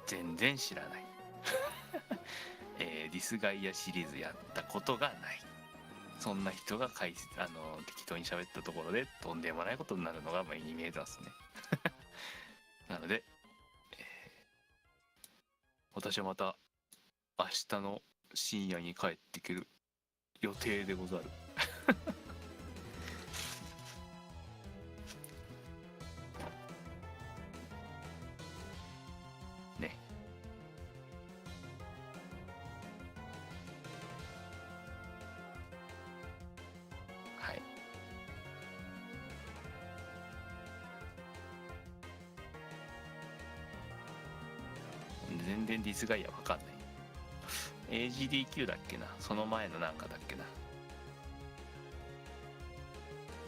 全然知らないディスガイアシリーズやったことがない、そんな人が適当に喋ったところでとんでもないことになるのが目に見えますねなので、私はまた明日の深夜に帰ってくる予定でござるね。はい。全然ディスガイアわかんない。AGDQ だっけな、その前のなんかだっけな、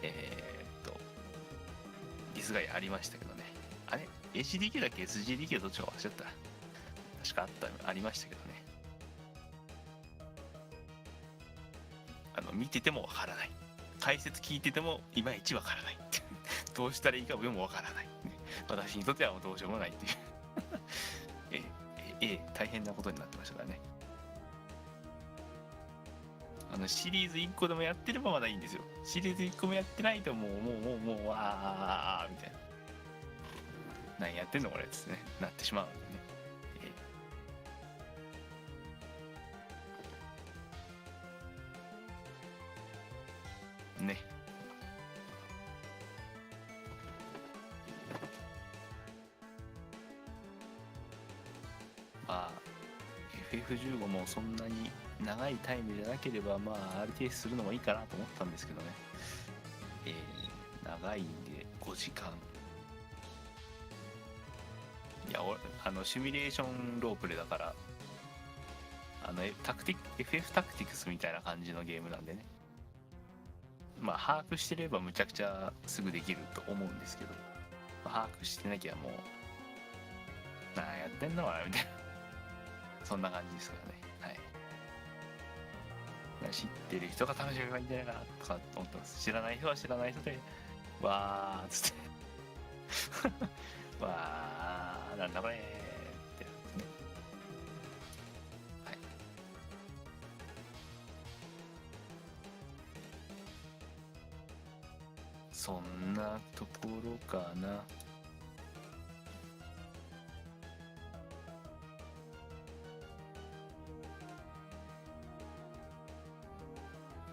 ディスガイアありましたけどね。あれ AGDQ だっけ SGDQ どっちか忘れちゃった。確かありましたけどね。見ててもわからない、解説聞いててもいまいちわからないどうしたらいいかもわからない私にとってはもうどうしようもないっていう大変なことになってましたからね。シリーズ1個でもやってればまだいいんですよ。シリーズ1個もやってないともうわーみたいな、何やってんのこれっつってねなってしまうんでね。ね。まあ FF15 もそんなに長いタイムじゃなければまあ RTS するのもいいかなと思ったんですけどね。長いんで5時間。いやシミュレーションロープレだからFF タクティクスみたいな感じのゲームなんでね、まあ把握してればむちゃくちゃすぐできると思うんですけど、まあ、把握してなきゃもう何やってんのかなみたいなそんな感じですからね。はい、知ってる人が楽しめばいいんじゃないかなとか思ってます。知らない人は知らない人でわーっつってわーなんだこれってやつね。はい。そんなところかな。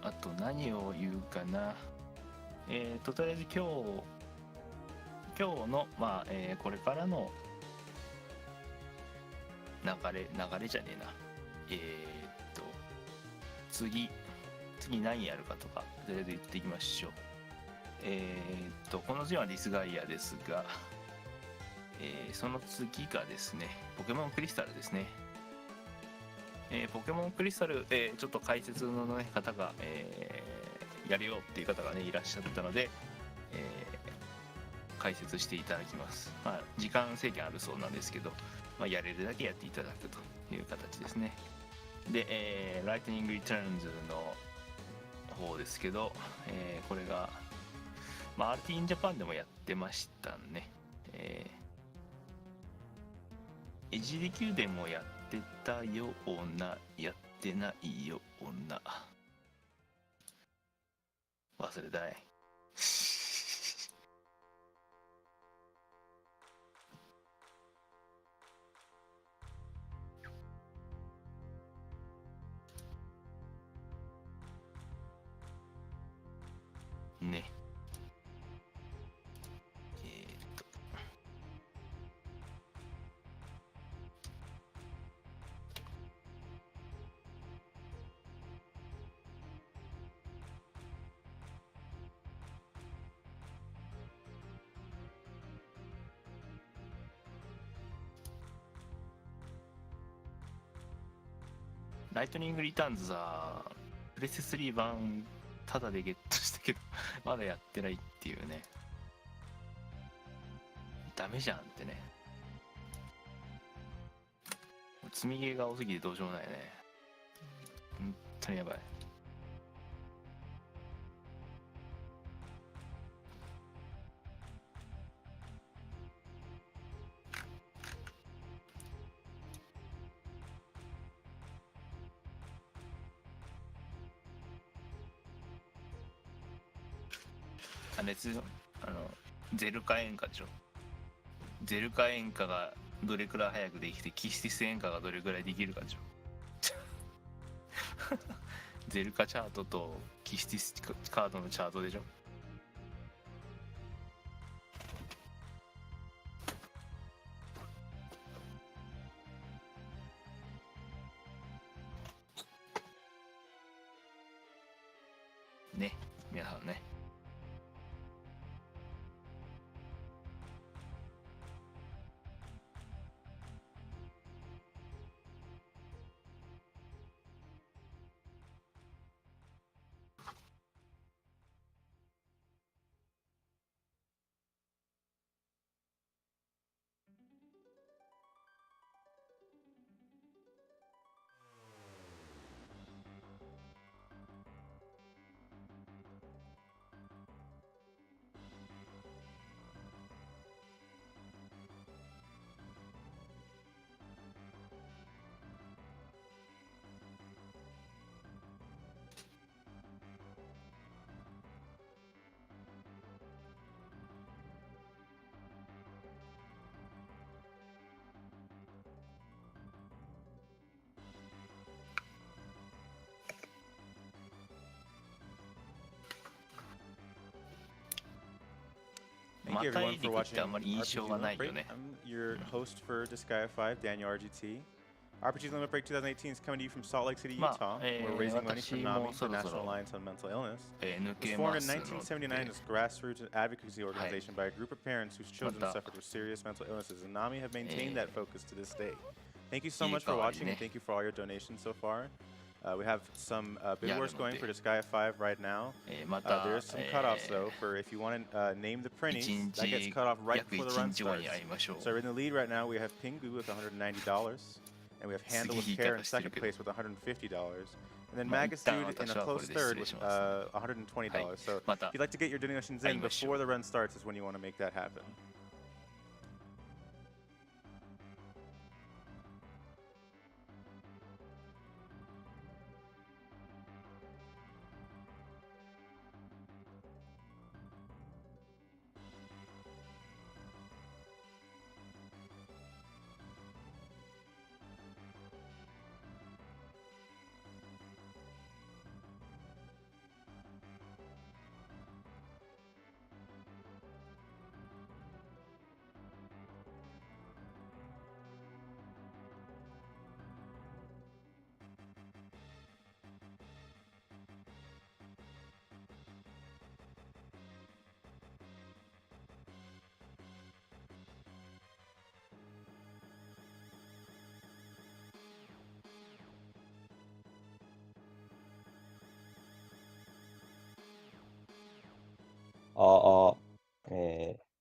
あと何を言うかな。とりあえず今日の、まあこれからの流れじゃねえな。次何やるかとかとりあえず言っていきましょう。この次はディスガイアですが、その次がですねポケモンクリスタルですね。ポケモンクリスタル、ちょっと解説の、ね、方が、やるよっていう方がねいらっしゃったので、解説していただきます。まあ時間制限あるそうなんですけど、まあ、やれるだけやっていただくという形ですね。で、ライトニングリターンズの方ですけど、これが、まあ、RT in Japan でもやってましたね。HDQ でもやってたようなやってないような忘れたいね。ライトニングリターンズはプレステ3版タダでゲットしたけどまだやってないっていうね。ダメじゃんってね。積みゲーが多すぎてどうしようもないね。本当にやばい。ゼルカ演歌でしょ。ゼルカ演歌がどれくらい早くできて、キスティス演歌がどれくらいできるかでしょ。ゼルカチャートとキスティスカードのチャートでしょ。ね、皆さんね。Thank you everyone for watching あんまり印象がないよね。I'm your host for Disgaea 5, Daniel RGT. RPG Limit Break 2018 is coming to you from Salt Lake City, Utah. We're raising money for NAMI, the National Alliance on Mental Illness. It was formed in 1979 as a grassroots advocacy organization by a group of parents whose children suffered with serious mental illnesses, and NAMI have maintained that focus to this day. Thank you so much for watching, and thank you for all your donations so far. We have some bid wars going for Disgaea 5 right now. There's some cutoffs though for if you want to name the printies, that gets cut off right before the run starts. So in the lead right now we have Pingu with $190, and we have Handle with Care in second place with $150, and then Magus Dude in a close third with $120. So if you'd like to get your donations in before the run starts is when you want to make that happen.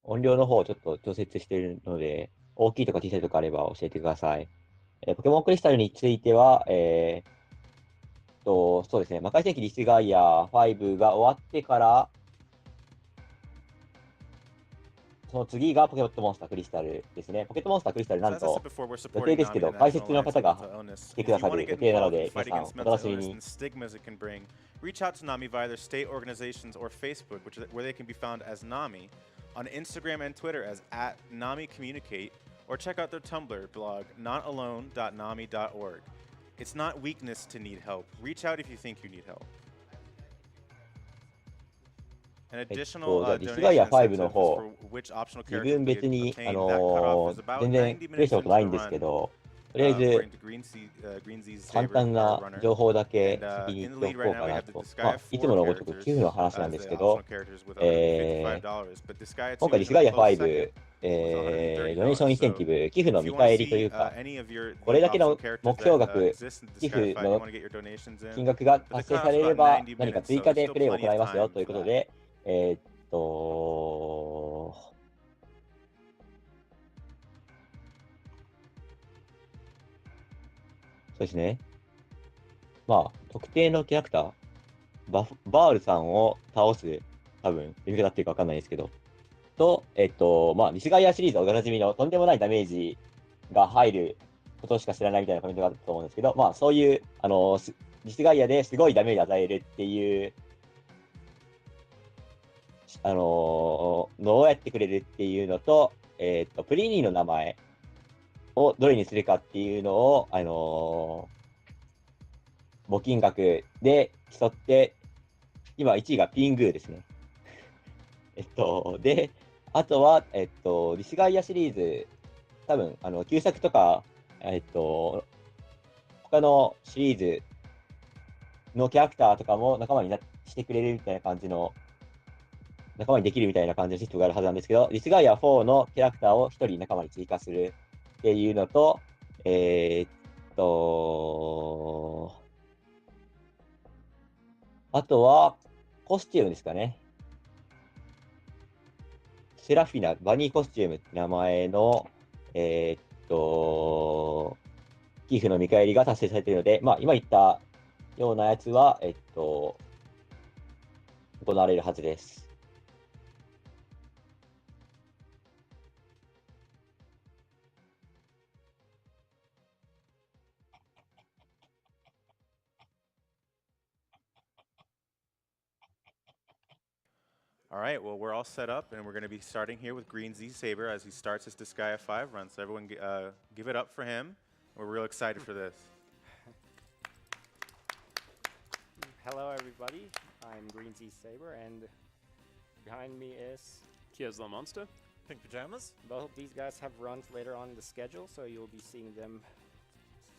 音量の方をちょっと調節しているので、大きいとか小さいとかあれば教えてください。ポケモンクリスタルについては、そうですね、魔界戦記ディスガイア5が終わってから、その次がポケットモンスタークリスタルですね。ポケットモンスタークリスタル、なんと予定ですけど、解説の方が来てくださる予定なので、皆さんお楽しみに。Reach out to NAMI via their state organizations or Facebook, where they can be found as NAMI, on Instagram and Twitter as @NAMICommunicate, or check out their Tumblr blog, notalone.nami.org. It's not weakness to need help. Reach out if you think you need help. An additional donation incentive for which optional character 自分別に、全然プレイしたことないんですけど、とりあえず簡単な情報だけ先に言っておこうかなと。いつものごとく寄付の話なんですけど、今回ディスガイア5、ドネーションインセンティブ、寄付の見返りというか、これだけの目標額、寄付の金額が達成されれば、何か追加でプレイを行いますよということで、そうですね。まあ、特定のキャラクター、バールさんを倒す、多分、呼び方っていうかわかんないですけど、と、まあ、ディスガイアシリーズおなじみのとんでもないダメージが入ることしか知らないみたいなコメントがあったと思うんですけど、まあ、そういう、ディスガイアですごいダメージ与えるっていう、のをやってくれるっていうのと、プリーニーの名前をどれにするかっていうのを、募金額で競って、今1位がピングーですね。で、あとは、ディスガイアシリーズ、多分、旧作とか、他のシリーズのキャラクターとかも仲間にしてくれるみたいな感じの、仲間にできるみたいな感じのシステムがあるはずなんですけど、ディスガイア4のキャラクターを1人仲間に追加するっていうのと、あとは、コスチュームですかね。セラフィナ、バニーコスチュームって名前の、寄付の見返りが達成されているので、まあ、今言ったようなやつは、行われるはずです。All right, well, we're all set up, and we're going to be starting here with GreenZSaber as he starts his Disgaea 5 run. So everyone give it up for him. We're real excited for this. Hello, everybody. I'm GreenZSaber, and behind me is Kia's the Monster. Pink Pajamas. Both of these guys have runs later on in the schedule, so you'll be seeing them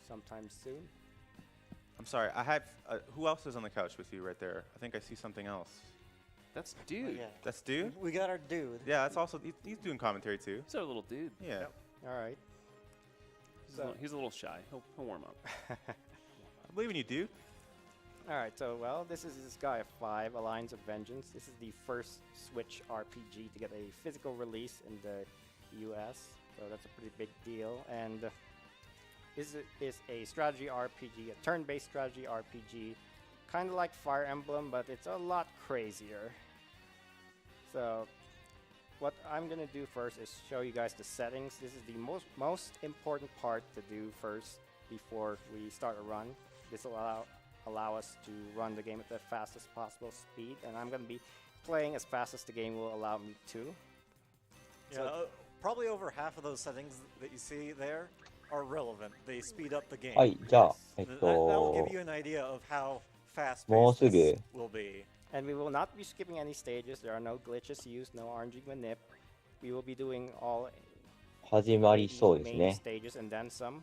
sometime soon. I'm sorry, I have, who else is on the couch with you right there? I think I see something else. That's Dude. Oh, yeah. That's Dude? We got our Dude. Yeah, that's also, he's doing commentary too. He's our little dude. Yeah. Yep. All right. He's a little shy. He'll warm up. I believe in you, Dude. All right, so, well, this is Disgaea 5, Alliance of Vengeance. This is the first Switch RPG to get a physical release in the US, so that's a pretty big deal. And this is a strategy RPG, a turn-based strategy RPG, kind of like Fire Emblem, but it's a lot crazier. So, what I'm going to do first is show you guys the settings. This is the most important part to do first before we start a run. This will allow us to run the game at the fastest possible speed, and I'm going to be playing as fast as the game will allow me to. Yeah, so probably over half of those settings that you see there are relevant. They speed up the game. はい、じゃあ、That will give you an idea of how fast もうすぐ this will be. And we will not be skipping any stages. There are no glitches used, no RNG manip. We will be doing all 始まりそうです main ね。 stages and then some.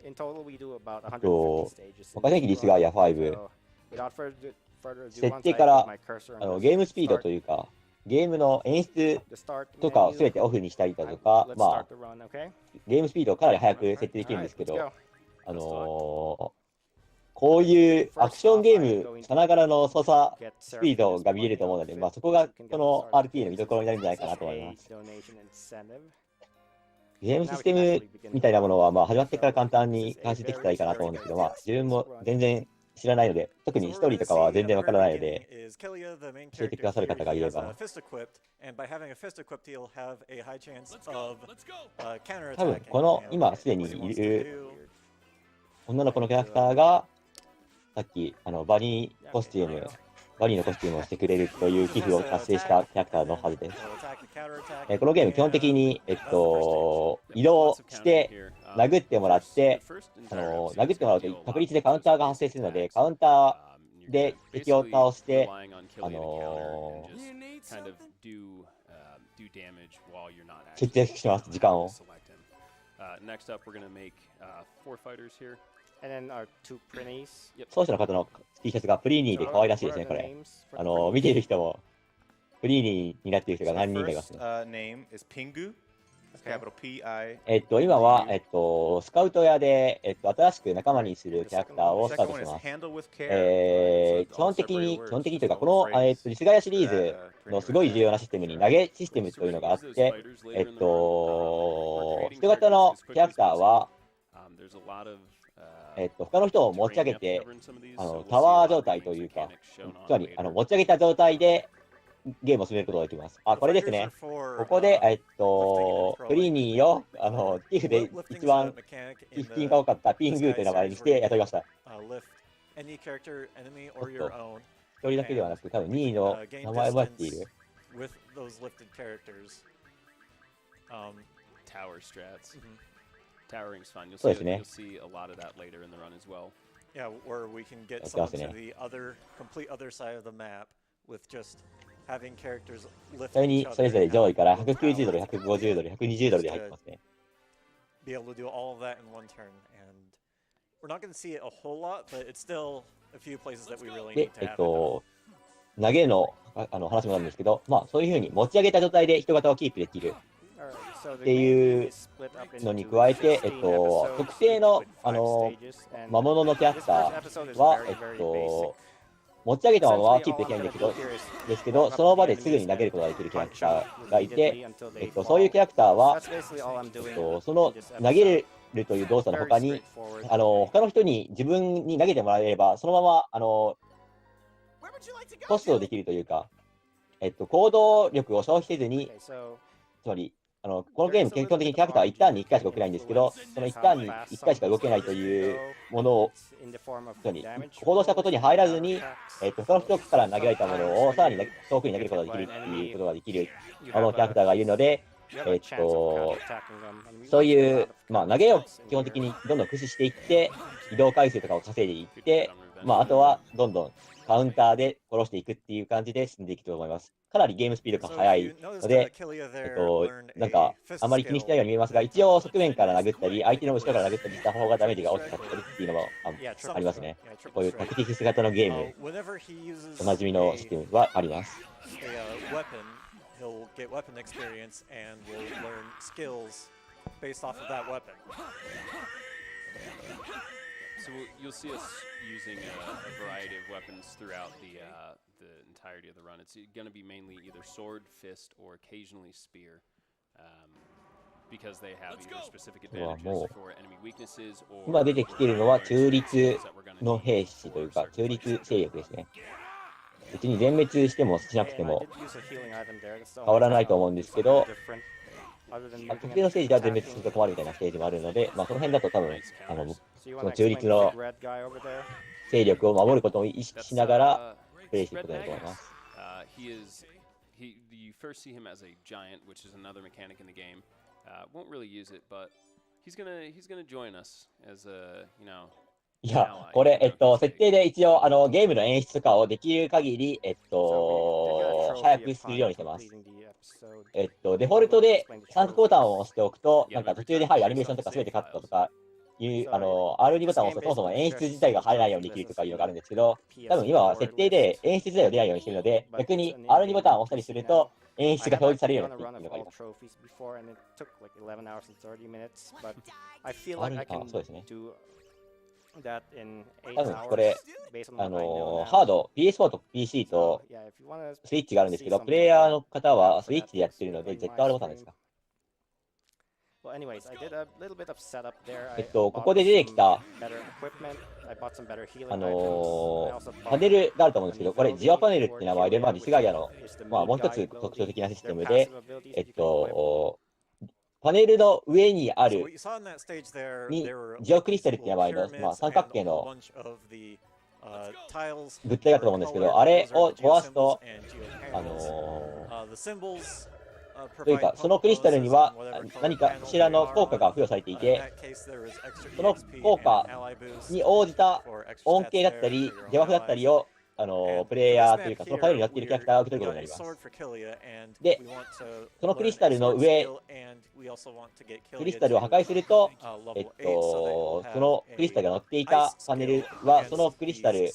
In total, we do about あ 150と、 stages. 魔界戦記ディスガイア5、 So, without further ado, 設 once 定 I か put ら my cursor ゲ on ームスピードというか、ゲームの演出 the start とかを menu, 全てオフにしたりだとか、 let's ま start あ、 the run, okay? ゲームスピードをかなり速く設定できるん Alright, ですけ let's ど、 go. こういうアクションゲームさながらの操作スピードが見えると思うので、まあ、そこがこの RP の見どころになるんじゃないかなと思います。ゲームシステムみたいなものは、まあ、始まってから簡単に監視できたらいいかなと思うんですけど、まあ、自分も全然知らないので、特にストーリーとかは全然わからないので、教えてくださる方がいれば。多分、この今すでにいる女の子のキャラクターが、さっきバニーのコスチュームをしてくれるという寄付を達成したキャラクターのはずです。このゲーム、基本的に、移動して殴ってもらって、殴ってもらうと確率でカウンターが発生するので、カウンターで敵を倒して、節約します、時間を。Next up, we're going to make 4 fighters here. And then our two Prinnies. 奏者の方の T シャツがプリーニーで可愛らしいですね、これ。見ている人も、プリーニーになっている人が何人かいますね。今は、スカウト屋で、新しく仲間にするキャラクターをスタートします。基本的にというか、この、ディスガイアシリーズのすごい重要なシステムに投げシステムというのがあって、人型のキャラクターは、他の人を持ち上げて、タワー状態というか、つまり持ち上げた状態でゲームを進めることができます。あ、これですね。ここで、プリーニーを寄付で一番寄付金が多かったピングーという名前にして雇いました。一人だけではなく、多分2位の名前を持っている with those lifted characters. Tower strats. Towering's fun. You'll see a lot of that later in the run as well. Yeah, where we can get someone to the complete other side of the map with just having characters lift each other. それぞれ上位から190ドル、150ドル、120ドルで入ってますね。Be able to do all of that in one turn, and we're not going to see it a whole lot, but it's still a few places that we really need to have. 投げの話もあるんですけど、まあそういう風に持ち上げた状態で人型をキープできるっていうのに加えて、特定の魔物のキャラクターは持ち上げたままはキープできないんですけど、その場ですぐに投げることができるキャラクターがいて、そういうキャラクターは、その投げるという動作の他に、他の人に自分に投げてもらえれば、そのままコストできるというか、行動力を消費せずに、つまり、このゲーム、基本的にキャラクターは1ターンに1回しか動けないんですけど、その1ターンに1回しか動けないというものを、行動したことに入らずに、他の人から投げられたものをさらに遠くに投げることができるっていうことができるキャラクターがいるので、そういう、まあ、投げを基本的にどんどん駆使していって、移動回数とかを稼いでいって、まあ、あとはどんどんカウンターで殺していくっていう感じで進んでいくと思います。かなりゲームスピードが速いので、なんかあまり気にしないように見えますが、一応側面から殴ったり、相手の後ろから殴ったりした方がダメージが大きかったりっていうのもありますね。こういうタクティクス型のゲーム、おなじみのシステムはあります。He'll get weapon experience and will learn skills based off of that weapon. So you'll see us using a variety of weapons throughout the entirety of the run. It's going to be mainly either sword, fist, or occasionally spear, because they have either specific advantages for enemy weaknesses or. 今出てきているのは中立の兵士というか中立勢力ですね。別に全滅してもしなくても変わらないと思うんですけど、特定のステージでは全滅すると困るみたいなステージもあるので、まあ、その辺だと多分その中立の勢力を守ることを意識しながらプレイしていくことになると思います。You first see him as a giant, which is another mechanic in the game. Won't really use it, but he's gonna join us as a, you know. いや、これ、設定で一応、ゲームの演出とかをできる限り、早くするようにしてます。デフォルトで三角ボタンを押しておくと、なんか途中で入るアニメーションとか全てカットとかいう、R2 ボタンを押すとそもそも演出自体が入らないようにできるとかいうのがあるんですけど、多分今は設定で演出自体が出ないようにしてるので、逆に R2 ボタンを押したりすると、演出が表示されるようになっているのがあります。そうですね。多分これ、ハード、PS4 と PC とスイッチがあるんですけど、プレイヤーの方はスイッチでやってるので、ZR ボタンですか。ここで出てきた、パネルがあると思うんですけど、これ、ジオパネルって名前で、ディスガイアの、もう一つ特徴的なシステムで、パネルの上にあるにジオクリスタルって名前の、三角形の物体があったと思うんですけど、あれを壊すと、というか、そのクリスタルには何かしらの効果が付与されていて、その効果に応じた恩恵だったり、デバフだったりをプレイヤーというか、そのパネルになっているキャラクターが受け取ることになります。で、そのクリスタルの上、クリスタルを破壊すると、そのクリスタルが乗っていたパネルは、そのクリスタル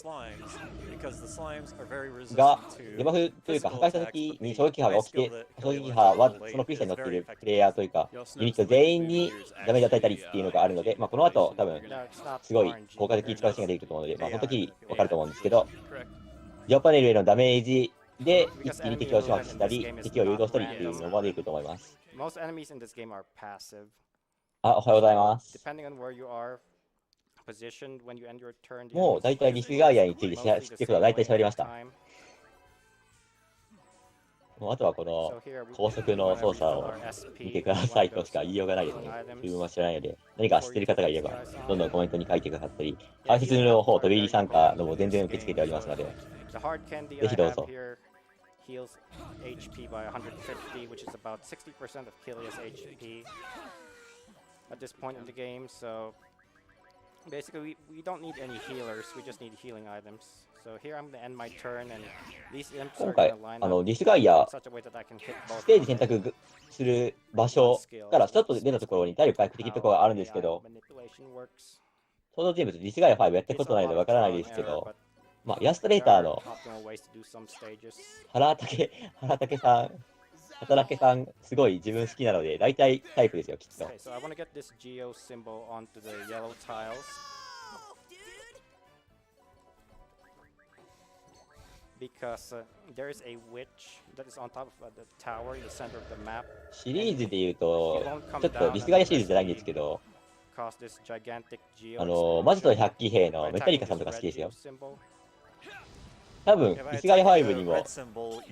がデバフというか、破壊したときに衝撃波が起きて、衝撃波はそのクリスタルに乗っているプレイヤーというか、ユニット全員にダメージを与えたりっていうのがあるので、この後、多分すごい効果的に使うシーンができると思うので、その時分かると思うんですけど、ジオパネルへのダメージで一気に敵を始末したり、敵を誘導したりっていうのもできると思います。あ、おはようございます。もう大体リスガイアについて知っていることは大体喋りました。もうあとはこの高速の操作を見てくださいとしか言いようがないですね。自分は知らないので、何か知っている方がいれば、どんどんコメントに書いてくださったり、解説の方、飛び入り参加のも全然受け付けておりますので、ぜひどうぞ。heals HP by 150, which is about 60% of Kilia's HP at this point in the game. So basically, we don't need any healers. We just need healing items. So here I'm going to end my turn, and these imps are going to line up ディスガイア in such a way that I can hit both ステージ選択する場所からちょっと出たところに体力回復できるところがあるんですけど、登場人物、ディスガイア5やったことないのでわからないですけど、まあ、イラストレーターの原竹さん、畑中さん、すごい自分好きなので、大体タイプですよ、きっと。Okay, so I want to get this geo symbol onto the yellow tiles. Because there is a witch that is on top of the tower in the center of the map. シリーズで言うと、ちょっとディスガイアシリーズじゃないんですけど、魔女と百鬼兵のメタリカさんとか好きですよ。多分、ディスガイア5にも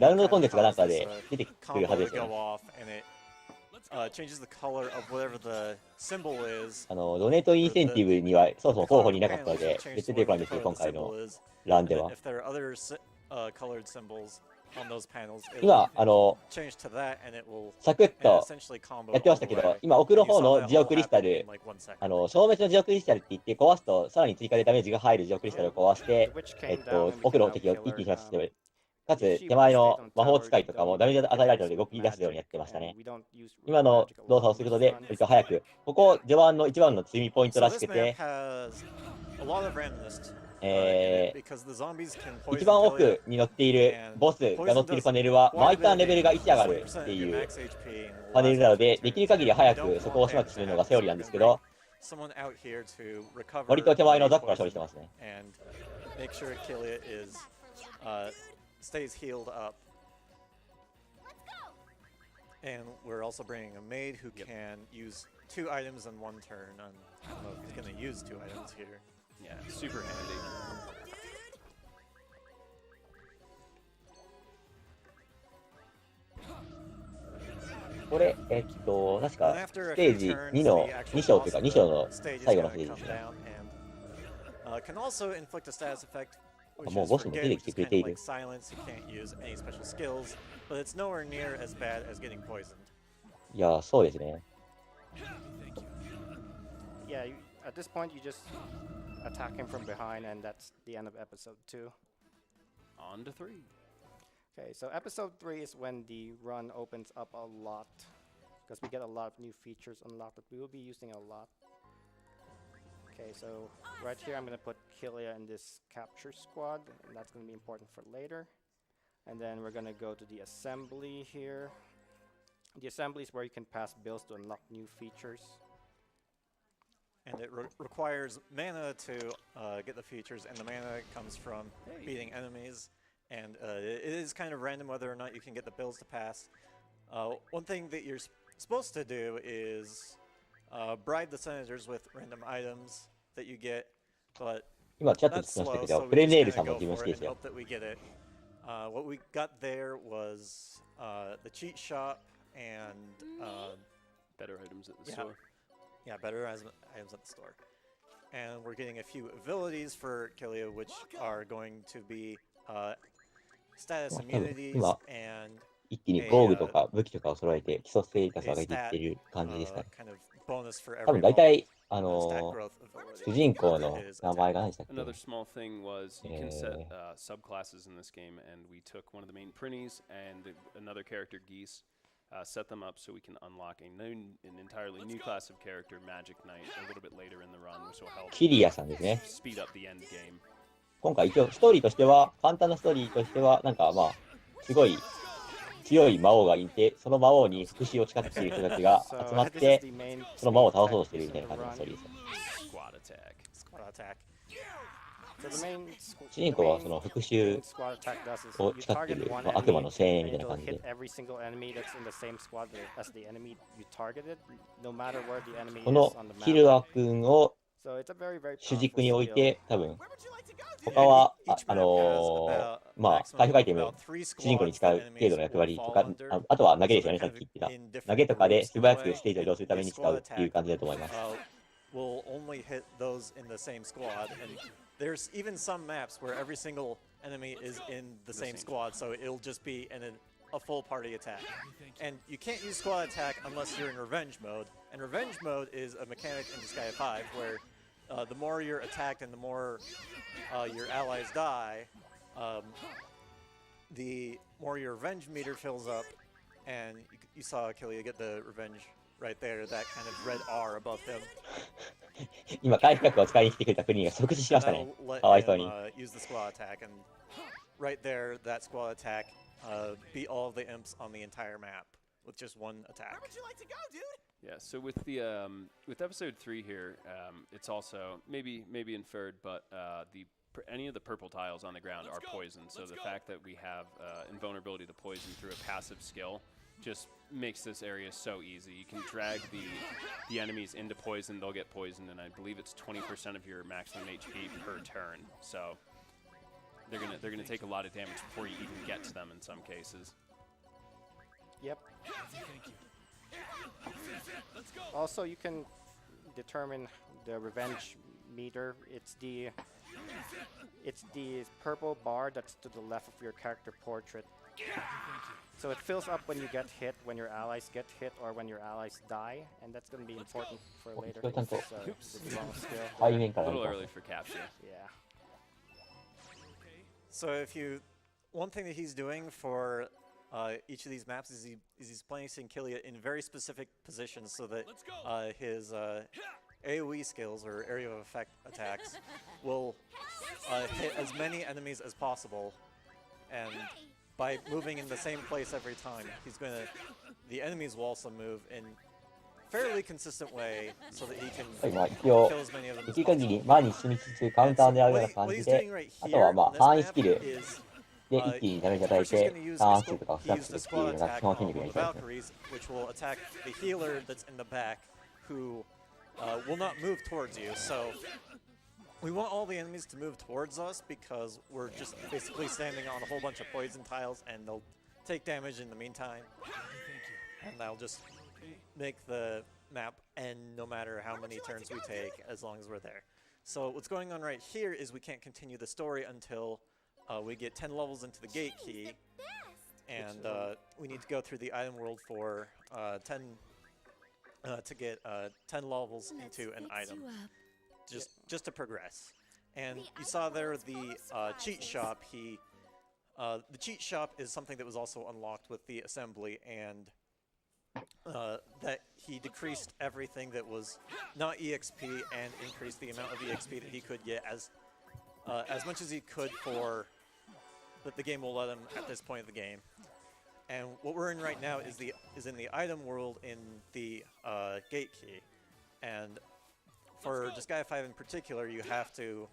ダウンロードコンテンツがなんかで出てくるはずですよね。ドネートインセンティブにはそもそも候補にいなかったので、別に出てこないんですけど、今回のランでは。今、サクッとやってましたけど、今、奥の方のジオクリスタル、消滅のジオクリスタルって言って、壊すとさらに追加でダメージが入るジオクリスタルを壊して、奥の敵を一気に殺して、かつ手前の魔法使いとかもダメージが与えられたので動き出すようにやってましたね。今の動作をすることで、割と早く、ここ序盤の一番の積みポイントらしくて、一番奥に乗っているボスが乗っているパネルは毎ターンレベルが1上がるっていうパネルなので、できる限り早くそこを始末するのがセオリーなんですけど、割と手前のザックが勝利してますね。stays healed up. And we're also bringing a maid who can use 2 items in 1 turn. I don't know if he's going to use 2 items here. Yeah, super handy. This 確かステージ2の2章というか2章の最後のステージですね。Can also inflict a status effect. もうボスも出てきてくれている。いや、そうですね。Yeah, at this point you just attack him from behind, and that's the end of episode 2. On to 3. Okay, so episode 3 is when the run opens up a lot, because we get a lot of new features unlocked that we will be using a lot. Okay, so right here I'm going to put Kilia in this capture squad, and that's going to be important for later. And then we're going to go to the assembly here. The assembly is where you can pass bills to unlock new features. And it requires mana to get the features, and the mana comes from beating enemies. And it is kind of random whether or not you can get the bills to pass. One thing that you're supposed to do is bribe the senators with random items that you get, but that's slow, so we just kind of go for it and hope that we get it. What we got there was the cheat shop and better items at the store. Yeah, better items at the store. And we're getting a few abilities for Kilia, which are going to be status immunities and 一気に防具とか武器とかを揃えて基礎ステータスを上げていっている感じですかね。多分大体主人公の名前が何でしたっけ？ Another small thing was you can set subclasses in this game, and we took one of the main printies and another character, Geese, set them up so we can unlock an entirely new class of character, Magic Knight, a little bit later in the run, which will help キリアさんですね。 speed up the end game. 今回一応ストーリーとしては簡単なストーリーとしてはなんかまあすごい強い魔王がいて、その魔王に復讐を誓っている人たちが集まって、その魔王を倒そうとしているみたいな感じのストーリーです。主人公はその復讐を誓っている、まあ、悪魔の精鋭みたいな感じで。このキルア君を主軸に置いて、多分他はまあ回復アイテム主人公に使う程度の役割とか、あとは投げですよね、さっき言ってた投げとかで素早くステージを移動するために使うっていう感じだと思います。There's even some maps where every single enemy is in the same squad, so it'll just be in a full party attack. And you can't use squad attack unless you're in revenge mode. And revenge mode is a mechanic in Disgaea 5 where the more you're attacked and the more your allies die, the more your revenge meter fills up. And you saw Killia get the revenge right there, that kind of red R above him. 今、回復薬を使いに来てくれた国が即死しましたね。かわいそうに。Use the squad attack, and right there, that squad attack beat all of the imps on the entire map with just one attack. Where would you like to go, dude? Yeah, so with the with episode 3 here, it's also maybe inferred, but any of the purple tiles on the ground are poisoned. So the fact that we have invulnerability to poison through a passive skill just makes this area so easy. You can drag the enemies into poison, they'll get poisoned, and I believe it's 20% of your maximum HP per turn. So they're gonna take a lot of damage before you even get to them in some cases. Yep. Also, you can determine the revenge meter. It's the purple bar that's to the left of your character portrait. So it fills up when you get hit, when your allies get hit, or when your allies die, and that's going to be important for later. It's the wrong skill. A little early for capture. Yeah. So one thing that he's doing for each of these maps is he's placing Killia in very specific positions so that his AoE skills, or area of effect attacks, will hit as many enemies as possible, and by moving in the same place every time, the enemies will also move in fairly consistent way so that he can kill as many of them as possible. できる限り前に進みつつカウンターを狙うような感じで、あとはまあ範囲スキルで一気にダメージ与えて、ターンスキルとかフラッシュっていうのが基本戦略になりそうです。Which will attack the healer that's in the back, who will not move towards you. So we want all the enemies to move towards us because we're just basically standing on a whole bunch of poison tiles, and they'll take damage in the meantime. And that'll just make the map end no matter how many turns we take, as long as we're there. So what's going on right here is we can't continue the story until we get 10 levels into the gate key, and we need to go through the item world for 10 to get 10 levels into an item, just to progress. And you saw there the cheat shop. The cheat shop is something that was also unlocked with the assembly, and that he decreased everything that was not EXP and increased the amount of EXP that he could get as much as he could for that the game will let him at this point of the game. And what we're in right now is in the item world in the gate key, and for Disgaea 5 in particular, you have to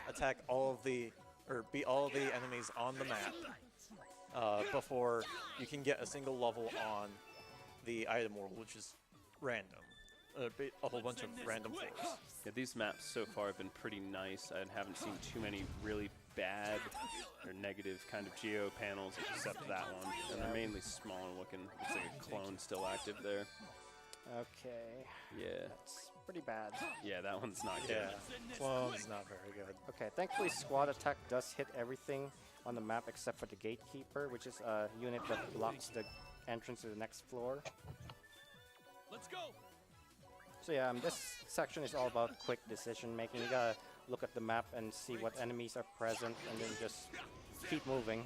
attack beat all of the enemies on the map before you can get a single level on the item world, which is random. A whole bunch of random floors. Yeah, these maps so far have been pretty nice. I haven't seen too many really bad or negative kind of geo panels except that one. And they're mainly smaller looking. Looks like a clone still active there. Okay. Yeah. That's pretty bad. Yeah, that one's not good. Yeah, clone's not very good. Okay, thankfully squad attack does hit everything on the map except for the gatekeeper, which is a unit that blocks the entrance to the next floor. Let's go. So yeah, this section is all about quick decision making. You gotta look at the map and see what enemies are present, and then just keep moving.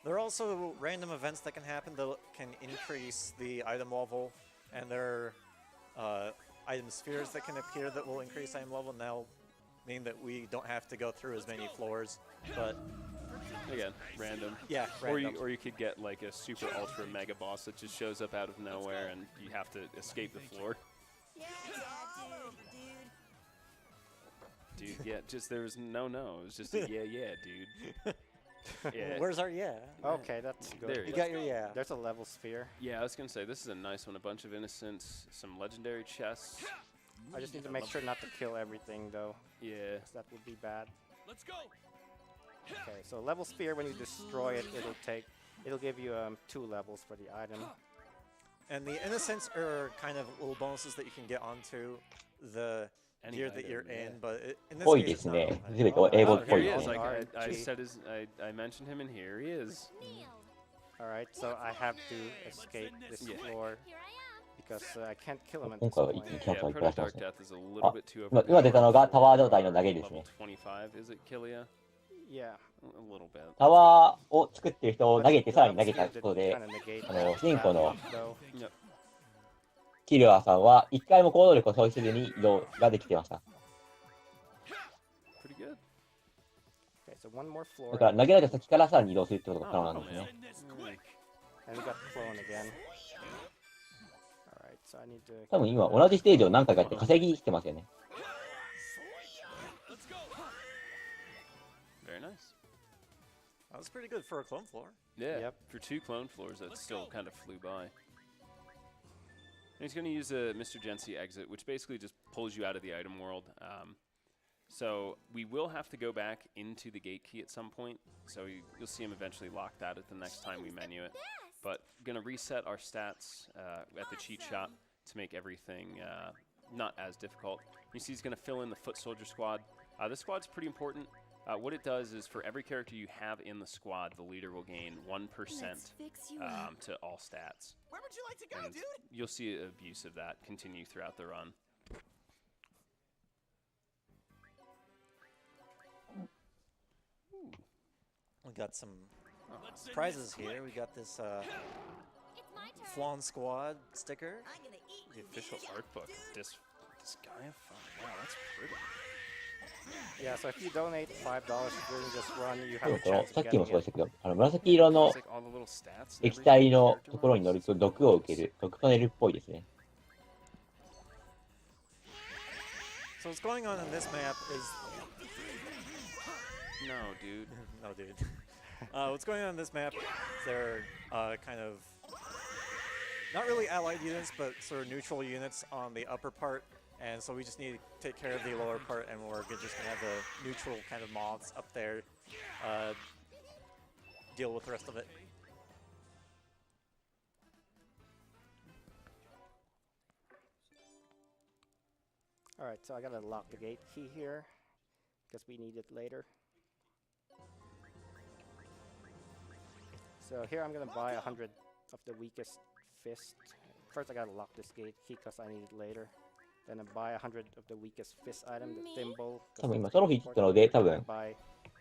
There are also random events that can happen that can increase the item level, and there are item spheres that can appear that will increase item level, and that'll mean that we don't have to go through as many floors, but again, random. Yeah, random. Or you could get like a super ultra mega boss that just shows up out of nowhere and you have to escape the floor. Yeah, dude, yeah, just there was no. It was just a yeah, dude. Yeah. Where's our yeah? Okay, that's good. There you got your yeah. There's a level sphere. Yeah, I was gonna say this is a nice one. A bunch of innocents, some legendary chests. I just need to make sure not to kill everything though. Yeah. That would be bad. Let's go. Okay, so level sphere, when you destroy it, it'll give you 2 levels for the item. And the innocents are kind of little bonuses that you can get onto the gear that you're in, but in this 多い case, で it's す not ね。 relevant. すべて英語っ Oh, ぽ here い he で is. すね。 I said I mentioned him, and here he is. Alright, so I have to escape this floor because I can't kill him at 今 this 回は一気 point. にキャン Yeah, プがいってらっ Permanent しゃいます Dark ね。 Death is a little bit too 今出たのがタワー状態の投げです Level ね。 25, is it, Killia? Yeah. A little bit. タワーを作ってる人を投げて、 But さらに投げ spear た did ことで、 kinda negate 主人公の though. Yep. キルアさんは一回も行動力を消費せずに移動ができてました。 Pretty good. Okay, so one more だ floor. から投げられた先からさらに移動するってことが可能なんですね。 And we got clone again. Alright, so I need to 多分今同じステージを何回かやって稼ぎしてますよね。 Very nice. That was pretty good for a clone floor. Yeah. Yep. For 2 clone floors, that still kind of flew by. And he's going to use a Mr. Gensi exit, which basically just pulls you out of the item world. So we will have to go back into the gate key at some point. So you'll see him eventually lock that at the next time we menu it. But going to reset our stats at the cheat shop to make everything not as difficult. You see he's going to fill in the foot soldier squad. This squad's pretty important. What it does is for every character you have in the squad, the leader will gain 1% to all stats. Where would you like to go, And dude? you'll see abuse of that continue throughout the run. We got some prizes here. We got this Flan Squad sticker. The official art book of this guy of fun. Wow, that's pretty. Yeah, so if you donate $5 during this run, you で have も a この chance さ of っきも getting そうで it. したけど、紫色の It's like all the little stats and 液 everything 体の character ところに乗ると毒を受ける、毒パネルっぽいですね。 So what's going on in this map is No, dude. no, dude. What's going on in this map? They're kind of not really allied units, but sort of neutral units on the upper part, and so we just need to take care of the lower part, and we're just gonna have the neutral kind of mobs up there deal with the rest of it. Alright, so I gotta lock the gate key here because we need it later. So here I'm gonna buy 100 of the weakest fist. First I gotta lock this gate key because I need it later. Then I buy 100 of the weakest fist item, the thimble. 多分今トロフィー切ったので、多分 buy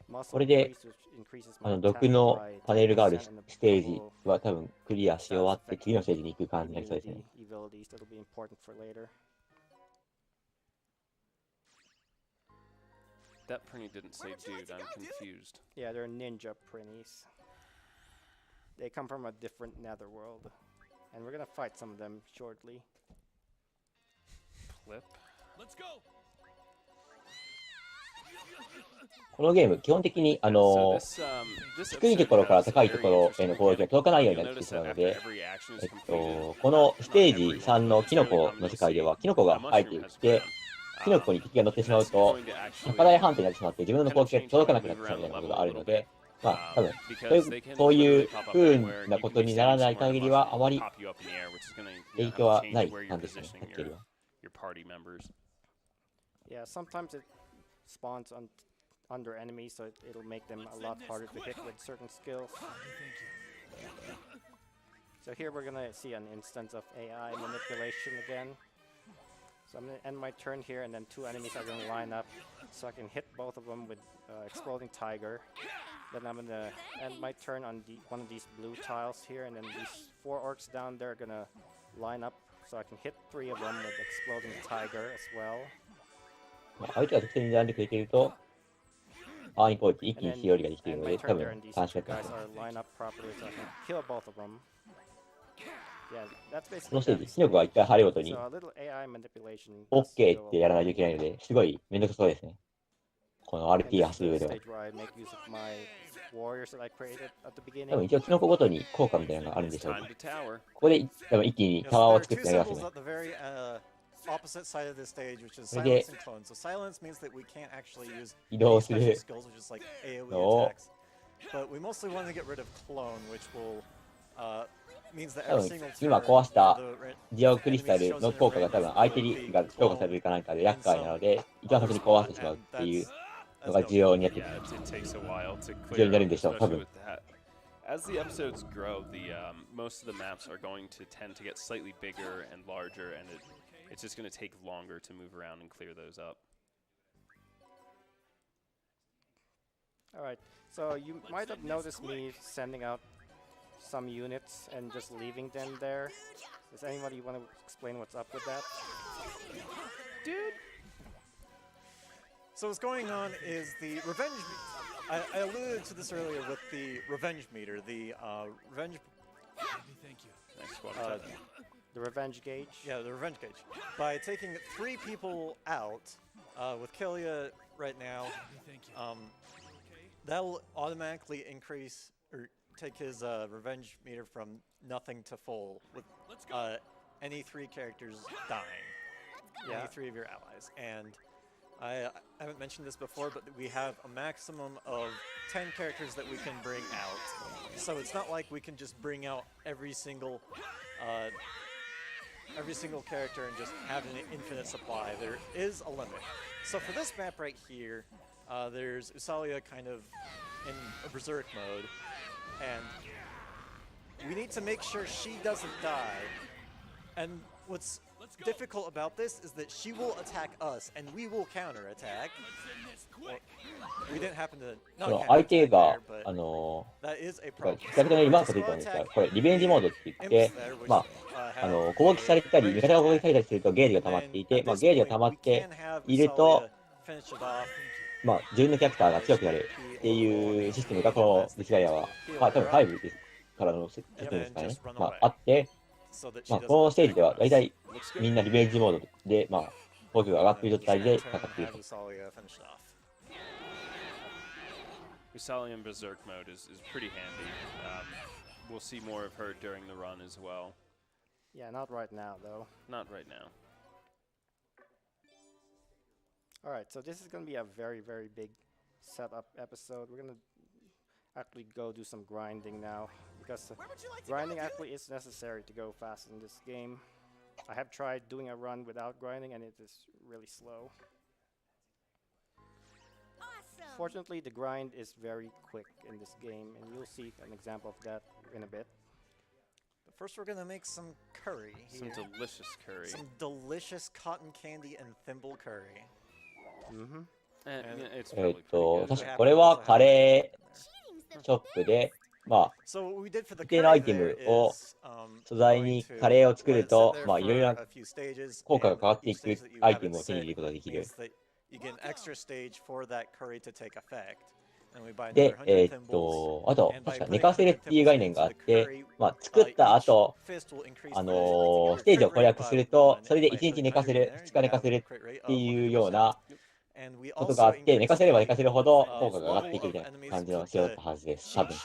muscle これで increase, which increases my 毒 attack の by パネルがある 10% and the ステージ double は多分クリアし終わって sounds 次のステージに行く感じになりそうですね。 immunity abilities that'll be important for later. That printy didn't say dude, I'm confused. Yeah, they're ninja prinnies. They come from a different netherworld. And we're gonna fight some of them shortly. Flip. Let's go. このゲーム、基本的に低いところから高いところへの攻撃が届かないようになってしまうので、このステージ3のキノコの世界では、キノコが生えてきて、キノコに敵が乗ってしまうと、高台判定になってしまって、自分の攻撃が届かなくなってしまうみたいなことがあるので、まあ、多分そういう風なことにならない限りは、あまり影響はない感じですね、さっきよりは。Yeah, sometimes it spawns under enemies, so it'll make them a lot harder to hit with certain skills. So here we're gonna see an instance of AI manipulation again. So I'm gonna end my turn here, and then 2 enemies are gonna line up, so I can hit both of them with Exploding Tiger. Then I'm gonna end my turn on one of these blue tiles here, and then these 4 orcs down there are gonna line up, so I can hit 3 of them with Exploding Tiger as well. 相手が得点に選んでくれていると、安易攻撃一気にしよりができているので、多分、and these 監視 two が guys are lined up properly, so I can kill both of them. Yeah, that's この basically ステージ、キノコが一回晴れごとに So a little AI manipulation. OK ってやらないといけないので、すごいめんどくさそうですね。この RP 走る上では。多分一応キノコごとに効果みたいなのがあるんでしょう。ここで多分一気にタワーを作ってやりますね。Opposite side of this stage, which is それで silence and clone. So silence means that we can't actually use 移動 any す special る skills, which is like AoE のを attacks. But we mostly want to get rid of clone, which will means that 多 every 分 single 今 turn, 壊した the ジオクリスタルの効果が多分相手が強化されるかなんかで厄介なので、一番最初に壊してしまうっていうのが重要になってくる。 Yeah, it takes a while to 重要にな clear る up, んでしょう、多 especially 分。 with that. As the episodes grow, the most of the maps are going to tend to get slightly bigger and larger, and it's just going to take longer to move around and clear those up. All right, so you might have noticed me sending out some units and just leaving them there. Does anybody want to explain what's up with that? Dude! So what's going on is the revenge... I alluded to this earlier with the revenge meter, the revenge... Thank you. Nice squad The revenge gauge? Yeah, the revenge gauge. By taking 3 people out, with Killia right now, Thank you. that'll automatically increase, or take his revenge meter from nothing to full, with any 3 characters dying. Yeah. Any 3 of your allies. And I haven't mentioned this before, but we have a maximum of 10 characters that we can bring out. So it's not like we can just bring out every single character and just have an infinite supply. There is a limit. So for this map right here, there's Usalia kind of in a berserk mode, and we need to make sure she doesn't die. And what's difficult about this is that she will attack us, and we will counterattack. Well, we didn't happen to not 相手 counterattack が there, but 比 that is a problem. 較的にマークついてるんですが、これリベンジモードって言って、まあ、攻撃されたり、味方が攻撃されたりするとゲージが溜まっていて、まあ、ゲージが溜まっていると、まあ、自分のキャラクターが強くなるっていうシステムがこのディスガイアは、まあ、多分5ですからのシステムですかね、まあ、あって、まあ、このステージでは大体みんなリベンジモードで、まあ、攻撃が上がっている状態で戦っていると。Usalian Berserk mode is pretty handy. We'll see more of her during the run as well. Yeah, not right now, though. Not right now. Alright, so this is going to be a very, very big setup episode. We're going to actually go do some grinding now, because grinding actually is necessary to go fast in this game. I have tried doing a run without grinding, and it is really slow. Fortunately, the grind is very quick in this game, and you'll see an example of that in a bit. But first we're gonna make some curry here. Some delicious curry. Some delicious cotton candy and thimble curry. Mm-hmm. And it's 確 really かこれはカレーショップで、まあ、一定のアイテムを素材にカレーを作ると、まあ、いろいろな効果が変わっていくアイテムを手に入れることができる。で、あと、確か寝かせるっていう概念があって、まあ、作った後、ステージを攻略すると、それで1日寝かせる、2日寝かせるっていうようなことがあって、寝かせれば寝かせるほど効果が上がっていくみたいな感じの仕様だったはずです、多分。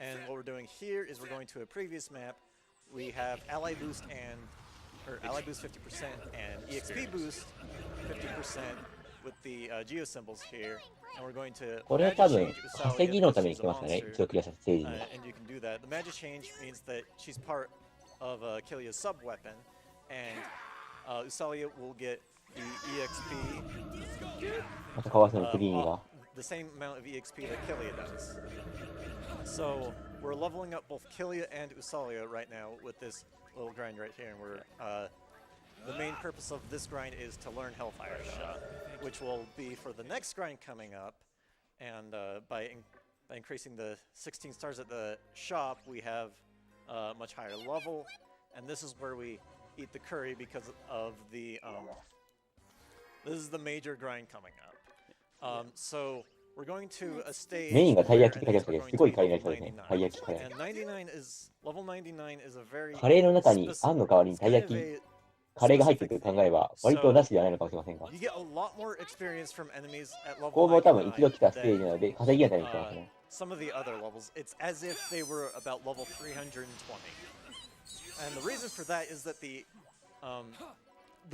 And what we're doing here is we're going to a previous map. We have ally boost ally boost 50% and EXP boost 50% with the geo symbols here. And we're going to これは多分稼ぎのために来ましたね、一応クリアしたステージに。And you can do that. The magic change means that she's part of Killia's sub weapon, and Usalia will get the EXP. また川瀬のクリーンが。The same amount of EXP that Killia does. So we're leveling up both Killia and Usalia right now with this little grind right here, and we're the main purpose of this grind is to learn Hellfire Shot, which will be for the next grind coming up. And by increasing the 16 stars at the shop, we have a much higher level, and this is where we eat the curry because of the this is the major grind coming up. So we're going to a stage メインがたい焼きって書いてあるんですけど、すごいカレーになりそうですね。たい焼きカレー。And 99 is level 99 is a very カレーの中にあんの代わりにたい焼き、カレーが入ってくる考えは割となしではないのかもしれませんが。You get a lot more experience from enemies at level ここも多分一度来たステージなので稼ぎがために来ますね。Some of the other levels, it's as if they were about level 320. And the reason for that is that the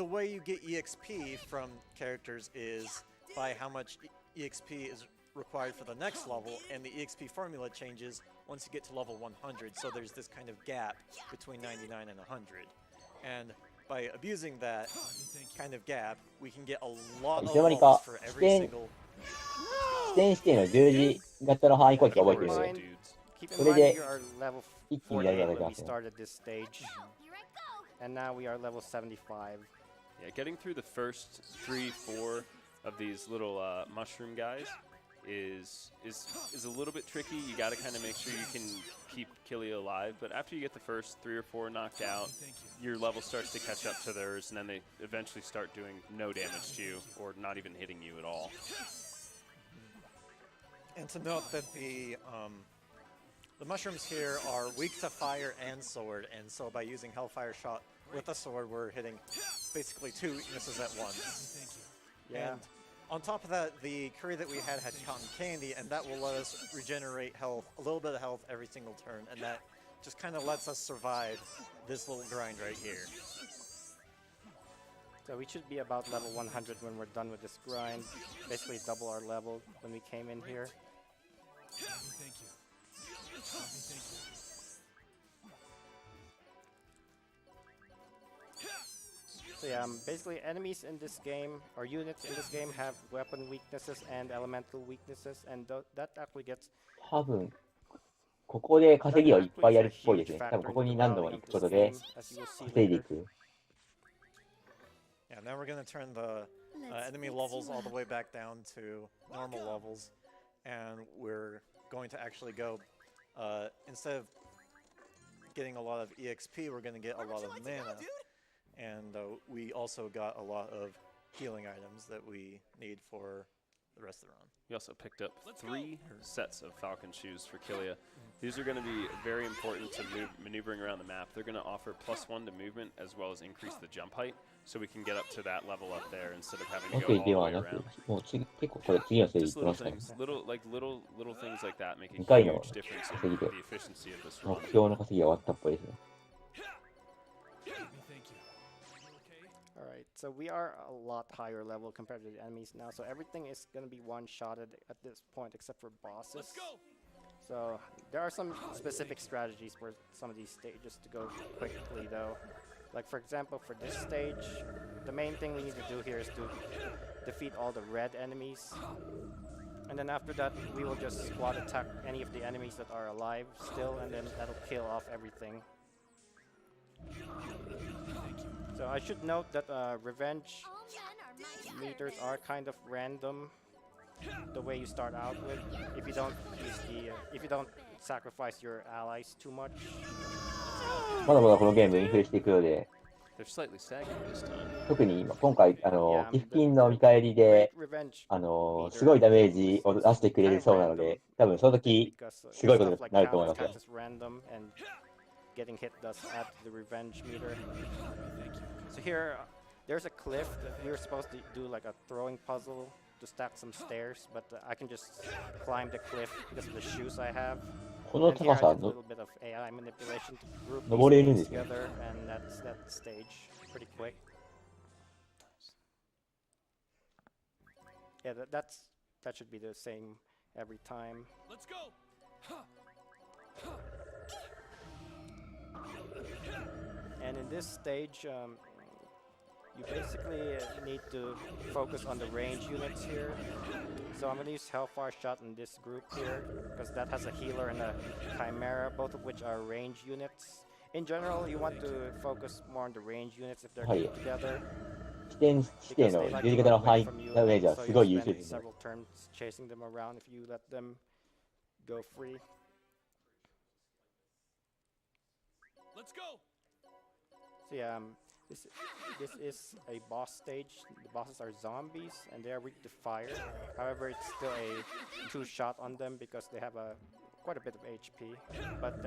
way you get EXP from characters is by how much EXP is required for the next level, and the EXP formula changes once you get to level 100, so there's this kind of gap between 99 and 100. And by abusing that kind of gap, we can get a lot of levels for every single... 視点指定の十字型の範囲攻撃覚えてる。それで一気にやるようになりますね。And now we are level 75. Yeah, getting through the first 3, 4 of these little mushroom guys is a little bit tricky. You got to kind of make sure you can keep Killia alive. But after you get the first 3 or 4 knocked out, your level starts to catch up to theirs, and then they eventually start doing no damage to you or not even hitting you at all. And to note that the mushrooms here are weak to fire and sword, and so by using Hellfire Shot with a sword, we're hitting basically 2 weaknesses at once. Yeah. And on top of that, the curry that we had cotton candy, and that will let us regenerate health, a little bit of health every single turn, and that just kind of lets us survive this little grind right here. So we should be about level 100 when we're done with this grind. Basically double our level when we came in here. Thank you. Thank you. So yeah, basically enemies in this game, or units in this game, have weapon weaknesses and elemental weaknesses, and that actually gets... 多分ここで稼ぎをいっぱいやるっぽいですね。多分ここに何度も行くことで稼いでいく。Yeah, now we're going to turn the enemy levels all the way back down to normal levels, and we're going to actually go, instead of getting a lot of EXP, we're going to get a lot of mana, and we also got a lot of healing items that we need for the rest of the run. We also picked up 3 sets of Falcon shoes for Killia. These are going to be very important to maneuvering around the map. They're going to offer +1 to movement as well as increase the jump height, so we can get up to that level up there instead of having to go all the way around. Just little things, little things like that make a huge difference in the efficiency of this run. 目標の稼ぎが終わったっぽいですね。Alright, so we are a lot higher level compared to the enemies now, so everything is going to be one-shotted at this point except for bosses. So there are some specific strategies for some of these stages to go quickly though. Like for example, for this stage, the main thing we need to do here is to defeat all the red enemies. And then after that, we will just squad attack any of the enemies that are alive still, and then that'll kill off everything. So I should note that revenge meters are kind of random. The way you start out with, if you don't use the, if you don't sacrifice your allies too much. まだまだこのゲームインフレしていくので、 They're slightly sagging this time. 特に今回寄付金の見返りですごいダメージを出してくれるそうなので、多分その時すごいことになると思いますよ。Getting hit does add to the revenge meter. So here, there's a cliff that we were supposed to do like a throwing puzzle to stack some stairs, but I can just climb the cliff because of the shoes I have. この高さ little bit of AI manipulation to group 登れるんですね。 together, and that's that stage pretty quick. Yeah, that should be the same every time. Let's go. And in this stage, you basically need to focus on the range units here. So I'm going to use Hellfire Shot in this group here, because that has a healer and a Chimera, both of which are range units. In general, you want to focus more on the range units if they're good together. 視点の入れ方の範囲ダメージはすごい優秀ですね。 Several turns chasing them around if you let them go free. Let's go. So yeah, this is a boss stage. The bosses are zombies and they are weak to fire. However, it's still a 2-shot on them because they have quite a bit of HP. But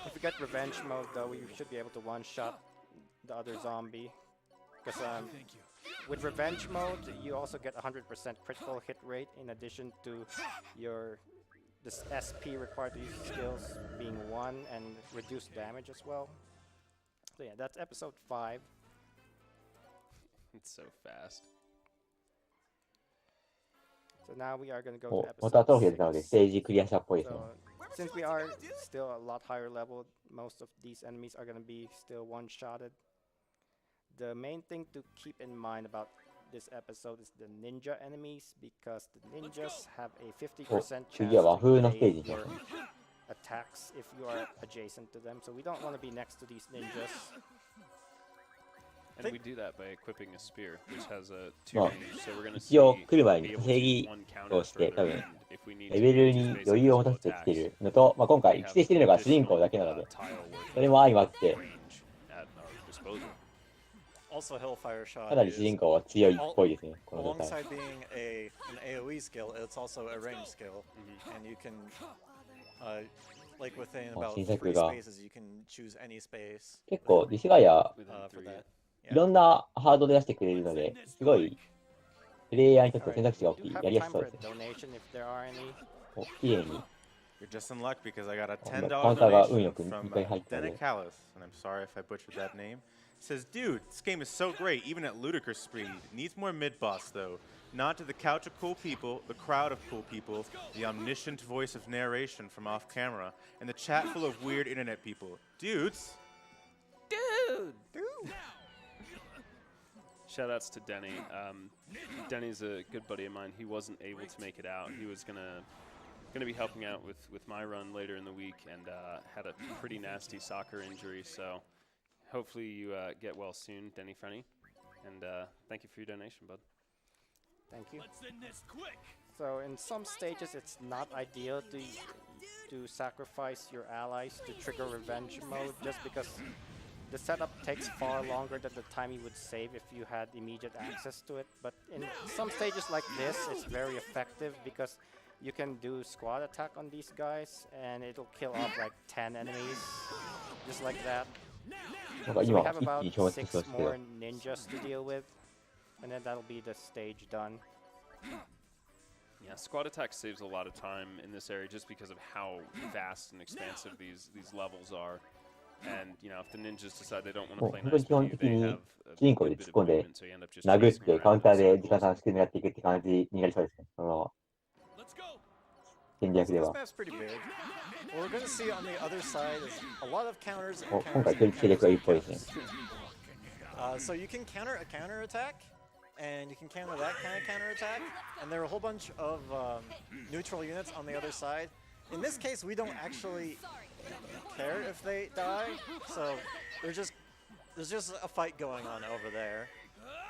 if you get revenge mode though, you should be able to 1-shot the other zombie. Because with revenge mode, you also get 100% critical hit rate in addition to this SP required to use skills being 1 and reduced damage as well. So yeah, that's episode 5. It's so fast. So now we are going to go to episode またトロフィーなので 6. ステージクリアしたっぽいですね。since we are still a lot higher level, most of these enemies are going to be still one-shotted. The main thing to keep in mind about this episode is the ninja enemies, because the ninjas have a 50% chance to evade your attacks if you are adjacent to them. So we don't want to be next to these ninjas. And we do that by equipping a spear, which has a 2 range. So we're going to see 一応来る前に be 稼 able ぎ to one を counter して、多 further 分 and if we need レ to ベル use に basic 余裕を持た physical せてきて attacks. るのと、今回 We 育 have 成しているのが主人公 additional だけなので、 tile work それも相まって、 range at our disposal. Also, Hellfire か Shot なり主 is 人公は強いっぽいですね、この状態。 alongside being an AoE skill, it's also a range skill, and you can, like within about 新 3作が spaces, you can choose any space 結構、ディスガイア、 Within for three. that. いろんなハードで出してくれるので、すごい、プレイヤーにとって選択肢が大 Do き you い、 have やりやす time そう for で a すね。 donation if there are any? お、綺麗に。 You're just in luck because I got a カウン $10 ターが運 donation よく2 from 回入ったので。 Denicalis, and I'm sorry if I butchered that name. Says, dude, this game is so great, even at ludicrous speed. Needs more mid-boss, though. Nod to the couch of cool people, the crowd of cool people, the omniscient voice of narration from off-camera, and the chat full of weird internet people. Dudes! Dude! Shoutouts to Denny. Denny's a good buddy of mine. He wasn't able to make it out. He was gonna be helping out with my run later in the week, and had a pretty nasty soccer injury. So hopefully you get well soon, Denny Frenny. And thank you for your donation, bud. Thank you. Let's end this quick. So in some stages, it's not ideal to sacrifice your allies to trigger revenge mode, just because the setup takes far longer than the time you would save if you had immediate access to it. But in some stages like this, it's very effective because you can do squad attack on these guys and it'll kill off like 10 enemies, just like that. なんか So we 今、 have 一気 about に消滅し 6 ましたけど more、ninjas to deal with, and then that'll be the stage done. Yeah, squad attack saves a lot of time in this area just because of how vast and expansive these levels are. And you know, if the ninjas decide they don't want to もう play 本当 nice に基本 with you, 的 they に have 主人 a 公で good 突っ bit of 込んで movement, so you end up just 殴っ chasing て around カウンター in で時間 circles. 短縮になっていくって感じになりそうですね。その Let's go. 戦略 So で this は。 map's pretty big. What we're going to see on the other side is a lot of counters お and 今 counters 回 and 戦略がいいっ counters ぽい and ですね。 counters. So you can counter a counter attack, and you can counter that kind of counter attack, and there are a whole bunch of neutral units on the other side. In this case, we don't actually care if they die, so there's just a fight going on over there,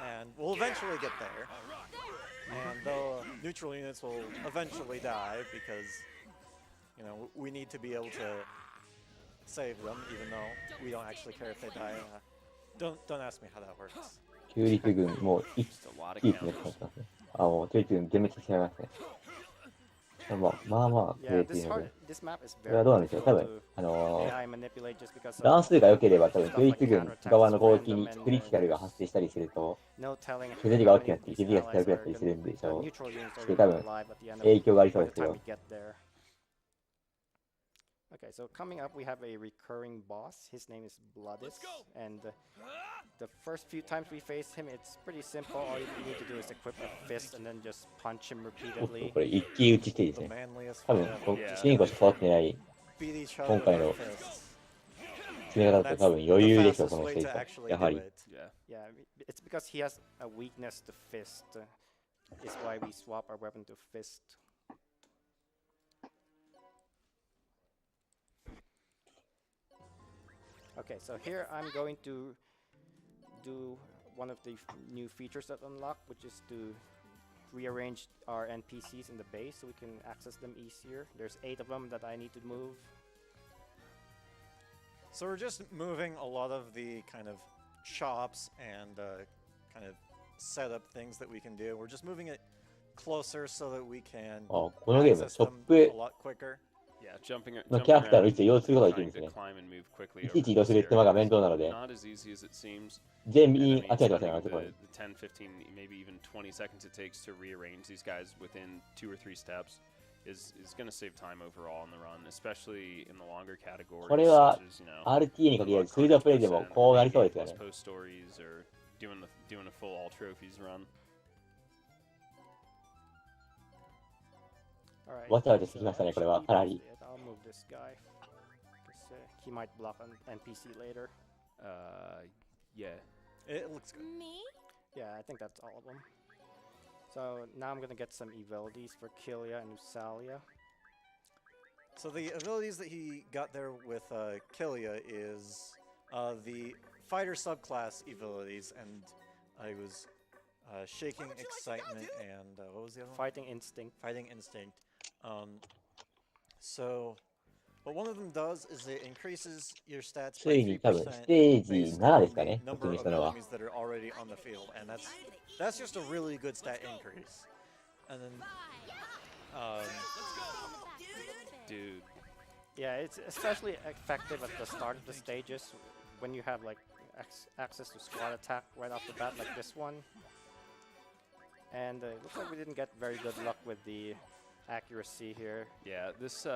and we'll eventually get there. And the neutral units will eventually die because, you know, we need to be able to save them, even though we don't actually care if they die. Don't ask me how that works. 中陸軍、もう一 Just a lot of 気になって counters. ますね。あ、もう中陸軍全滅してしまいますね。まあまあ、プレ Yeah, イっていうので。 this map is これは very どうなんでしょう。多 difficult 分、 to AI manipulate just because of 乱数が良ければ、多分 stuff 中 like 陸軍 counterattacks 側の is 攻撃 random に and クリティカルが発生したりすると、 no telling 削り how が大 many きくなっ of て、 these 削りが allies 強くなっ are たりするんで gonna, しょ the う。 neutral units are で、 gonna 多 be 分、 alive at the end of 影響がありそう by で the す time よ we。get there. Okay, so coming up, we have a recurring boss. His name is Bloodis, and the first few times we face him, it's pretty simple. All you need to do is equip a fist and then just punch him おっと、 repeatedly. これ一騎打ちしていいです The ね。 manliest 多 fight 分、 ever. こう Yeah. 主人公しか変わってない Beat each other 今 with 回 our の fists. 決め方だと多分余裕でしょう、この way 人 to と。 actually やは do り。 it. Yeah. Yeah, it's because he has a weakness to fist. Is why we swap our weapon to fist. Okay, so here I'm going to do one of the new features that unlock, which is to rearrange our NPCs in the base so we can access them easier. There's 8 of them that I need to move. So we're just moving a lot of the kind of shops and kind of setup things that we can do. We're just moving it closer so that we can あ、このゲーム、 access ショッ them プ a lot quicker. Yeah, jumping の jumping キャラクターの位 around, 置を移動することができるん trying です to ね。 climb and move quickly い over ちいち移動 this する手間が area 面 is 倒なので、 not as easy as it seems. 全 And 員 I mean, 集めてください、 spending あのところ the に。 10, 15, maybe even 20 seconds it takes to rearrange these guys within 2 or 3 steps is going to save time overall in the run, especially in the longer categories これは such as, you know, RTA に限らず、フードプレイでもこうなりそうですよ plus ね。 post stories or doing a full all trophies run. Alright. わちゃわちゃしてきましたね、これは。かなり。I'll move this guy. He might block an NPC later. Yeah. It looks good. Me? Yeah, I think that's all of them. So now I'm gonna get some abilities for Killia and Usalia. So the abilities that he got there with Killia is the fighter subclass abilities, and I was shaking excitement and what was the other one? Fighting Instinct. Fighting Instinct. What one of them does is it increases your stats つ by いに多分 3% ステージ based 7 で on すか the ね、確 number 認し of たのは。 enemies that are already on the field, and that's just a really good stat increase. And then, Dude. Yeah, it's especially effective at the start of the stages when you have like access to squad attack right off the bat, like this one. And it looks like we didn't get very good luck with the accuracy here. Yeah, this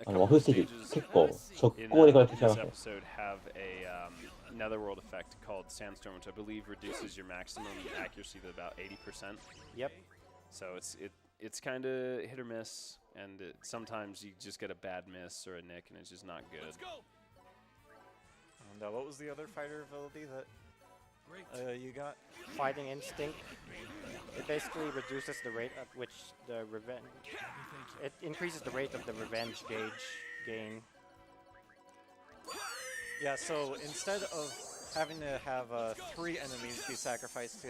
オフステージ stages 結構速 in 攻でこうやって this しまいますね。 episode have a netherworld effect called Sandstorm, which I believe reduces your maximum accuracy to about 80%. Yep. So it's kind of hit or miss, and sometimes you just get a bad miss or a nick, and it's just not good. Let's go. and what was the other fighter ability that you got? Fighting Instinct. It basically reduces the rate at which the revenge... It increases the rate of the revenge gauge gain. Yeah, so instead of having to have 3 enemies be sacrificed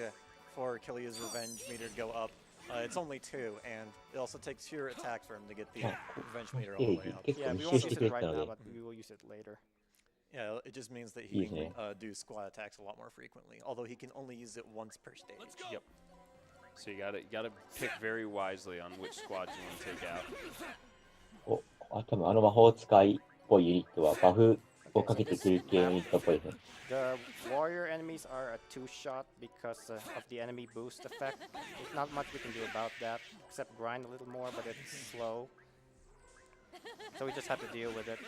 for Killia's revenge meter to go up, it's only 2, and it also takes fewer attacks for him to get the revenge meter all the way up. Yeah, we won't use it right now, but we will use it later. Yeah, it just means that he can do squad attacks a lot more frequently, although he can only use it once per stage. Yep. So you gotta pick very wisely on which squad you want to take out. お、あ、多分あの魔法使いっぽいユニットはバフをかけてくる系のユニットっぽいですね。The warrior enemies are a 2-shot because of the enemy boost effect. There's not much we can do about that, except grind a little more, but it's slow. So we just have to deal with it.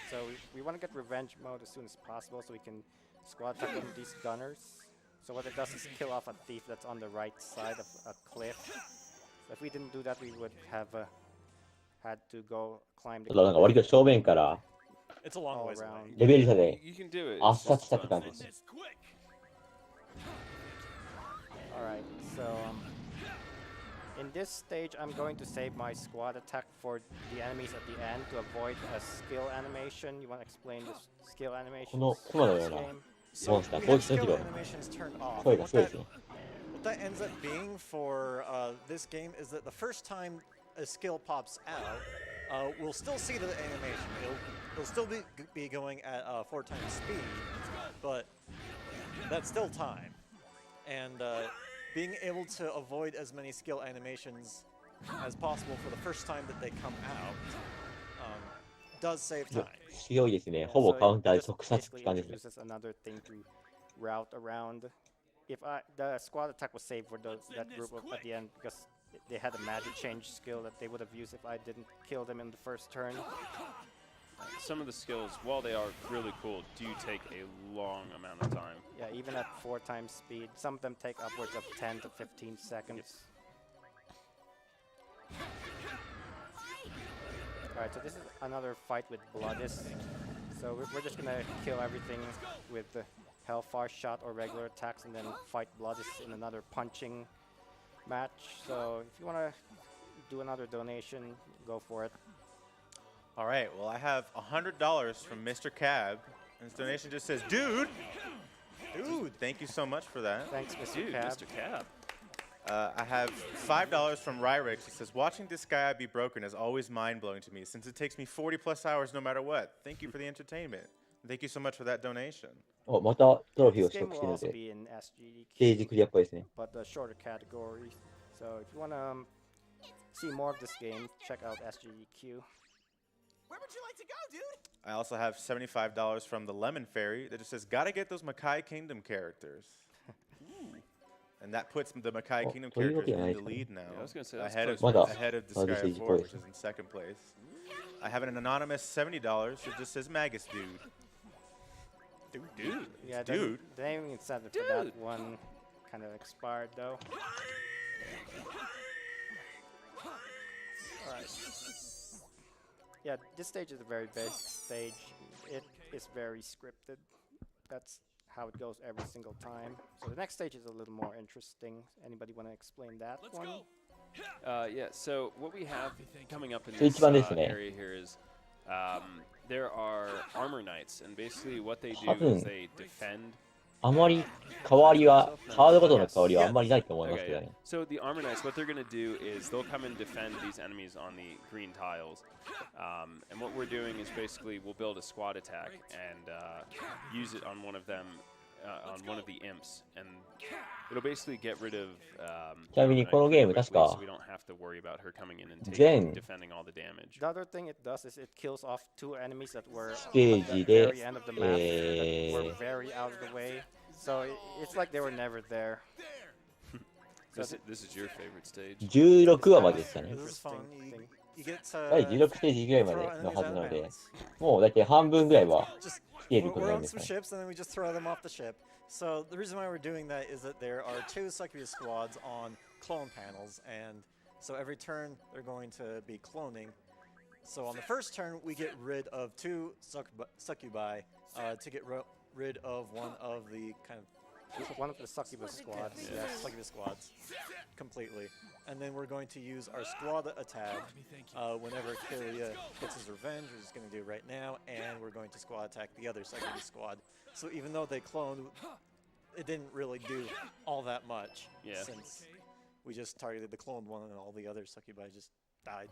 So we want to get revenge mode as soon as possible so we can squad attack on these gunners. So what it does is kill off a thief that's on the right side of a cliff. So if we didn't do that, we would have had to go climb the ただなんか割と正面から It's a long all ways away. around. レベル差で You can do it. 圧 It's 殺 just したって fun. 感じです。 It's quick. Alright, so in this stage I'm going to save my squad attack for the enemies at the end to avoid a skill animation. You want to explain the skill animation? このクマのような So モンスター、 we 攻 have 撃する skill けど animations turned off. 声がすごいですね。 What that ends up being for this game is that the first time a skill pops out, we'll still see the animation. It'll still be going at 4 times speed, but that's still time. And being able to avoid as many skill animations as possible for the first time that they come out does save time. 強いですね。 Yeah, ほぼ so カウンターで it just 即殺って basically 感じですね。 introduces another thing to route around. If the squad attack was saved for that group at the end because they had a magic change skill that they would have used if I didn't kill them in the first turn. Some of the skills, while they are really cool, do take a long amount of time. Yeah, even at 4 times speed, some of them take upwards of 10 to 15 seconds. Alright, so this is another fight with Bloodis. So we're just gonna kill everything with the Hellfire shot or regular attacks and then fight Bloodis in another punching match. So if you wanna do another donation, go for it. All right, well, I have $100 from Mr. Cab, and his donation just says, dude, thank you so much for that. Thanks, Mr. Dude, Cab. Mr. Cab. I have $5 from Ryrix. He says, watching this guy be broken is always mind-blowing to me, since it takes me 40+ hours no matter what. Thank you for the entertainment. Thank you so much for that donation. お、またトロフィーを This 取 game 得 will してるの also で、 be in ステージ SGDQ, クリアっぽいですね。 but the shorter categories. So if you wanna see more of this game, check out SGDQ. Where would you like to go, dude? I also have $75 from the Lemon Fairy that just says, gotta get those Makai Kingdom characters. And that puts the Makai Kingdom so you characters look in at the it. lead now, Yeah, I was gonna say, that's ahead of close. Disgaea 4, which is in 2nd place. I have an anonymous $70 that just says Magus Dude. Dude. Yeah, Dude. the naming incentive for that one kind of expired though. Alright. Yeah, this stage is a very basic stage. It is very scripted. That's how it goes every single time. So the next stage is a little more interesting. Anybody want to explain that one? Yeah, so what we have coming up in this area here is there are armor knights, and basically what they do is they defend. あまり変わりは、カードごとの変わりはあんまりないと思いますけどね。So the armor knights, what they're going to do is they'll come and defend these enemies on the green tiles. And what we're doing is basically we'll build a squad attack and use it on one of them, on one of the imps, and it'll basically get rid of. ちなみにこのゲーム確か so we don't have to worry about her coming in and defending all the damage. The other thing it does is it kills off 2 enemies that were at ステー the ジで very end of the map that were very out of the way. So it's like they were never there. This is your favorite stage. 16話まででしたね。 This is fun. You get 第16ステージぐらいまでのはずなので、もう大体半分ぐらいは来ていること we're なん on です some ね。 ships and then we just throw them off the ship. So the reason why we're doing that is that there are 2 succubus squads on clone panels, and so every turn they're going to be cloning. So on the first turn we get rid of 2 succubi to get rid of one of the kind of one of the succubus squads. Yeah, succubus squads completely. And then we're going to use our squad attack whenever Killia gets his revenge, which is going to do right now, and we're going to squad attack the other succubus squad. So even though they cloned, it didn't really do all that much since we just targeted the cloned one and all the other succubi just died.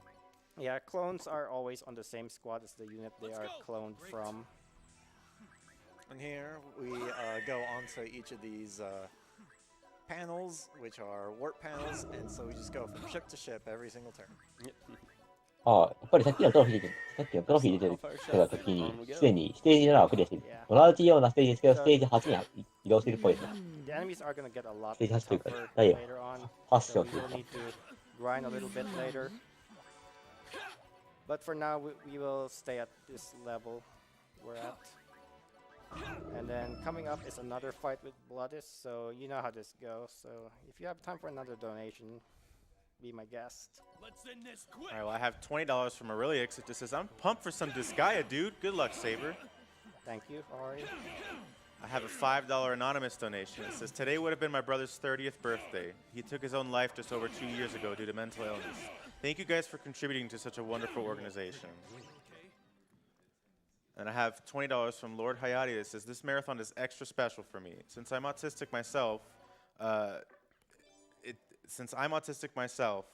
Yeah, clones are always on the same squad as the unit they are cloned from. And here we go onto each of these panels, which are warp panels, and so we just go from ship to ship every single turn. ああ、やっぱりさっきのトロフィー出てた時に、すでにステージ7はクリアしてる。同じようなステージですけど、ステージ8に移動してるっぽいですね。The enemies are going to get a lot ステージ8というか tougher 第 later on. 8 So 章 we という will か。 need to grind a little bit later. But for now, we will stay at this level we're at. And then coming up is another fight with Bloodis, so you know how this goes. So if you have time for another donation, be my guest. Alright, well I have $20 from Aurelius. It just says, I'm pumped for some Disgaea, dude. Good luck, Saber. Thank you, Ari. I have a $5 anonymous donation. It says, today would have been my brother's 30th birthday. He took his own life just over 2 years ago due to mental illness. Thank you guys for contributing to such a wonderful organization. And I have $20 from Lord Hayati that says, this marathon is extra special for me. Since I'm autistic myself,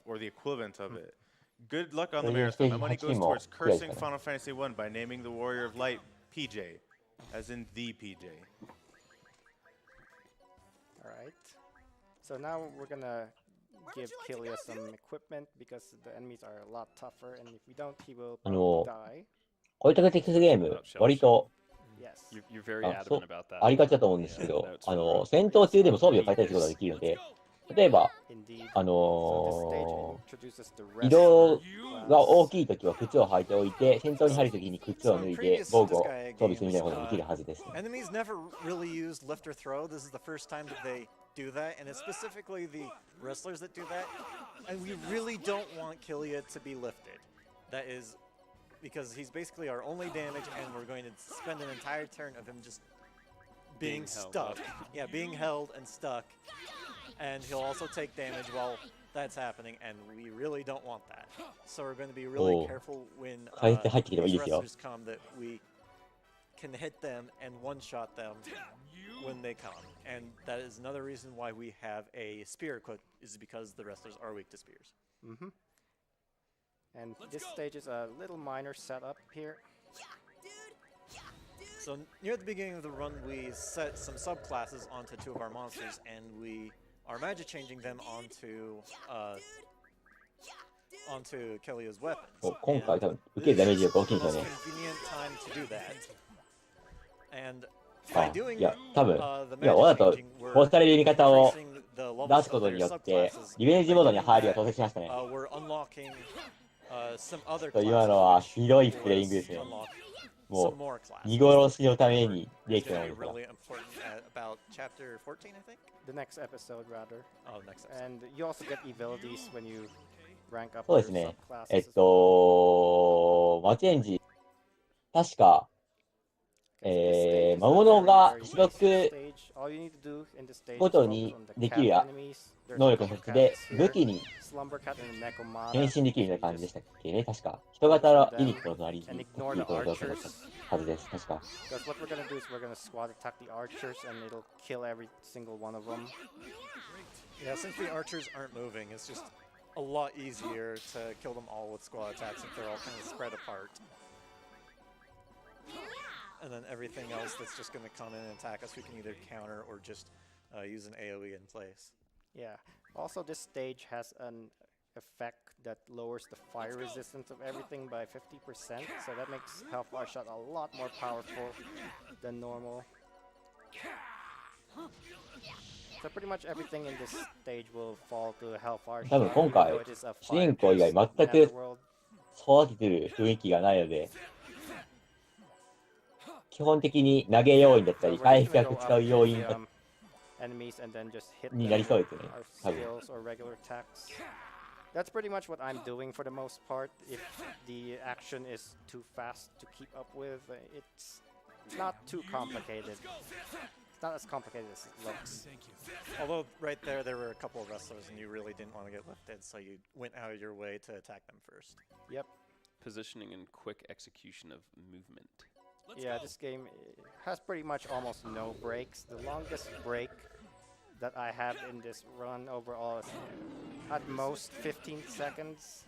or the equivalent of it, good luck on the marathon. My money goes towards cursing Final Fantasy 1 by naming the Warrior of Light PJ, as in the PJ. Alright. So now we're gonna give Killia some equipment because the enemies are a lot tougher, and if we don't, he will probably die. こういったテキストゲーム、割と You're very adamant about that. ありがちだと思うんですけど、戦闘中でも装備を変えたりすることができるので、例えば、移動が大きいときは靴を履いておいて、戦闘に入るときに靴を脱いで防具を装備するみたいなことができるはずです。Enemies never really used lift or throw. This is the first time that they do that, and it's specifically the wrestlers that do that. And we really don't want Killia to be lifted. That is because he's basically our only damage, and we're going to spend an entire turn of him just being stuck. Yeah, being held and stuck. And he'll also take damage while that's happening, and we really don't want that. So we're going to be really careful when these wrestlers come that we can hit them and one-shot them when they come. And that is another reason why we have a spear equipped, is because the wrestlers are weak to spears. Mm-hmm. And this stage is a little minor setup here. So near the beginning of the run, we set some subclasses onto 2 of our monsters, and we are magic changing them onto Killia's weapons. 今回多分受けるダメージが大きいんですよね。 Convenient time to do that. And by doing いや、多分、わざと殺されるやり方を出すことによって、リベンジモードに入りが到達しましたね。今のはひどいプレイングですね。もう、見殺しのためにできたのですが。Chapter 14, I think? The next episode, rather. Oh, next episode. And you also get abilities when you rank up そうで your すね。 subclasses as well. マチェンジ、確か、Okay, so this stage is 魔物が very 種 basic 族 stage. All you need to do in this stage ご is と focus に on the でき cat る enemies. There's 能 a 力の couple 一つで、 cats 武 here. 器に Slumber cat and Necomata. 変身できるよう So な you 感じで just したっけね、確か。人型のユニットの and 隣に ignore い the ると状況だっ archers. たはずです、確か。 Because what we're gonna do is we're gonna squad attack the archers and it'll kill every single one of them. Yeah, since the archers aren't moving, it's just a lot easier to kill them all with squad attacks if they're all kind of spread apart. And then everything else that's just going to come in and attack us, we can either counter or just use an AoE in place. Yeah. Also, this stage has an effect that lowers the fire resistance of everything by 50%, so that makes Hellfire Shot a lot more powerful than normal. So pretty much everything in this stage will fall to Hellfire 多分 Shot, 今 even 回 though it is a 主人公以外 fire-based 全く netherworld. 育ててる雰囲気がないので、基本的に投げ要因だった So り we're 回 just 復 gonna 薬 go 使う up 要 to 因 the enemies and then just hit に them なりそう with ですね、 our 多分。 skills or regular attacks. That's pretty much what I'm doing for the most part. If the action is too fast to keep up with, it's not too complicated. It's not as complicated as it looks. Although right there were a couple of wrestlers and you really didn't want to get left dead, so you went out of your way to attack them first. Yep. Positioning and quick execution of movement. Yeah, this game has pretty much almost no breaks. The longest break that I have in this run overall is at most 15 seconds.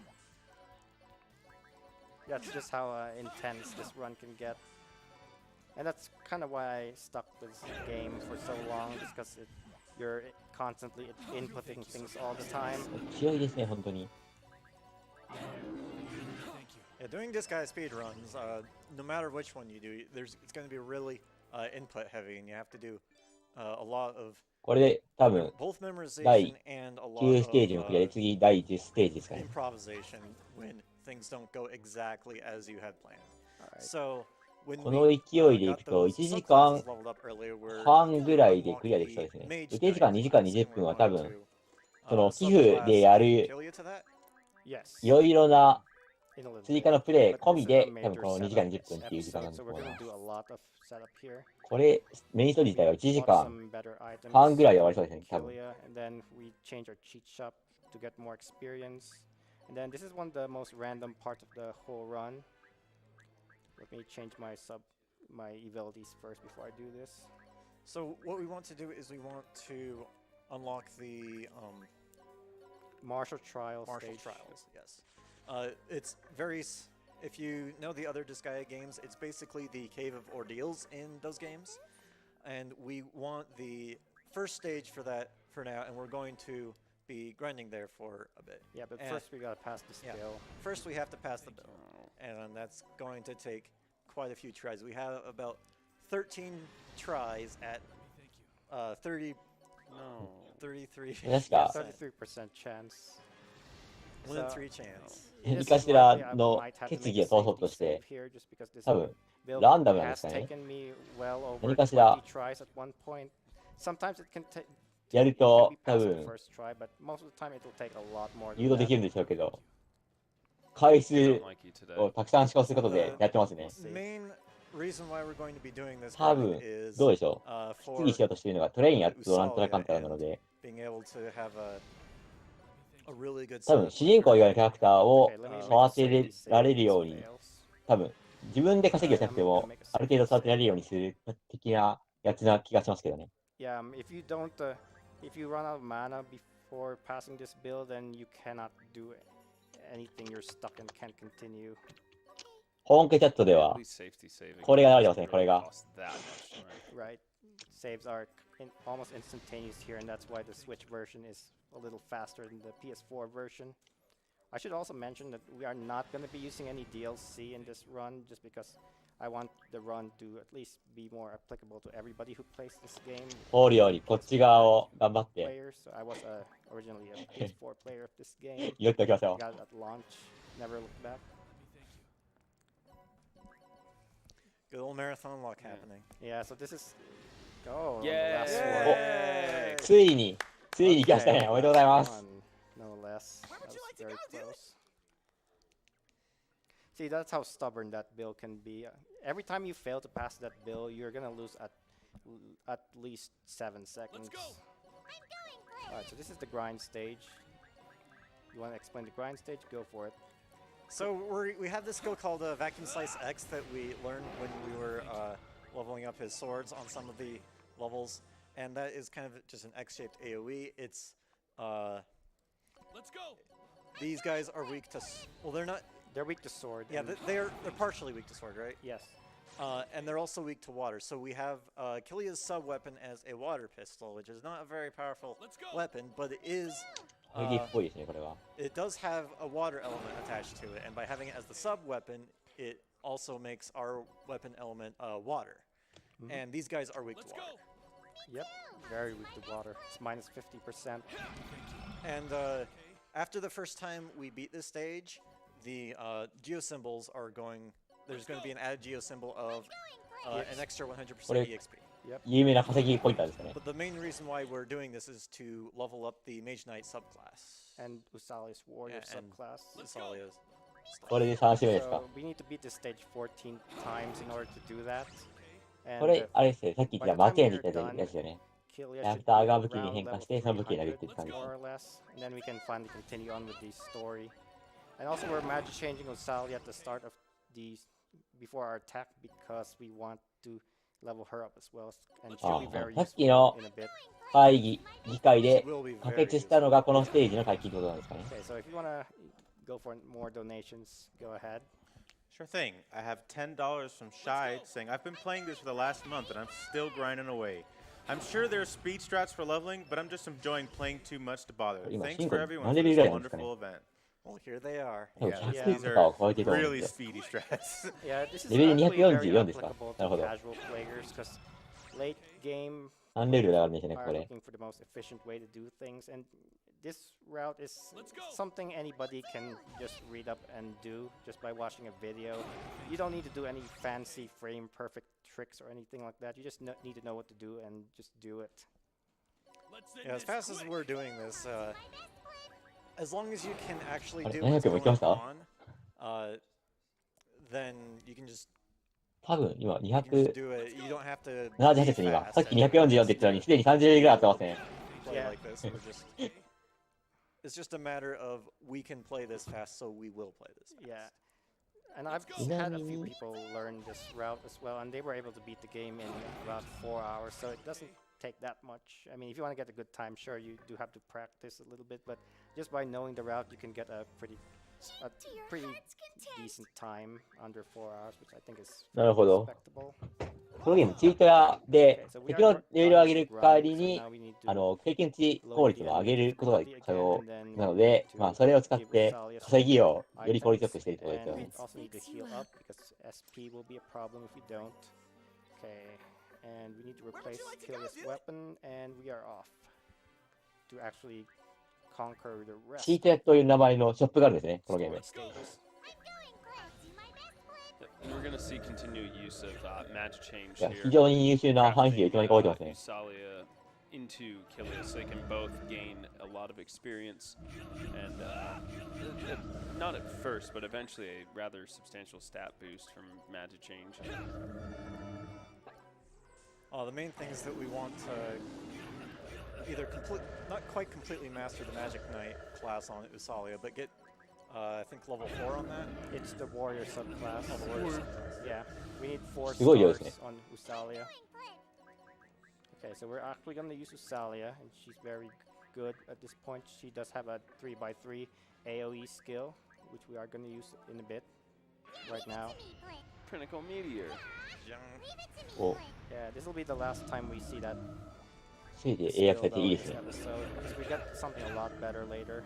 That's just how intense this run can get. And that's kind of why I stuck with this game for so long, just because you're constantly inputting things all the time. 強いですね、本当に。 Yeah, doing this guy's speed runs, no matter which one you do, it's going to be really input heavy, and you have to do a lot of これで多分 both 第 memorization and a lot 9ステージのクリアで of 次第10ステージですかね。 improvisation when things don't go exactly as you had planned. Alright. So when この勢いでいくと1時間半ぐらいでクリアできそうですね。予定時間2時間20分は多分、その寄付でやる Yes. いろいろな In a little 追 bit. 加のプレイ But 込 this み is で a 多分 major この2時 setup 間20 this 分っていう時間なん episode, だ so と we're 思い gonna ます。 do a lot of setup here. これメインストーリー自体は1時 Bought 間 some better items. 半ぐらいで終わりそうですね、多分。 Kilia, and then we change our cheat shop to get more experience. And then this is one of the most random parts of the whole run. Let me change my abilities first before I do this. So what we want to do is we want to unlock the Martial Trials Martial stage. Trials, yes. It's very, if you know the other Disgaea games, it's basically the Cave of Ordeals in those games. And we want the first stage for that for now, and we're going to be grinding there for a bit. Yeah, but And first we gotta pass this bill. First we have to pass the bill, and that's going to take quite a few tries. We have about 13 tries at 33. 確か 33% chance. 1 in 3 chance. 何かしらの決議を通そうとして、多分ランダムなんですかね。何かしらやると多分誘導できるんでしょうけど、回数をたくさん試行することでやってますね。多分どうでしょう。質疑しようとしているのがトレインやっとなんとなかんたらなので、多分主人公以外のキャラクターを育てられるように、多分自分で稼ぎをしなくてもある程度育てられるようにする的なやつな気がしますけどね。Yeah, if you run out of mana before passing this build, then you cannot do anything. You're stuck and can't continue. 本家チャットではこれが流れてますね、これが。Right. Saves are almost instantaneous here, and that's why the Switch version is a little faster than the PS4 version. I should also mention that we are not going to be using any DLC in this run, just because I want the run to at least be more applicable to everybody who plays this game. おるよりこっち側を頑張って。So I was originally a PS4 player of this game. 言っておきますよ。 Got it at launch, never looked back. Good old marathon walk happening. Yeah, so this is go. Oh, ついに来ましたね。おめでとうございます。No less. very close. See, that's how stubborn that bill can be. Every time you fail to pass that bill, you're gonna lose at least 7 seconds. Alright, so this is the grind stage. You want to explain the grind stage? Go for it. So we have this skill called Vacuum Slice X that we learned when we were leveling up his swords on some of the levels, and that is kind of just an X-shaped AoE. It's Let's go. These guys are weak to well, they're not. They're weak to sword. Yeah, they're partially weak to sword, right? Yes. And they're also weak to water. So we have Kilia's sub-weapon as a water pistol, which is not a very powerful weapon, but it is... it does have a water element attached to it, and by having it as the sub-weapon, it also makes our weapon element water. And these guys are weak to water. Yep, very weak to water. It's minus 50%. And after the first time we beat this stage, the geosymbols are going... There's going to be an added geosymbol of an extra 100% EXP. Yep. But the main reason why we're doing this is to level up the Mage Knight subclass. And Usalia's Warrior subclass. Usalia's. So we need to beat this stage 14 times in order to do that. And by the time we're done, Kilia should be around level 300, more or less. And then we can finally continue on with the story. And also we're magic changing Usalia at the start of the before our attack because we want to level her up as well, and she'll be very useful in a bit. Okay, so if you want to go for more donations, go ahead. Sure thing. I have $10 from Shai saying, I've been playing this for the last month and I'm still grinding away. I'm sure there are speed strats for leveling, but I'm just enjoying playing too much to bother. Thanks for everyone for this wonderful event. Well, here they are. Yeah, these are really speedy strats. Yeah, this is actually very applicable to casual players because late game are looking for the most efficient way to do things, and this route is something anybody can just read up and do just by watching a video. You don't need to do any fancy frame perfect tricks or anything like that. You just need to know what to do and just do it. Yeah, as fast as we're doing this, as long as you can actually do what's going on, then you can just do it. You don't have to be fast. It's just a matter of we can play this fast, so we will play this fast. Yeah. And I've had a few people learn this route as well, and they were able to beat the game in about 4 hours, so it doesn't take that much. I mean, if you want to get a good time, sure, you do have to practice a little bit, but just by knowing the route, you can get a pretty decent time under 4 hours, which I think is respectable. このゲーム、チート屋で敵のレベルを上げる代わりに、経験値効率も上げることが可能なので、まあ、それを使って稼ぎをより効率よくしているということです。And we need to replace Kilia's weapon, and we are off to actually conquer the rest. チート屋という名前のショップがあるんですね、このゲーム。We're going to see continued use of match change 非常に優秀な範囲がいつの間にか置いてますね。Usalia into Kilia, so they can both gain a lot of experience and not at first, but eventually a rather substantial stat boost from magic change. The main thing is that we want to either not quite completely master the Magic Knight class on Usalia, but get, I think, level 4 on that. It's the Warrior subclass. Oh, the Warrior subclass. Yeah, we need 4 stars on Usalia. Okay, so we're actually going to use Usalia, and she's very good at this point. She does have a 3x3 AoE skill, which we are going to use in a bit right now. Pinnacle Meteor. Oh. Yeah, this will be the last time we see that skill though, in this episode, because we get something a lot better later.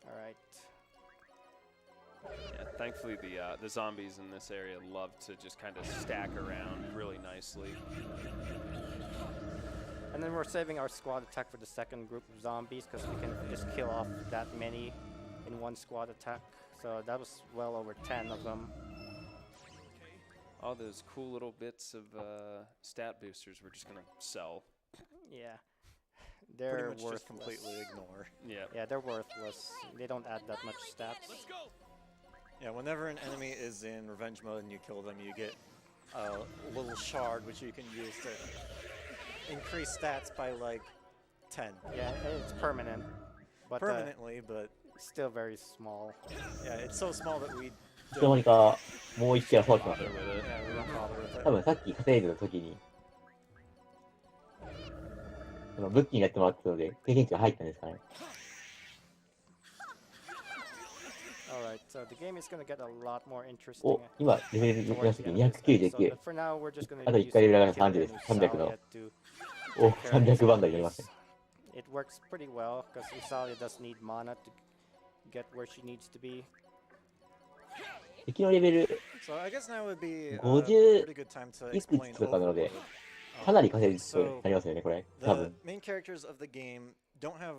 Alright. Yeah, thankfully the zombies in this area love to just kind of stack around really nicely. And then we're saving our squad attack for the second group of zombies, because we can just kill off that many in one squad attack. So that was well over 10 of them. All those cool little bits of stat boosters we're just going to sell. Yeah. pretty much just completely ignore. Yeah, they're worthless. They don't add that much stats. Yeah, whenever an enemy is in revenge mode and you kill them, you get a little shard which you can use to increase stats by like 10. Yeah, it's permanent. But, permanently, but still very small. Yeah, it's so small that we いつの間にかもう一回フォークますね。 yeah, we don't bother with it. 多分さっき稼いでる時に、その武器にやってもらったので、経験値が入ったんですかね。Alright, so the game is going to get a lot more interesting. お、今、レベル6の時299。あと1回レベル上がる30です。300の。お、300番台になりますね。It works pretty well because Usalia does need mana to get where she needs to be. 敵のレベル So I guess now would be 50 pretty good time to いく explain つとかなので、 overload. かなり稼いでなりますよね、これ。多 The 分。 main characters of the game don't have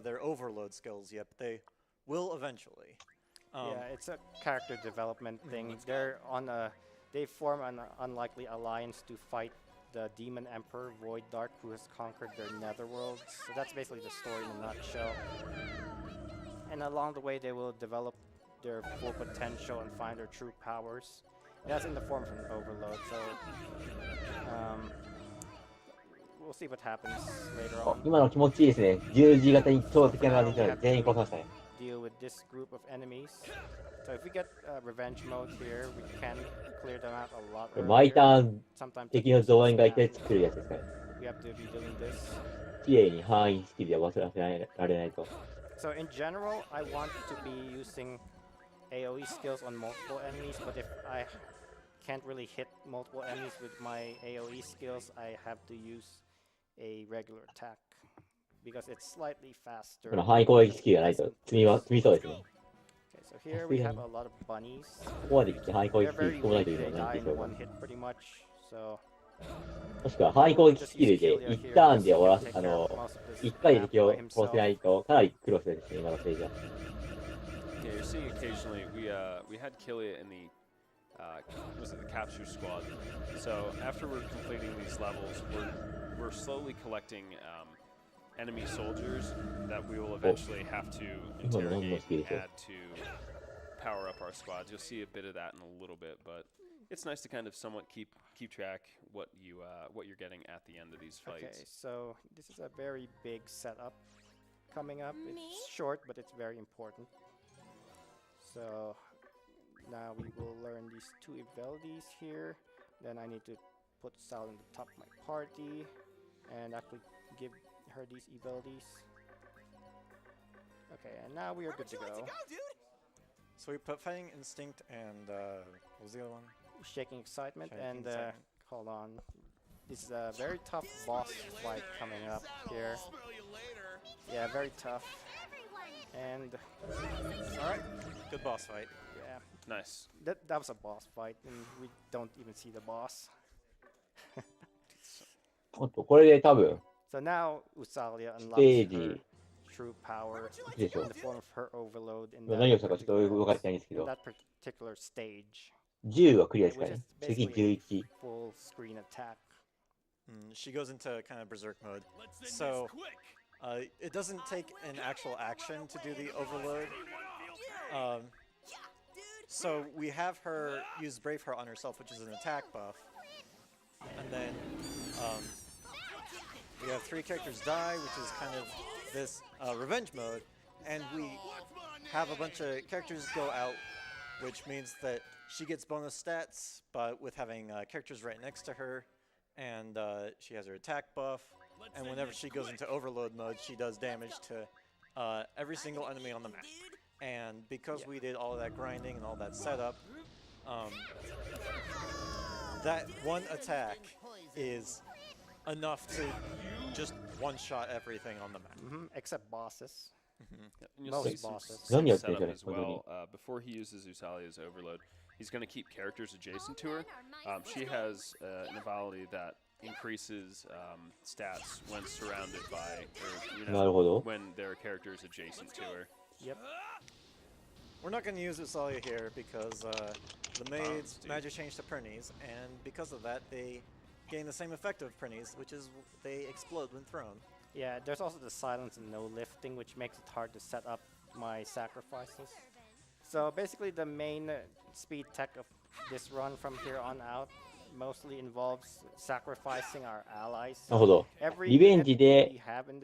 their overload skills yet, but they will eventually. Yeah, it's a character development thing. They form an unlikely alliance to fight the Demon Emperor Void Dark, who has conquered their netherworlds. So that's basically the story in a nutshell. And along the way, they will develop their full potential and find their true powers. And that's in the form of an overload. So we'll see what happens later on. 今の気持ちいいですね。十字型に超敵が出てるので全員殺しましたね。Deal with this group of enemies. So if we get revenge mode here, we can clear them out a lot earlier. 毎ターン敵の増援がいて作るやつですからね。We have to be doing this. 綺麗に範囲スキルで忘れられないと。So in general, I want to be using AoE skills on multiple enemies, but if I can't really hit multiple enemies with my AoE skills, I have to use a regular attack because it's slightly faster. この範囲攻撃スキルがないと積みそうですね。Okay, so here we have a lot of bunnies. ここまで来て範囲攻撃 They're スキル very 1個もないと weak. いけ They ないん die でしょ in うか。 one hit pretty much. So 確か範囲攻撃スキルで1ターンで終わらす、1回で敵を殺せないとかなり苦労するんですね、今のステージは。Yeah, you're seeing occasionally. We had Killia in the was it the capture squad. So after we're completing these levels, we're slowly collecting enemy soldiers that we will eventually have to interrogate and add to power up our squads. You'll see a bit of that in a little bit, but it's nice to kind of somewhat keep track what you're getting at the end of these fights. okay, so this is a very big setup coming up. It's short, but it's very important. So now we will learn these two abilities here. Then I need to put Sal in the top of my party and actually give her these abilities. Okay, and now we are good to go. So we put Fighting Instinct and what was the other one? Shaking Excitement Shaking and Excitement. hold on. This is a very tough boss fight coming up here. Yeah, very tough. And Alright, good boss fight. yeah, Nice. that was a boss fight, and we don't even see the boss. おっと、これで多分、 So now Usalia unlocks Stage. her true power いいでしょ in the form of her overload in う。何をしたかちょっと動かしてないんですけ in ど、 that particular stage, 10はクリアですか which ら is ね。次 basically 11。 a full screen attack. She goes into kind of berserk mode. So it doesn't take an actual action to do the overload. So we have her use Brave Heart on herself, which is an attack buff. And then we have 3 characters die, which is kind of this revenge mode. And we have a bunch of characters go out, which means that she gets bonus stats, but with having characters right next to her. And she has her attack buff. And whenever she goes into overload mode, she does damage to every single enemy on the map. And because we did all of that grinding and all that setup, that one attack is enough to just one-shot everything on the map. Except bosses. And you'll Most see some bosses. None yet, setup Jason, as well. Before he uses Usalia's overload, he's going to keep characters adjacent to her. She has an ability that increases stats when surrounded by, or なるほど。 when there are characters adjacent to her. Yep. We're not going to use Usalia here because the maids magic change to Pernies, and because of that, they gain the same effect of Pernies, which is they explode when thrown. Yeah, there's also the silence and no lifting, which makes it hard to set up my sacrifices. So basically the main speed tech of this run from here on out mostly involves sacrificing our allies. なるほど。リベンジで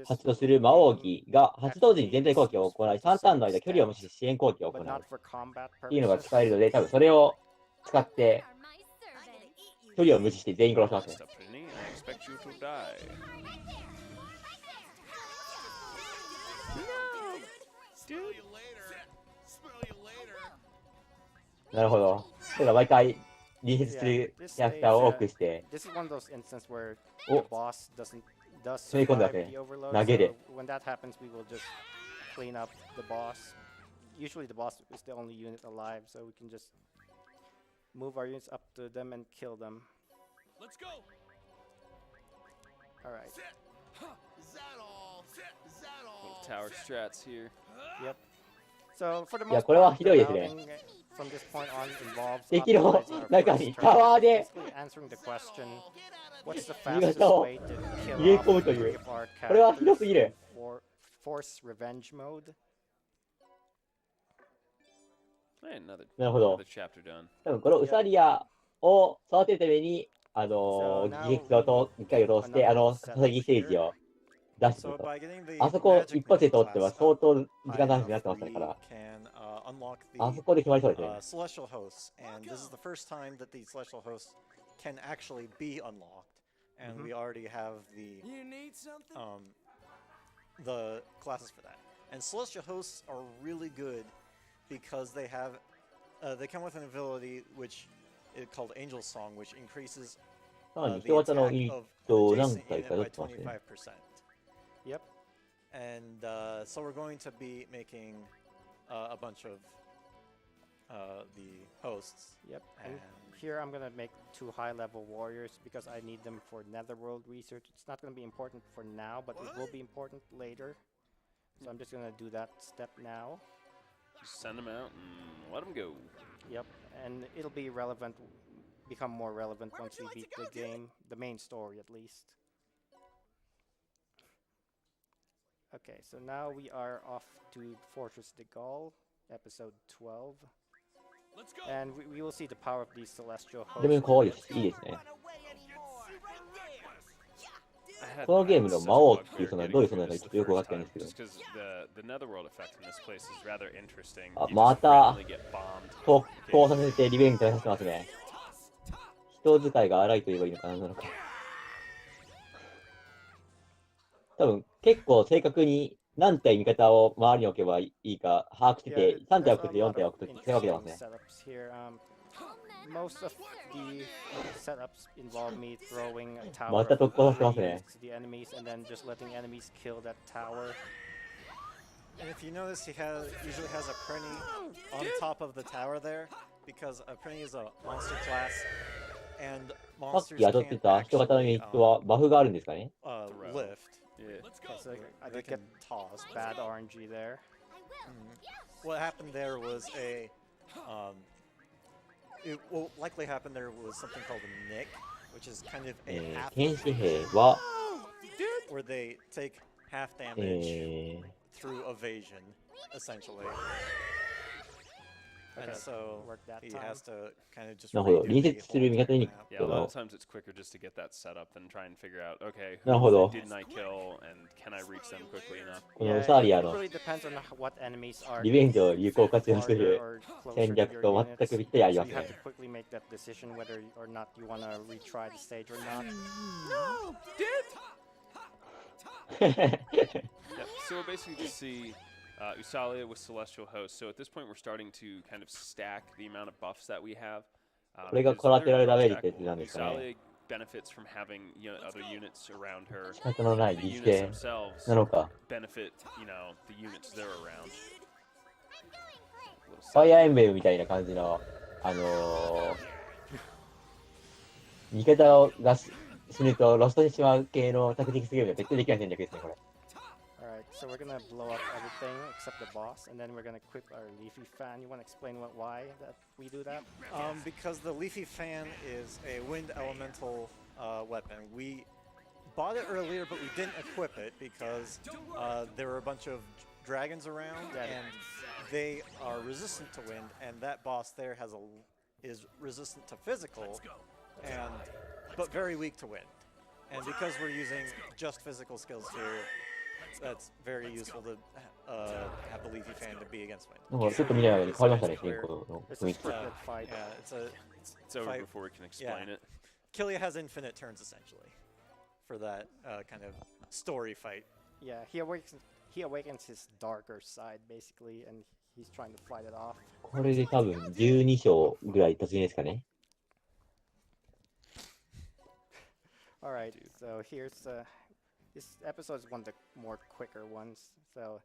発動する魔王儀が発動時に全体攻撃を行い、3ターンの間距離を無視して支援攻撃を行うっていうのが使えるので、多分それを使って距離を無視して全員殺しますね。なるほど。だから毎回隣接するキャラクターを多くして、お、踏み込んだわけね。投げで。Usually the boss is the only unit alive, so we can just move our units up to them and kill them. Let's go. All right. Is that all? Is that all? Tower strats here. Yep. So for the いや、 most これは part, ひどいですね。 from this point on involves 敵の optimizing our 中 first に turn, タワーで basically answering the question, what's the 味 fastest 方を way to 入れ kill 込む off とい three う。 of our これはひどすぎ characters る。 for force revenge mode? なるほど。多分このウサリアを育てるために、技術を一回を通して、稼ぎステージを出してると。あそこ一発で通っては相当時間の話になってましたから、あそこで決まりそうですね。Celestial hosts, and this is the first time that the celestial hosts can actually be unlocked, and we already have the classes for that. And celestial hosts are really good because they have they come with an ability which is called Angel Song, which increases the attack of adjacent unit by 25%. Yep. And so we're going to be making a bunch of the hosts. Yep. And here I'm gonna make 2 high-level warriors because I need them for netherworld research. It's not gonna be important for now, but it will be important later. So I'm just gonna do that step now. Just send them out and let them go. Yep. And it'll be relevant, become more relevant once we beat the game, the main story at least. Okay, so now we are off to Fortress de Gaulle, episode 12. Let's go. And we will see the power of these celestial でも hosts. 可愛いです。いいですね。このゲームの魔王っていうそのどういう存在かちょっとよくわかってないんですけど。あ、また特攻させてリベンジさせてますね。人使いが荒いと言えばいいのかなのか。多分結構正確に何体味方を周りに置けばいいか把握してて、3体置くと4体置くと手分けてますね。Most of the setups involve me throwing a tower また特攻させてますね。 to the enemies and then just letting enemies kill that tower. And if you notice, he usually has a Prenny on top of the tower there because a Prenny is a monster class, and さっ monsters き当たって can't た人型のユニットはバフがあるんですかね。 lift. Yeah. So I They did get can toss. bad RNG there. What happened there was what likely happened there was something called a nick, which is kind of a half 天使兵は、where they take half damage through evasion, essentially. And so he has to kind of just なるほど。 redo 隣 the 接する whole 味方ユニッ Yeah, ト a lot の of times it's quicker just to get that set up than try and figure out, okay, なるほど。 who didn't I kill and can I reach them quickly enough? このウサリア It の really depends on what enemies are リベンジを有効活用す farther る or closer 戦 to 略 your と units. 全くぴったりあり So ます you have ね。 to quickly make that decision whether or not you want to retry the stage or not. No, Yeah, so we'll basically just see Usalia with Celestial Host. So at this point, we're starting to kind of stack the amount of buffs that we have. これがコラテラルダメージってやつなんですかね。 Usalia benefits from having other units around her. 仕方のない The 犠 units 牲 themselves なのか。 benefit, the units they're around. ファイアーエンブレムみたいな感じの、味方が死ぬとロストしてしまう系のタクティクスゲームは絶対できない戦略ですね、これ。Alright, so we're gonna blow up everything except the boss, and then we're gonna equip our Leafy Fan. You wanna explain why that we do that? Because the Leafy Fan is a wind elemental weapon. We bought it earlier, but we didn't equip it because there were a bunch of dragons around, and they are resistant to wind, and that boss there is resistant to physical, but very weak to wind. And because we're using just physical skills here, that's very useful to have the Leafy Fan to be against wind. ちょっと見ないように変わりましたね、進行の雰囲気。It's over fight. before we can explain it. Killia has infinite turns essentially for that kind of story fight. Yeah, he awakens his darker side basically, and he's trying to fight it off. これで多分12章ぐらい突入ですかね。All right, so here's this episode is one of the more quicker ones. So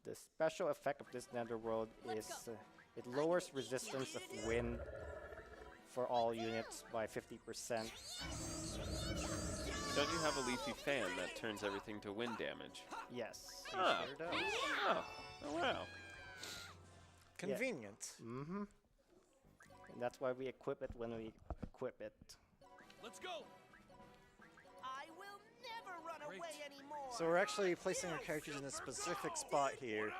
the special effect of this netherworld is it lowers resistance of wind for all units by 50%. Don't you have a Leafy Fan that turns everything to wind damage? Yes. Ah. Sure does. Oh, wow. Convenient. Yeah. Mm-hmm. And that's why we equip it when we equip it. Let's go. I will never run away anymore. So we're actually placing our characters in a specific spot here,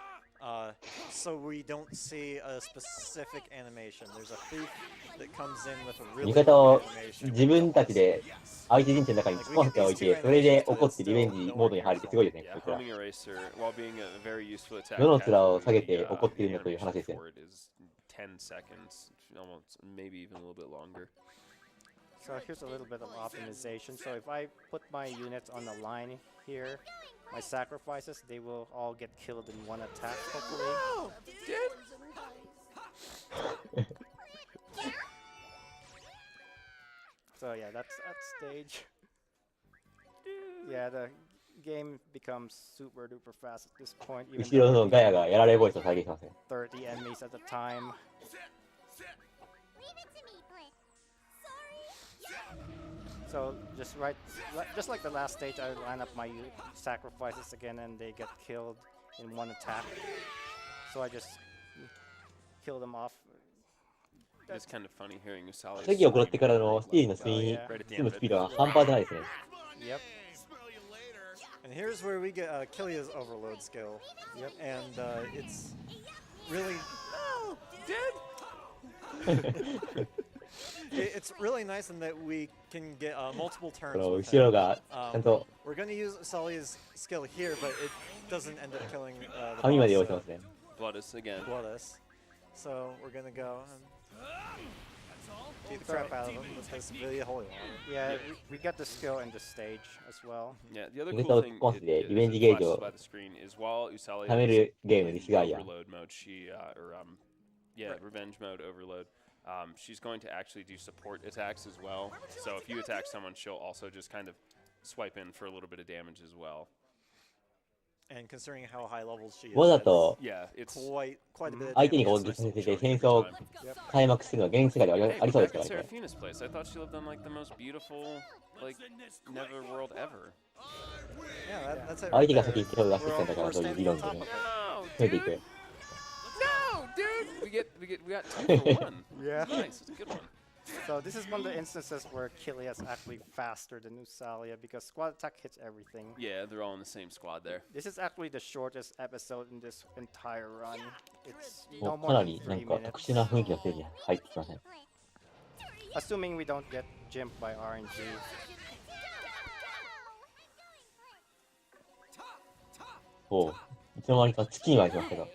so we don't see a specific animation. There's a thief that comes in with a really 味方を animation. 自分たちで相手陣地の中に突っ込ませておいて、それで怒ってリベンジモードに入るってすごいですね、 Yeah, こちら。 homing eraser, while being a very useful attack, どの面を下げて casually, 怒っているんだという話ですよ。 for it is 10 seconds, almost maybe even a little bit longer. So here's a little bit of optimization. So if I put my units on the line here, my sacrifices, they will all get killed in one attack, hopefully. So yeah, that's that stage. Yeah, the game becomes super duper fast at this point. Even 後ろのガヤがやられボイスを再現しますね。 30 enemies at a time. So just just like the last stage, I line up my sacrifices again, and they get killed in one attack. So I just kill them off. It's kind of funny hearing Usali. 次を行ってからのステージの進むスピードは半端じゃないですね。 Yep. And here's where we get Killia's overload skill. Yep. And it's really it's really nice in that we can get multiple turns. この with 後ろ him. がちゃんと We're going to use Sully's skill here, but it doesn't end up killing the 紙まで用意 boss, してますね。 Bloodus again. Bloodus. So we're going to go and beat the crap out of him with this really holy one. Yeah, we got the skill in the stage as well. Yeah, the other ネ cool タ thing コンスで is リベンジ it ゲージ flashes を by the screen is while Usali 貯め is るゲーム in ディスガイア。 overload mode, revenge mode overload. She's going to actually do support attacks as well. So if you attack someone, she'll also just kind of swipe in for a little bit of damage as well. And considering how high levels she is, わざと Yeah, it's quite a bit of 相手に damage. 攻撃させて戦争を開幕するのは現実世界ではありそうですからね。 Serafina's place. I thought she lived on like the most beautiful, like, never world ever. Yeah, that's it. 相手が right 先 there. に手を出してきたんだからという理論でね、増えていく。 No, dude! We got 2 for 1. Yeah. Nice, it's a good one. So this is one of the instances where Killia is actually faster than Usalia because squad attack hits everything. Yeah, they're all in the same squad there. This is actually the shortest episode in this entire run. It's も no うか more な than りなん 3 か特殊な minutes. 雰囲気のステージに入ってきません。 Assuming we don't get gymped by RNG. おう、いつの間にか月に湧いてますけど。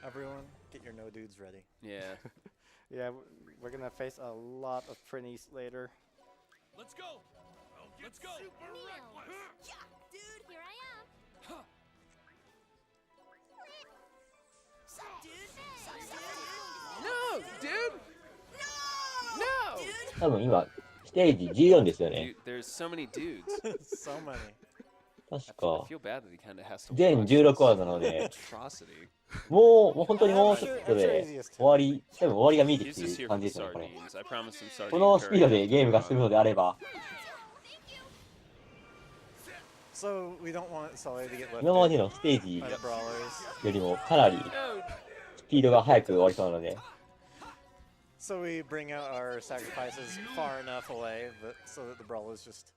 Everyone, get your no dudes ready. Yeah. Yeah, we're gonna face a lot of Trinis later. Let's go. Let's go. Super reckless. Yeah, dude, here I am. Sup, dude? No, dude! No! 多分今、ステージ14ですよ Dude, ね。 there's so many dudes. So many. 確 I か、 feel bad that he kind of has to 全 watch 16話 this なので、 atrocity. もう本当にもうちょっとで終わり、多分終わりが見えて He's き just てい here る for 感じ the ですよね、これ。 sardines. I promised him sardine このスピード curry. でゲームが進むのであれば、 So we don't want Sully to get left 今まで in のステージ by the brawlers. よりもかなりスピードが速く終わりそうなので、So we bring out our sacrifices far enough away so that the brawlers just...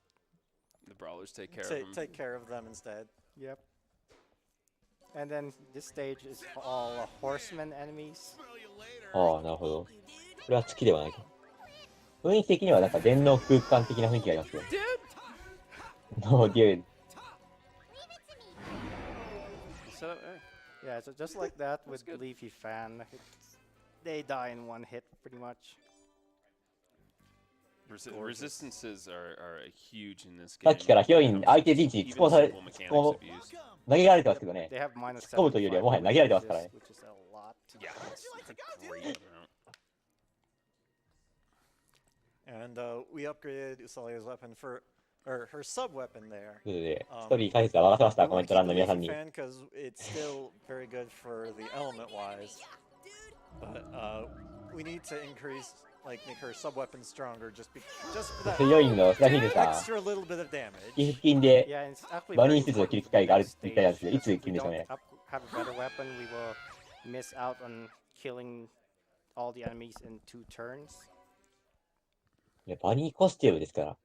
The brawlers take care of them. Take care of them instead. Yep. And then this stage is all horseman enemies. ああ、なるほど。これは月ではないけど。雰囲気的にはなんか電脳空間的な雰囲気がありますよ。No, dude. So, yeah, so just like that with Leafy Fan, they die in one hit pretty much. Resistances are huge in this game. さっきからヒロイン、相手陣地に突っ投げられてますけどね。突っ込むというよりはもはや投げられてますからね。Yeah, it's a great amount. And we upgraded Usalia's weapon for, or her sub-weapon there. ということで、ストーリー解説は任せました、コメント欄の皆さんに。Because it's still very good for the element-wise, but we need to increase, like, make her sub-weapon stronger just for that ヒロインのスラフィングさ、 extra little bit of damage. 寄付金でバニースーツを着る機会があるみたいなんですけど、いつ着るんでしょうね。Have a better weapon, we will miss out on killing all the enemies in 2 turns. バニーコスチュームですから、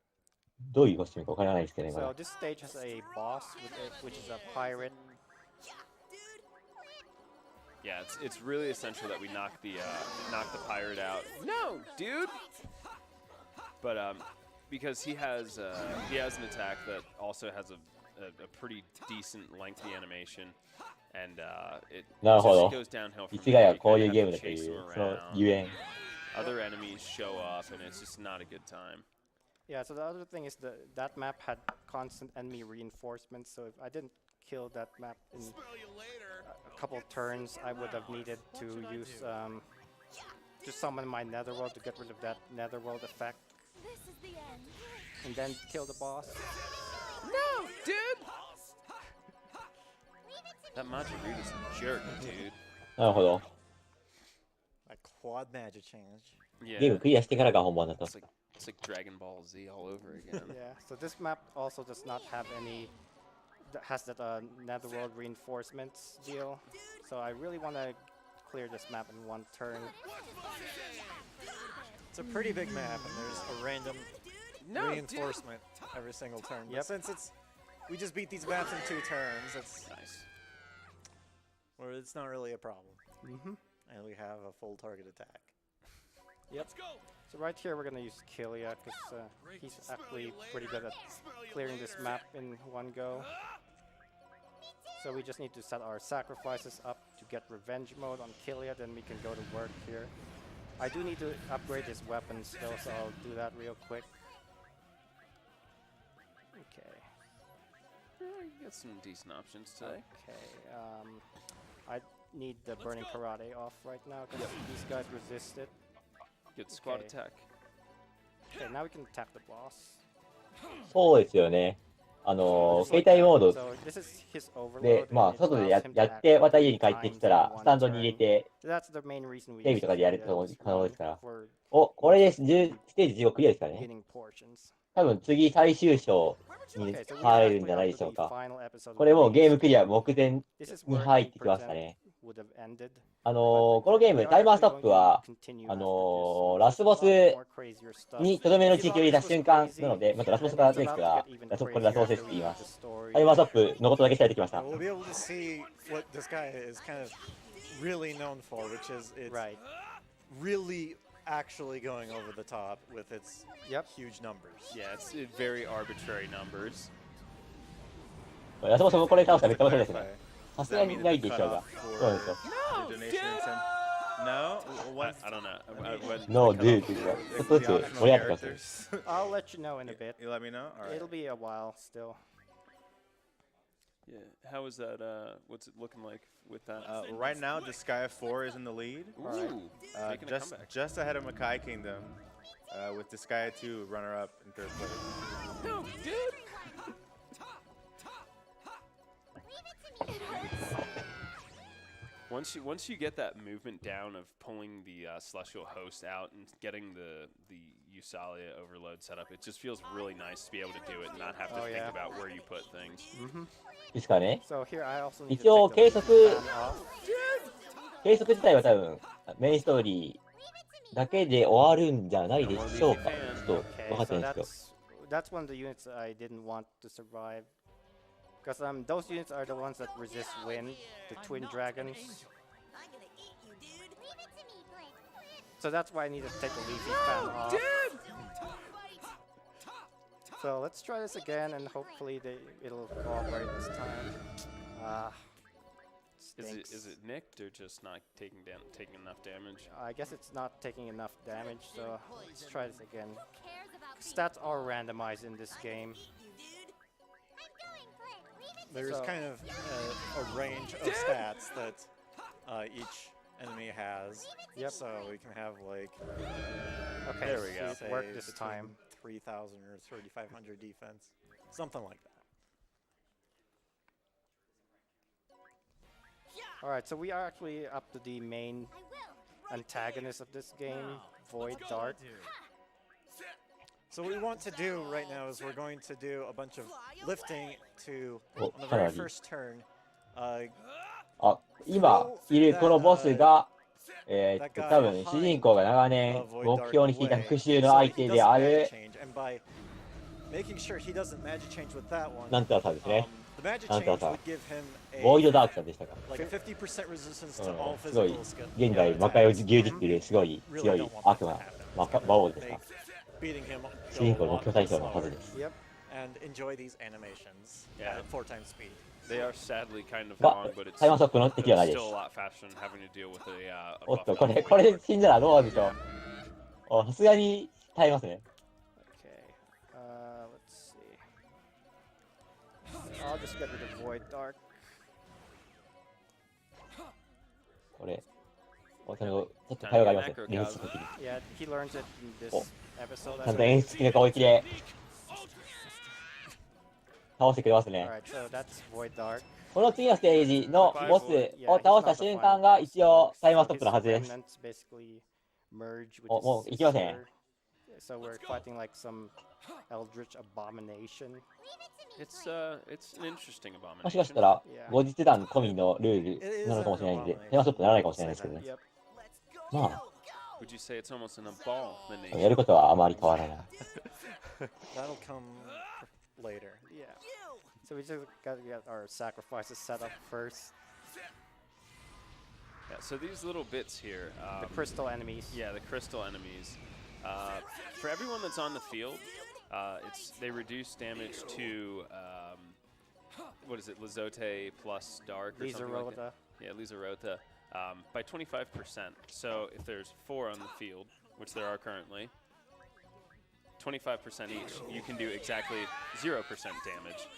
どういうコスチュームかわからないですけどね。So this stage has a boss which is a pirate. Yeah, it's really essential that we knock the pirate out. No, dude. But because he has an attack that also has a pretty decent lengthy animation, and it just goes downhill from there. You kind of have to chase him around. Other enemies show up, and it's just not a good time. Yeah, so the other thing is that map had constant enemy reinforcements, so if I didn't kill that map in a couple turns, I would have needed to use to summon my netherworld to get rid of that netherworld effect. And then kill the boss. No, dude! That Majorita's a jerk, dude. なるほど。Quad magic change. Yeah. ゲームクリアしてからが本番だった。It's like Dragon Ball Z all over again. Yeah, so this map also does not have any, has that netherworld reinforcements deal. So I really want to clear this map in 1 turn. It's a pretty big map, and there's a random reinforcement every single turn. But since we just beat these maps in 2 turns, it's nice. Well, it's not really a problem. Mm-hmm. And we have a full target attack. Yep. So right here we're gonna use Killia because he's actually pretty good at clearing this map in 1 go. So we just need to set our sacrifices up to get revenge mode on Killia, then we can go to work here. I do need to upgrade his weapons still, so I'll do that real quick. Okay. You got some decent options today. Okay. I need the Burning Karate off right now because these guys resist it. Good squad attack. Okay, now we can attack the boss. そうですよね。携帯モード So this is his overload. で、まあ、外でやって、また家に帰ってきたら、スタンドに入れて、 That's the main reason we テレビとかでやると可能ですから。お、これです。ステージ15クリアですからね。 getting portions. 多分次最終章に入るんじゃないでしょうか。これもうゲームクリア目前に入ってきましたね。このゲーム、タイマーストップは、ラスボスにとどめの地域を入れた瞬間なので、またラスボスが出てきたら、これラスボスですって言います。タイマーストップのことだけ伝えてきました。We'll be able to see what this guy is kind of really known for, which is it's really actually going over the top with its huge numbers. Yeah, it's very arbitrary numbers. ラスボスもこれ倒したらめっちゃ面白いですね。さすがにないでしょうが。そうですよ。No, I don't know. No, dude. ちょっとずつ盛り上がってください。I'll let you know in a bit. You let me know? All right. It'll be a while still. Yeah, how is that? What's it looking like with that? Right now, Disgaea 4 is in the lead. Ooh, just ahead of Makai Kingdom, with Disgaea 2 runner-up in 3rd place. No, dude. Once you get that movement down of pulling the Celestial Host out and getting the Usalia overload set up, it just feels really nice to be able to do it and not have to think about where you put things. いいですかね。 So here I also need 一応 to 計 take 測 the fan off. 計測自体は多分メインストーリだけで終わるんじゃないでしょうか。ちょっと分かってないんですけど。That's one of the units I didn't want to survive. Because those units are the ones that resist wind, the twin dragons. So that's why I need to take the leafy fan off. So let's try this again, and hopefully it'll cooperate this time. Is it nicked or just not taking enough damage? I guess it's not taking enough damage, so let's try this again. Stats are randomized in this game. There's kind of a range of stats that each enemy has. Yep. So we can have like, okay, there we go. It worked this time. 3,000 or 3,500 defense, something like that. All right, so we are actually up to the main antagonist of this game, Void Dart. So what we want to do right now is we're going to do a bunch of lifting to, on the very first turn. 今いるこのボスが、多分主人公が長年目標にしていた復讐の相手であるなんとかさんですね。なんとかさん。ボイドダークさんでしたか。すごい現代魔界を牛耳っているすごい強い悪魔魔王ですか。主人公の目標対象のはずです。They are sadly kind of long, but it's still a lot faster than having to deal with a おっと、これ死んだらどうなんでしょう。さすがに耐えますね。Okay. Let's see. I'll just get rid of Void Dark. これ、それをちょっと対応がありますね。演出的に。Yeah, he learns it in this episode. ちゃんと演出的な攻撃で倒してくれますね。この次のステージのボスを倒した瞬間が一応タイマーストップのはずです。もう行きません。So we're fighting like some eldritch abomination. It's an interesting abomination. もしかしたら後日談込みのルールなのかもしれないので、タイマーストップならないかもしれないですけどね。まあ、やることはあまり変わらない。That'll come later. Yeah. So we just gotta get our sacrifices set up first. Yeah, so these little bits here. The crystal enemies. Yeah, the crystal enemies. For everyone that's on the field, they reduce damage to, what is it, Lizote plus Dark or something like that? Yeah, Lizarota, by 25%. So if there's 4 on the field, which there are currently, 25% each, you can do exactly 0% damage.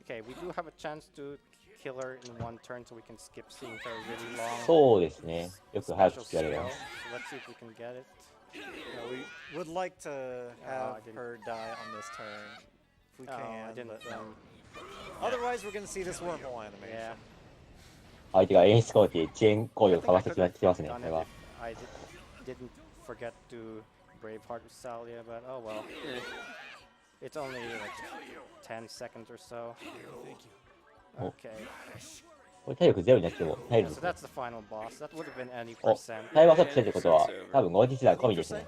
Okay, we do have a chance to kill her in one turn, so we can skip seeing her really long. そうですね。よく早くやれます。So let's see if we can get it. We would like to have her die on this turn, if we can. I didn't. Otherwise, we're going to see this wormhole animation. Yeah. 相手が演出攻撃、遅延攻撃をかわしてきてますね。これは。I didn't forget to Braveheart with Salia, but oh well. It's only like 10 seconds or so. Okay. これ体力ゼロになっても耐えるんです So ね。that's the final boss. That would have been any percent. タイマーストップしてるってことは、多分後日談込みですね。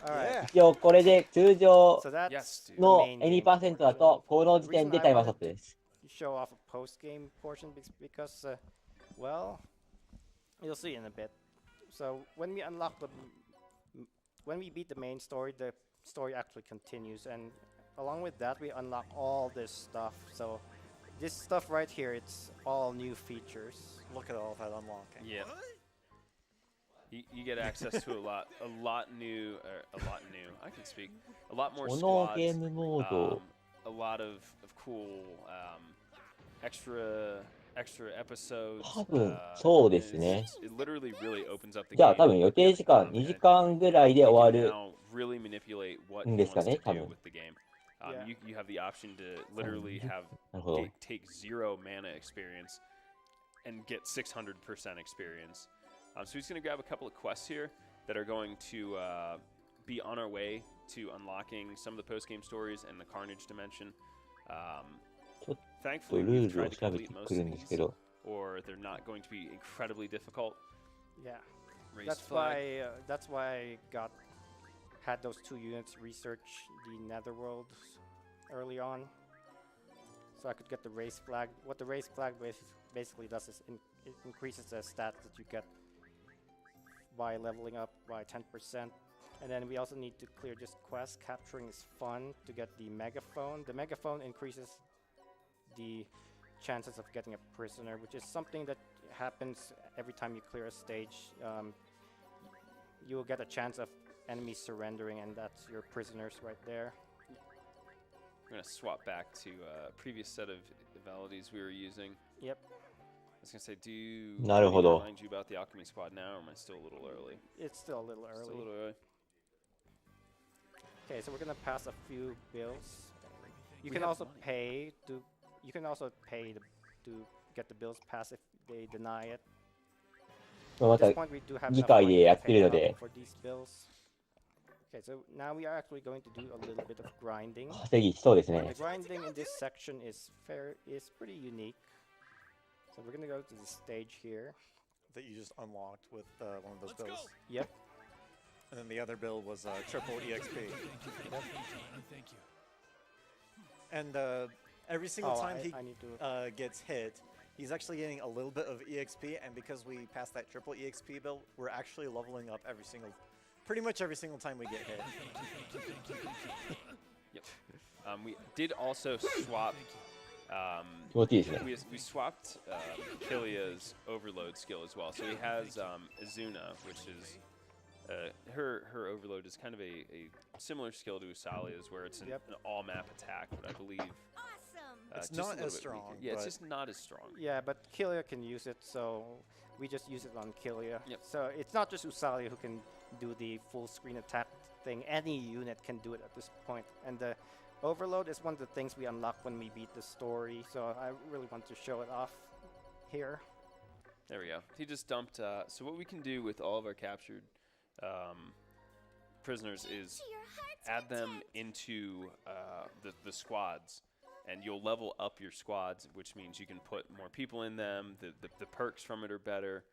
Alright. 一応これで通常 So that's の any% だと、この時点でタイマーストップです。show off a post-game portion because, well, you'll see in a bit. So when we beat the main story, the story actually continues, and along with that, we unlock all this stuff. So this stuff right here, it's all new features. Look at all that unlocking. Yeah. You get access to a lot new. I can speak. A lot more squads. A lot of cool extra episodes. 多分そうですね。 It literally really opens up the じゃあ game. 多分予定時間2時間ぐらいで終わる Really manipulate what ん he ですか wants ね、 to 多 do 分。 with the game. You have the option to literally have なるほど。 take 0 mana experience and get 600% experience. So he's going to grab a couple of quests here that are going to be on our way to unlocking some of the post-game stories and the Carnage dimension. Thankfully, we've tried to complete most of these, or they're not going to be incredibly difficult. Yeah. race flag. That's why I had those 2 units research the Netherworld early on, so I could get the race flag. What the race flag basically does is it increases the stats that you get by leveling up by 10%. And then we also need to clear this quest. Capturing is fun to get the megaphone. The megaphone increases the chances of getting a prisoner, which is something that happens every time you clear a stage. You will get a chance of enemies surrendering, and that's your prisoners right there. We're going to swap back to previous set of abilities we were using. Yep. I was going to say, do you remind you about the Alchemy Squad now, or am I still a little early? It's still a little early. Still a little early. Okay, so we're going to pass a few bills. You can also pay to get the bills passed if they deny it. At this point, we do have enough money to pay out for these bills. Okay, so now we are actually going to do a little bit of grinding. The grinding in this section is pretty unique. So we're gonna go to the stage here that you just unlocked with one of those bills. Yep. And then the other bill was triple EXP. Yep. Thank you. And every single time he gets hit, he's actually getting a little bit of EXP, and because we passed that triple EXP bill, we're actually leveling up pretty much every single time we get hit. Yep. We did also swap. We swapped Kilia's overload skill as well. So he has Izuna, which is her overload is kind of a similar skill to Usalia's, where it's an all-map attack, but I believe it's not as strong. Yeah, it's just not as strong. Yeah, but Kilia can use it, so we just use it on Kilia. Yep. So it's not just Usalia who can do the full screen attack thing. Any unit can do it at this point. And the overload is one of the things we unlock when we beat the story, so I really want to show it off here. There we go. He just dumped. So what we can do with all of our captured prisoners is add them into the squads, and you'll level up your squads, which means you can put more people in them. The perks from it are better.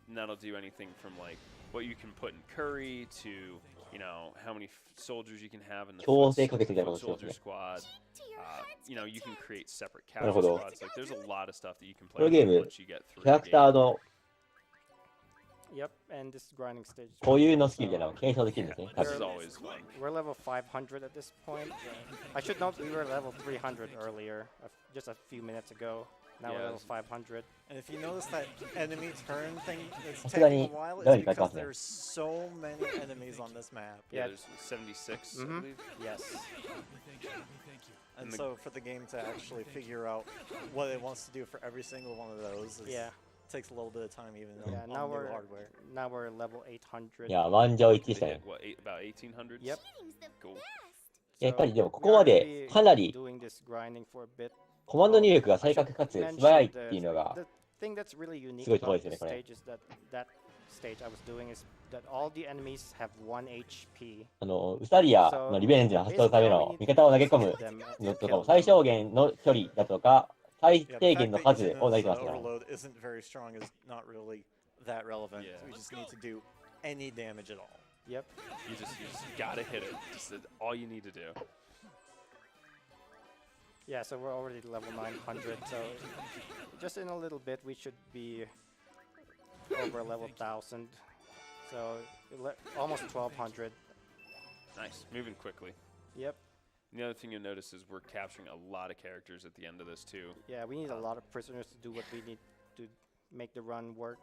And that'll do anything from like what you can put in curry to, you know, how many soldiers you can have in the foot soldier squad. You know, you can create separate capture squads. Like, there's a lot of stuff that you can play with once you get through the game. Yep, and this grinding stage. This is always fun. We're level 500 at this point. I should note we were level 300 earlier, just a few minutes ago. Now we're level 500. And if you notice that enemy turn thing, it's taking a while, it's because there's so many enemies on this map. Yeah, there's 76, I believe. Yes. And so for the game to actually figure out what it wants to do for every single one of those takes a little bit of time, even on new hardware. Now we're level 800. Yeah, 満場一致したよ。 What, about 1800s? Yep. Cool. やっぱりでもここまでかなり doing this grinding for a bit. コマンド入力が正確かつ素早いっていうのが The thing that's really unique すごいところ about ですよ this ね、これ。 stage is that stage I was doing is that all the enemies have 1 HP. ウサリアのリベンジの発動のための味方を投げ込むのとかも最小限の距離だとか最低限の数を投げてますから。Overload isn't very strong is not really that relevant. We just need to do any damage at all. Yep. You just gotta hit it. Just all you need to do. Yeah, so we're already level 900, so just in a little bit we should be over level 1000. So almost 1200. Nice, moving quickly. Yep. And the other thing you'll notice is we're capturing a lot of characters at the end of this too. Yeah, we need a lot of prisoners to do what we need to make the run work.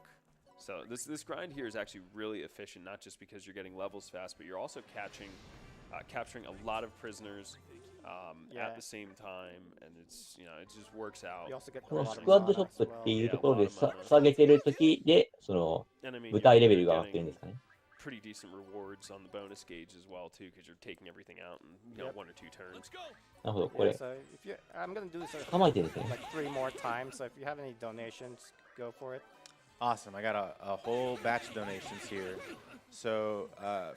So this grind here is actually really efficient, not just because you're getting levels fast, but you're also capturing a lot of prisoners at the same time, and it's, you know, it just works out. We also get このスクワッドショットっていうところで下げてる時でその舞台レベルが上がってるんですかね。Pretty decent rewards on the bonus gauge as well too, because you're taking everything out in, you know, 1 or 2 turns. なるほど、これ So if you, I'm gonna do this 構えてるんですね。 like 3 more times. So if you have any donations, go for it. Awesome. I got a whole batch of donations here. So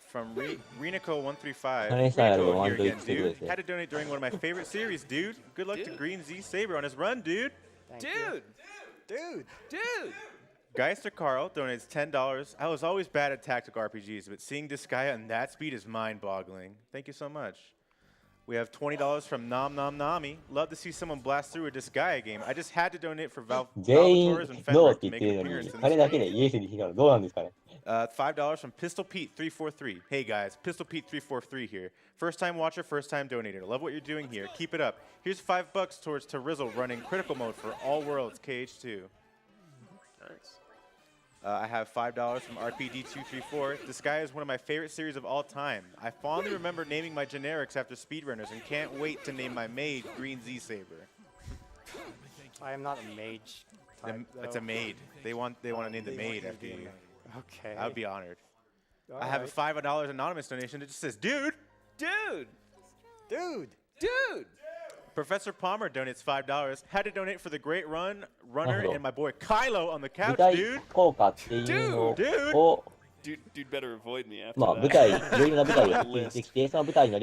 from Renico135, Renico here again, dude. Had to donate during one of my favorite series, dude. Good luck to GreenZSaber on his run, dude. Thank you. Dude! Geister Carl donates $10. I was always bad at tactical RPGs, but seeing Disgaea on that speed is mind-boggling. Thank you so much. We have $20 from Nom Nom Nami. Love to see someone blast through a Disgaea game. I just had to donate for Valvatores and Fenrir to make an appearance in the stream. $5 from Pistol Pete 343. Hey guys, Pistol Pete 343 here. First time watcher, first time donator. Love what you're doing here. Keep it up. Here's $5 towards Terizzle running critical mode for All Worlds KH2. Nice. I have $5 from RPD234. This guy is one of my favorite series of all time. I fondly remember naming my generics after speedrunners and can't wait to name my maid GreenZSaber. I am not a mage. It's a maid. They want to name the maid after you. Okay. I would be honored. I have a $5 anonymous donation that just says, dude! Dude! Dude! Dude! Professor Palmer donates $5. Had to donate for the great runner and my boy Kylo on the couch, dude. Dude better avoid me after that.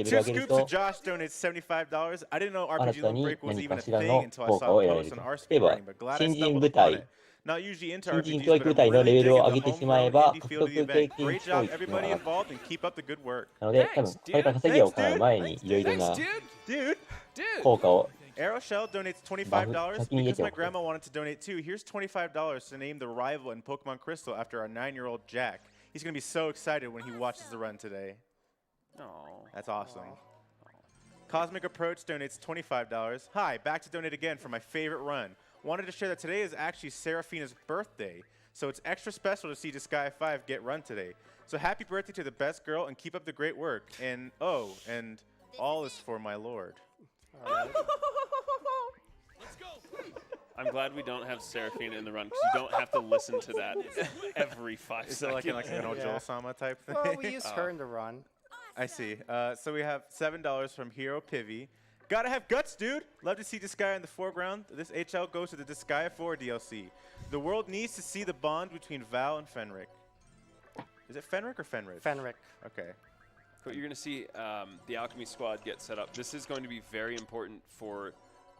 2 scoops to Josh donates $75. I didn't know RPGLB2018 was even a thing until I saw a post on our speedrunning, but glad I stumbled upon it. Not usually into RPGs, but I'm really digging the homegrown indie feel of the event. Great job, everybody involved, and keep up the good work. Thanks, Dude. Aeroshell donates $25 because my grandma wanted to donate too. Here's $25 to name the rival in Pokemon Crystal after our 9-year-old Jack. He's going to be so excited when he watches the run today. Oh, that's awesome. Cosmic Approach donates $25. Hi, back to donate again for my favorite run. Wanted to share that today is actually Seraphina's birthday, so it's extra special to see Disgaea 5 get run today. So happy birthday to the best girl and keep up the great work. And and all is for my lord. Let's go. I'm glad we don't have Seraphina in the run because you don't have to listen to that every 5 seconds. Is it like an Joel-sama type thing? Well, we use her in the run. I see. So we have $7 from Hero Pivy. Gotta have guts, dude. Love to see Disgaea in the foreground. This HL goes to the Disgaea 4 DLC. The world needs to see the bond between Val and Fenric. Is it Fenric or Fenris? Fenric. Okay. But you're going to see the Alchemy Squad get set up. This is going to be very important for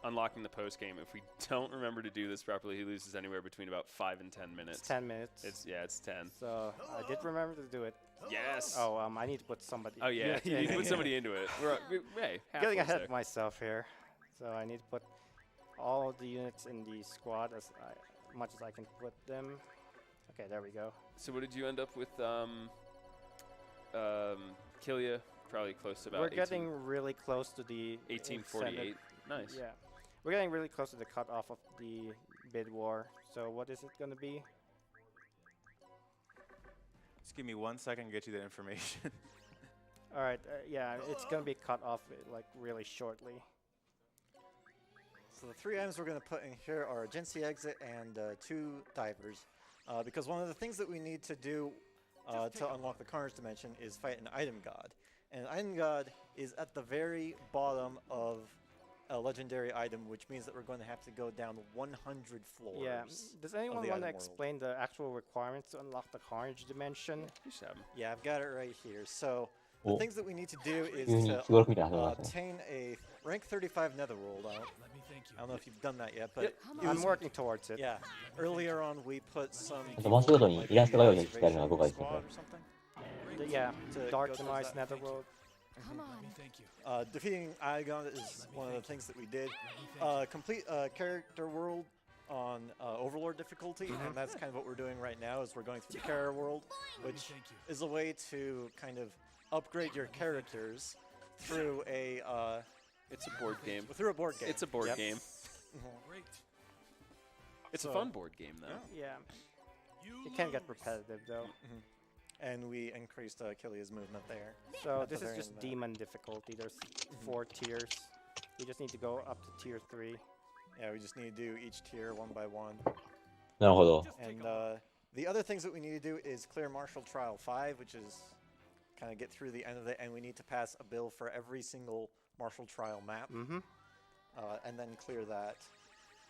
unlocking the post game. If we don't remember to do this properly, he loses anywhere between about 5 and 10 minutes. It's 10 minutes. It's 10. So I did remember to do it. Yes. Oh, I need to put somebody. Oh yeah, you need to put somebody into it. We're getting ahead of myself here. So I need to put all of the units in the squad as much as I can put them. Okay, there we go. So what did you end up with? Killia, probably close to about. We're 18. getting really close to the 1848. Nice. Yeah, we're getting really close to the cutoff of the bid war. So what is it going to be? Just give me 1 second to get you the information. All right. Yeah, it's going to be cut off like really shortly. So the 3 items we're going to put in here are a Jinxie exit and 2 divers. Because one of the things that we need to do to unlock the Carnage dimension is fight an item god. And an item god is at the very bottom of a legendary item, which means that we're going to have to go down 100 floors. Yeah. Does anyone want to explain the actual requirements to unlock the Carnage dimension? Yeah, I've got it right here. So the things that we need to do is to obtain a rank 35 netherworld. I don't know if you've done that yet, but I'm working towards it. Yeah. Earlier on, we put some. Yeah, Dark Demise Netherworld. Come on. Defeating Igon is one of the things that we did. Complete character world on Overlord difficulty, and that's kind of what we're doing right now. Is we're going through the character world, which is a way to kind of upgrade your characters through a. It's a board game. Through a board game. It's a board game. It's a fun board game, though. Yeah. It can get repetitive, though. And we increased Killia's movement there. So this is just demon difficulty. There's 4 tiers. You just need to go up to tier 3. Yeah, we just need to do each tier 1 by 1. And the other things that we need to do is clear Martial Trial 5, which is kind of get through the end of it, and we need to pass a bill for every single Martial Trial map. And then clear that.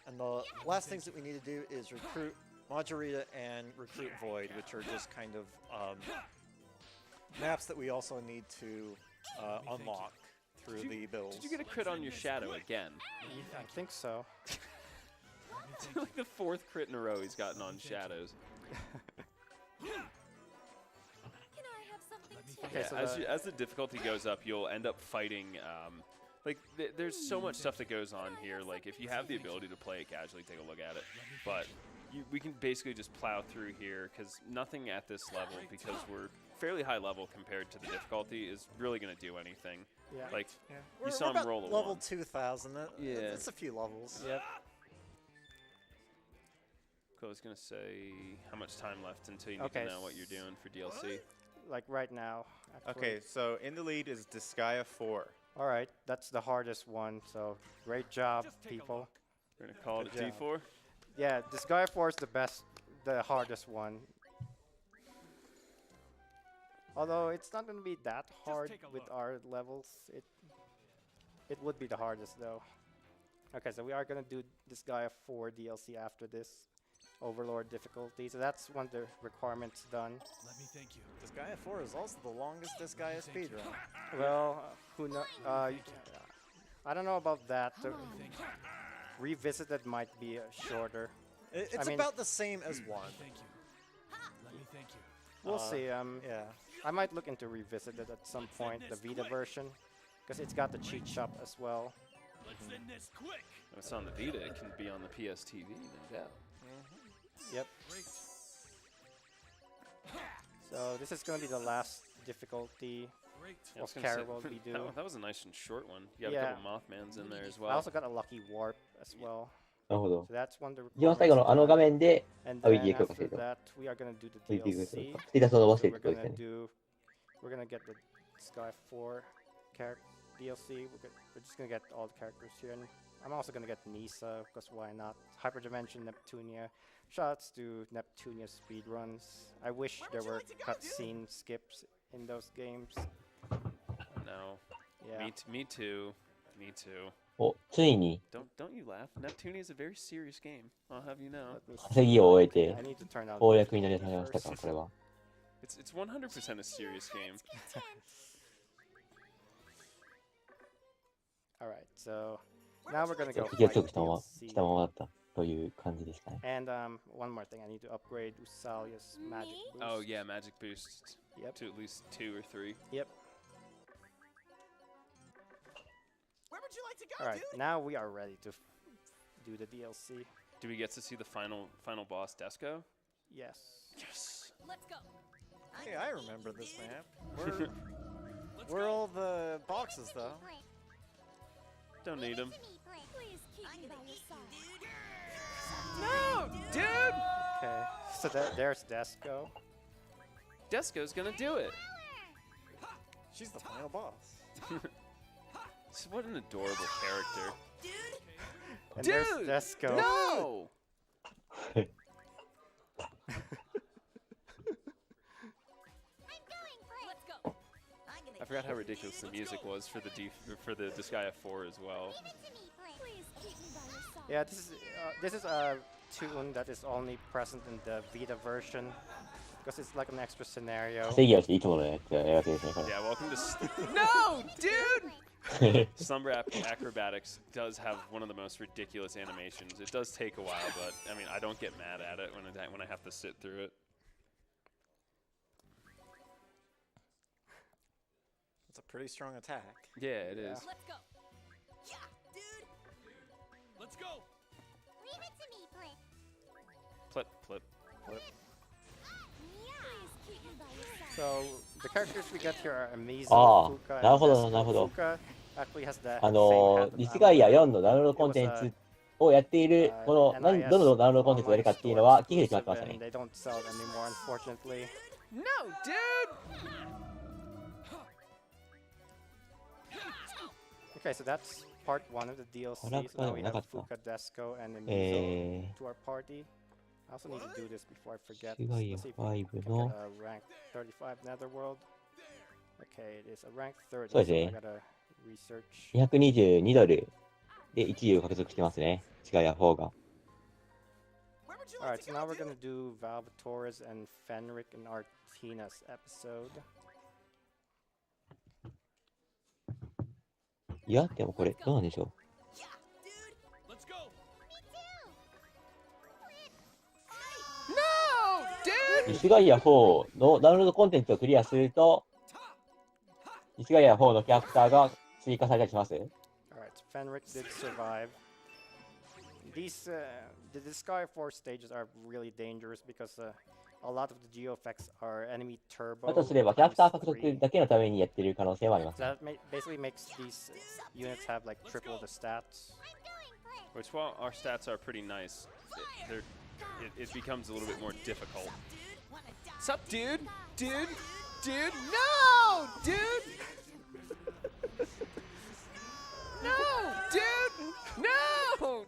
And the last things that we need to do is recruit Majorita and Recruit Void, which are just kind of maps that we also need to unlock through the builds. Did you get a crit on your shadow again? I think so. like the 4th crit in a row he's gotten on Shadows. Okay, so as the difficulty goes up, you'll end up fighting. Like there's so much stuff that goes on here. Like if you have the ability to play it casually, take a look at it. But we can basically just plow through here because nothing at this level, because we're fairly high level compared to the difficulty, is really going to do anything. Yeah. Like We're you saw him about roll a level 1. 2000. Yeah. It's a few levels. Yep. I was going to say how much time left until you need to know what you're doing for DLC. Like right now. Actually. Okay, so in the lead is Disgaea 4. All right, that's the hardest one. So great job, people. We're going to call it a D4? Yeah, Disgaea 4 is the hardest one. Although it's not going to be that hard with our levels. It would be the hardest though. Okay, so we are going to do Disgaea 4 DLC after this. Overlord difficulty. So that's one of the requirements done. Let me thank you. Disgaea 4 is also the longest Disgaea speedrun. Well, who knows? I don't know about that. Revisited might be shorter. It's about the same as 1. Thank you. Let me thank you. We'll see. Yeah. I might look into Revisited at some point, the Vita version, because it's got the cheat shop as well. Let's end this quick. When it's on the Vita, it can be on the PS TV, no doubt. Yep. So this is going to be the last difficulty of Carol we do. That was a nice and short one. You got a couple Mothmans in there as well. I also got a lucky warp as well. なるほど。 So that's one of the 一番最後のあの画面で And RPGLB then をかけ after ると。 that, we are going to do the RPGLB DLC. ステータスを伸ばし So ていく we're ことですね。 we're gonna get the Sky 4 DLC. We're just gonna get all the characters here, and I'm also gonna get Nisa because why not? Hyperdimension Neptunia. Shoutouts to Neptunia speedruns. I wish there were cutscene skips in those games. No. Yeah. Me too. Me too. お、ついに Don't you laugh. Neptunia is a very serious game. I'll have you know. Let me see. 稼ぎを終えて I need to turn out 攻略になりましたか、これは。It's 100% a serious game. Alright, so now we're gonna go 敵が fight 強くしたまま DLC. 来たままだったという感じですかね。 And one more thing, I need to upgrade Usalia's magic boost. Oh yeah, magic boost Yep. to at least 2 or 3. Yep. Where would you like to go, Alright, dude? now we are ready to do the DLC. Do we get to see the final boss, Desco? Yes. Yes. Let's go. Hey, I remember this map. Where are all the boxes, though? Don't need him. Please keep me by your side. No, dude. Okay, so there's Desco. Desco's gonna do it. She's the final boss. What an adorable character. And Dude! there's Desco. No! Let's go. I forgot how ridiculous the music was for the Disgaea 4 as well. Please keep me by your side. Yeah, this is a tune that is only present in the Vita version because it's like an extra scenario. 稼ぎをしていつものやつやるわけですね、こ Yeah, welcome to... No, dude! れ。 Slumber Acrobatics does have one of the most ridiculous animations. It does take a while, but I mean, I don't get mad at it when I have to sit through it. It's a pretty strong attack. Yeah, it is. Let's go. Yeah, dude. Let's go. Leave it to me, Flip. Flip, flip. Flip. Please keep me by your side. So the characters we get here are Amizo, ああ、 Fuka, なるほど、 and なるほど。 Fuka actually has the デ same ィ hand スガイア ammo. 4のダウンロードコンテンツをやっている、この、どのダウンロードコンテンツをやるかっていうのは、期限で決まってましたね。 They don't sell it anymore, unfortunately. No, dude! Okay, so that's part 1 of the DLC. So トラックは now で we もな have かった。 Fuka, Desco, and Amizo to our party. I also need to do this before I forget. ディスガイア Let's see if we 5 can get の、 a rank 35 Netherworld. Okay, it is a rank 30, そうです so I ね。 gotta research. 222ドルで1位を獲得してますね。ディスガイア4が。 Where would you Alright, like so to now go, we're dude? gonna do Valvatore's and Fenric and Artina's episode. いや、でもこれ、どうなんでしょ Yeah, dude. Let's go. スガイア4のダウンロードコンテンツをクリアすると、ディスガイア4のキャラクターが追加されたりします？ Alright, Fenric did survive. These, the Disgaea 4 stages are really dangerous because a lot of the geo effects are enemy turbo. だとすれば、キャラクター獲得だけのためにやってる可能性はあります。That basically makes these units have like triple the stats. Which, while our stats are pretty nice, it becomes a little bit more difficult. Sup, dude? Dude? Dude? No! Dude! No! Dude! No!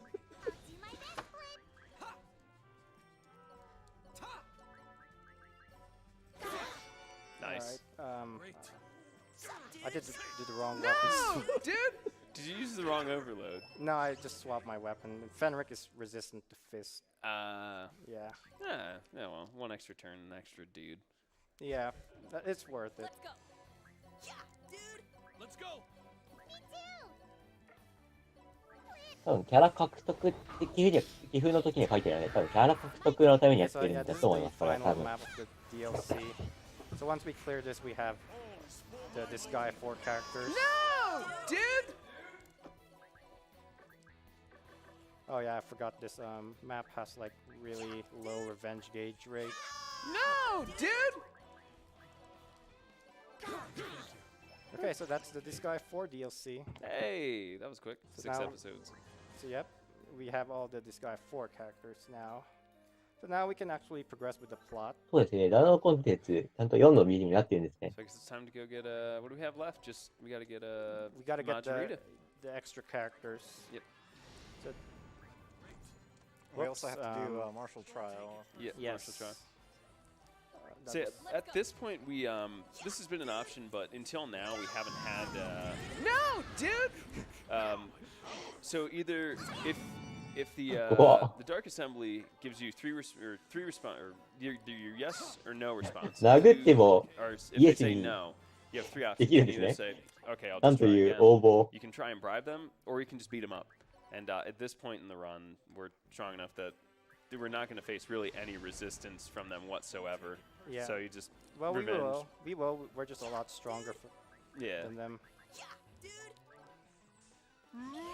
Nice. Alright, I did the wrong No! weapons. Dude! Did you use the wrong overload? No, I just swapped my weapon. Fenric is resistant to fist. Yeah, well, one extra turn, an extra dude. Yeah, it's worth it. Let's go. Yeah, dude. Let's go. Me too. 多分キャラ獲得って寄付の時に書いてるよね。多分キャラ獲得のためにやって So るん yeah, だ this is と思い the ます。これは final 多分。 map of the DLC. So once we clear this, we have the Disgaea 4 characters. No! Dude! Oh yeah, I forgot this map has like really low revenge gauge rate. No! Dude! Okay, so that's the Disgaea 4 DLC. Hey, that was quick. So 6 now- episodes. So yep, we have all the Disgaea 4 characters now. So now we can actually progress with the plot. そうですね。ダウンロードコンテンツ、ちゃんと4の B になってるんですね。 So I guess it's time to go get what do we have left? Just, we gotta get We gotta get Margarita. the extra characters. Yep. So, We also have to do whoops, martial trial. Yeah, yes. Marshall try. That So was- at this point, we this has been an option, but until now we haven't had. No, dude. So either if the Dark Assembly gives you three response or your yes or no response. 殴っても Or if they イエス say に no, you have three で options. き You るん can です either ね。 say, okay, I'll な just んと try いう again. 応募。 You can try and bribe them, or you can just beat them up. And at this point in the run, we're strong enough that we're not going to face really any resistance from them whatsoever. Yeah. So you just well, revenge. we will. We're just a lot stronger Yeah. than them.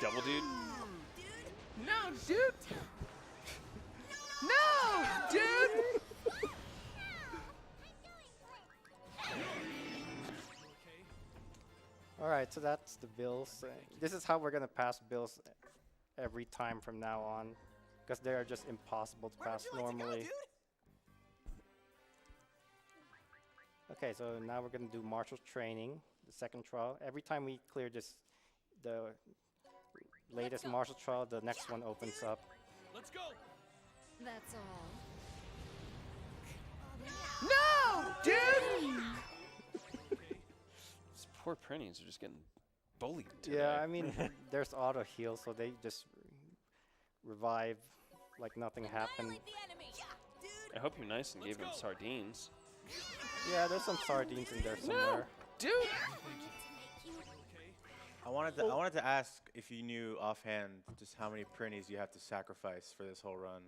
Double dude. No, dude. No, dude. All right, so that's the bills. This is how we're gonna pass bills every time from now on, because they are just impossible to pass normally. Okay, so now we're gonna do martial training, the second trial. Every time we clear this, the latest martial trial, the next one opens up. Let's go. That's all. No, dude. These poor Prinnies are just getting bullied today. Yeah, I mean, there's auto heal, so they just revive like nothing happened. Annihilate the enemy. I hope you're nice and gave him sardines. Yeah, there's some sardines in there somewhere. Dude. I wanted to ask if you knew offhand just how many Prinnies you have to sacrifice for this whole run.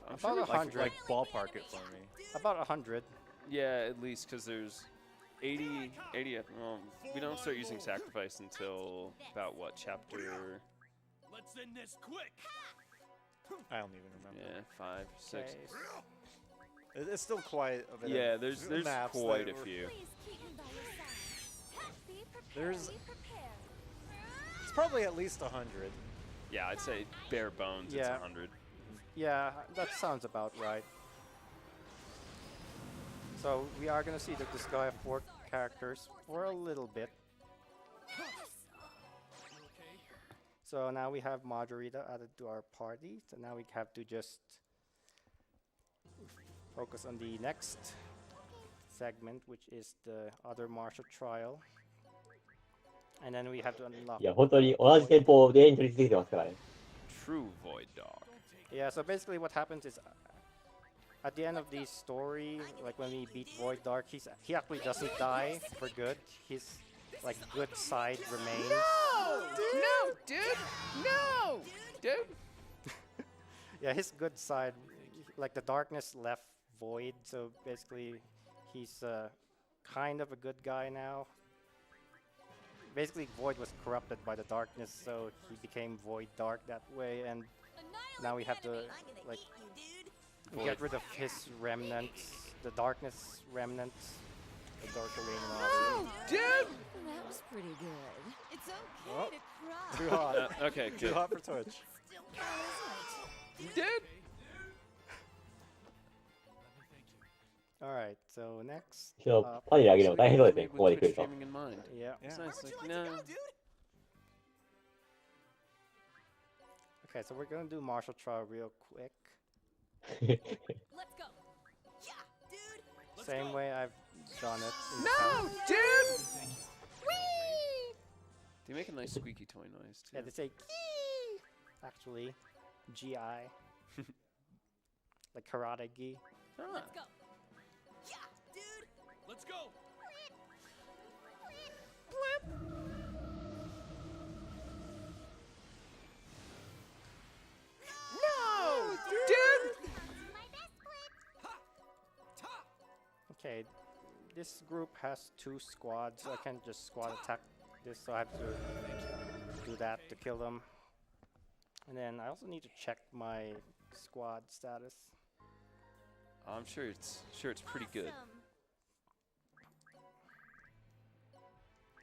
I'm About sure 100. Like ballpark it for me. About 100. Yeah, at least because there's 80. Well, we don't start using sacrifice until about what, chapter? Let's end this quick. I don't even remember. Yeah, 5, 6. Okay. It's still quite a bit. Yeah, of there's maps quite that a were- few. Please keep me by your side. Be prepared. There's- Be prepared. It's probably at least 100. Yeah, I'd say bare bones, Yeah. it's 100. Yeah, that sounds about right. So we are gonna see the Disgaea 4 characters for a little bit. So now we have Margarita added to our party. So now we have to just focus on the next segment, which is the other martial trial. And then we have to unlock. いや、本当に同じテンポで取り続けてますからね。 True Void Dog. Yeah, so basically what happens is at the end of the story, like when we beat Void Dark, he actually doesn't die for good. His like good side remains. No, dude! No! Dude! Yeah, his good side, like the darkness left Void, so basically he's kind of a good guy now. Basically, Void was corrupted by the darkness, so he became Void Dark that way, and now we have to like get rid of his remnants, the darkness remnants, the Oh, dude! That was pretty good. It's okay to cry. Too hot. Okay, Too good. hot for Twitch. Still isn't it? Dude! Alright, so next. パリ上げるの大変そうですね、 Made ここまで with 来る Twitch と。 streaming in mind. Yeah. It's Yeah. nice, Where'd like, you like to no. go, dude? Okay, so we're gonna do martial trial real quick. Let's go. Yeah, dude. Same way I've done it. In the No, past. dude! Whee! They make a nice squeaky toy noise, too. Yeah, they say Kii! Actually, GI. Like karate gi. Ah. Let's go. Yeah, dude. Let's go. No, dude! Okay, this group has 2 squads, so I can't just squad attack this, so I have to do that to kill them. And then I also need to check my squad status. I'm sure it's pretty good.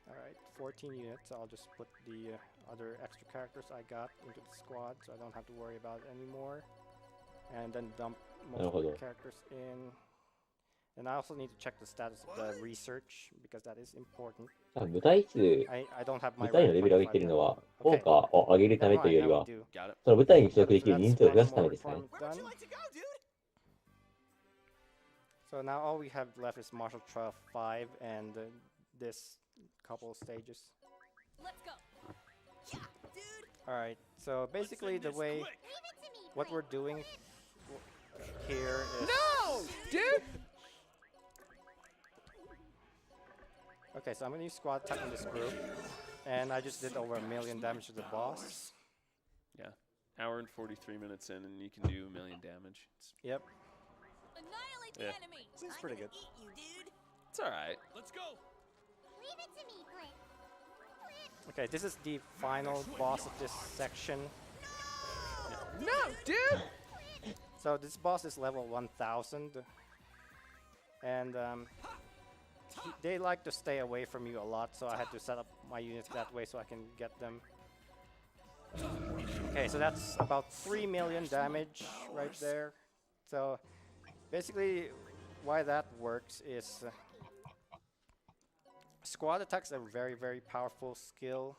Alright, 14 units. I'll just put the other extra characters I got into the squad, so I don't have to worry about it anymore. And then dump most of the characters in. And I also need to check the status of the research, because that is important. 部隊数、 I don't have 部 my 隊の rank レベルを上げているのは、効 Okay. 果を上げるためというより Never は mind, now we do. Got it. その部隊に所属で So きる that's 人数を増や one すため more ですかね。 requirement Where'd you done. like to go, dude? So now all we have left is Martial Trial 5 and this couple stages. Let's go. Yeah, dude. Alright, so basically the way what we're doing here is No, dude! okay, so I'm gonna use squad attack in this group, and I just did over 1 million damage to the boss. Yeah, hour and 43 minutes in, and you can do 1 million damage. Yep. Annihilate the Yeah. enemy. Seems I'm pretty gonna good. eat you, dude. It's alright. Let's go. Leave it to me, Blink. Okay, this is the final boss of this section. No, dude! So this boss is level 1000, and they like to stay away from you a lot, so I had to set up my units that way so I can get them. Okay, so that's about 3 million damage right there. So basically why that works is squad attacks are very, very powerful skill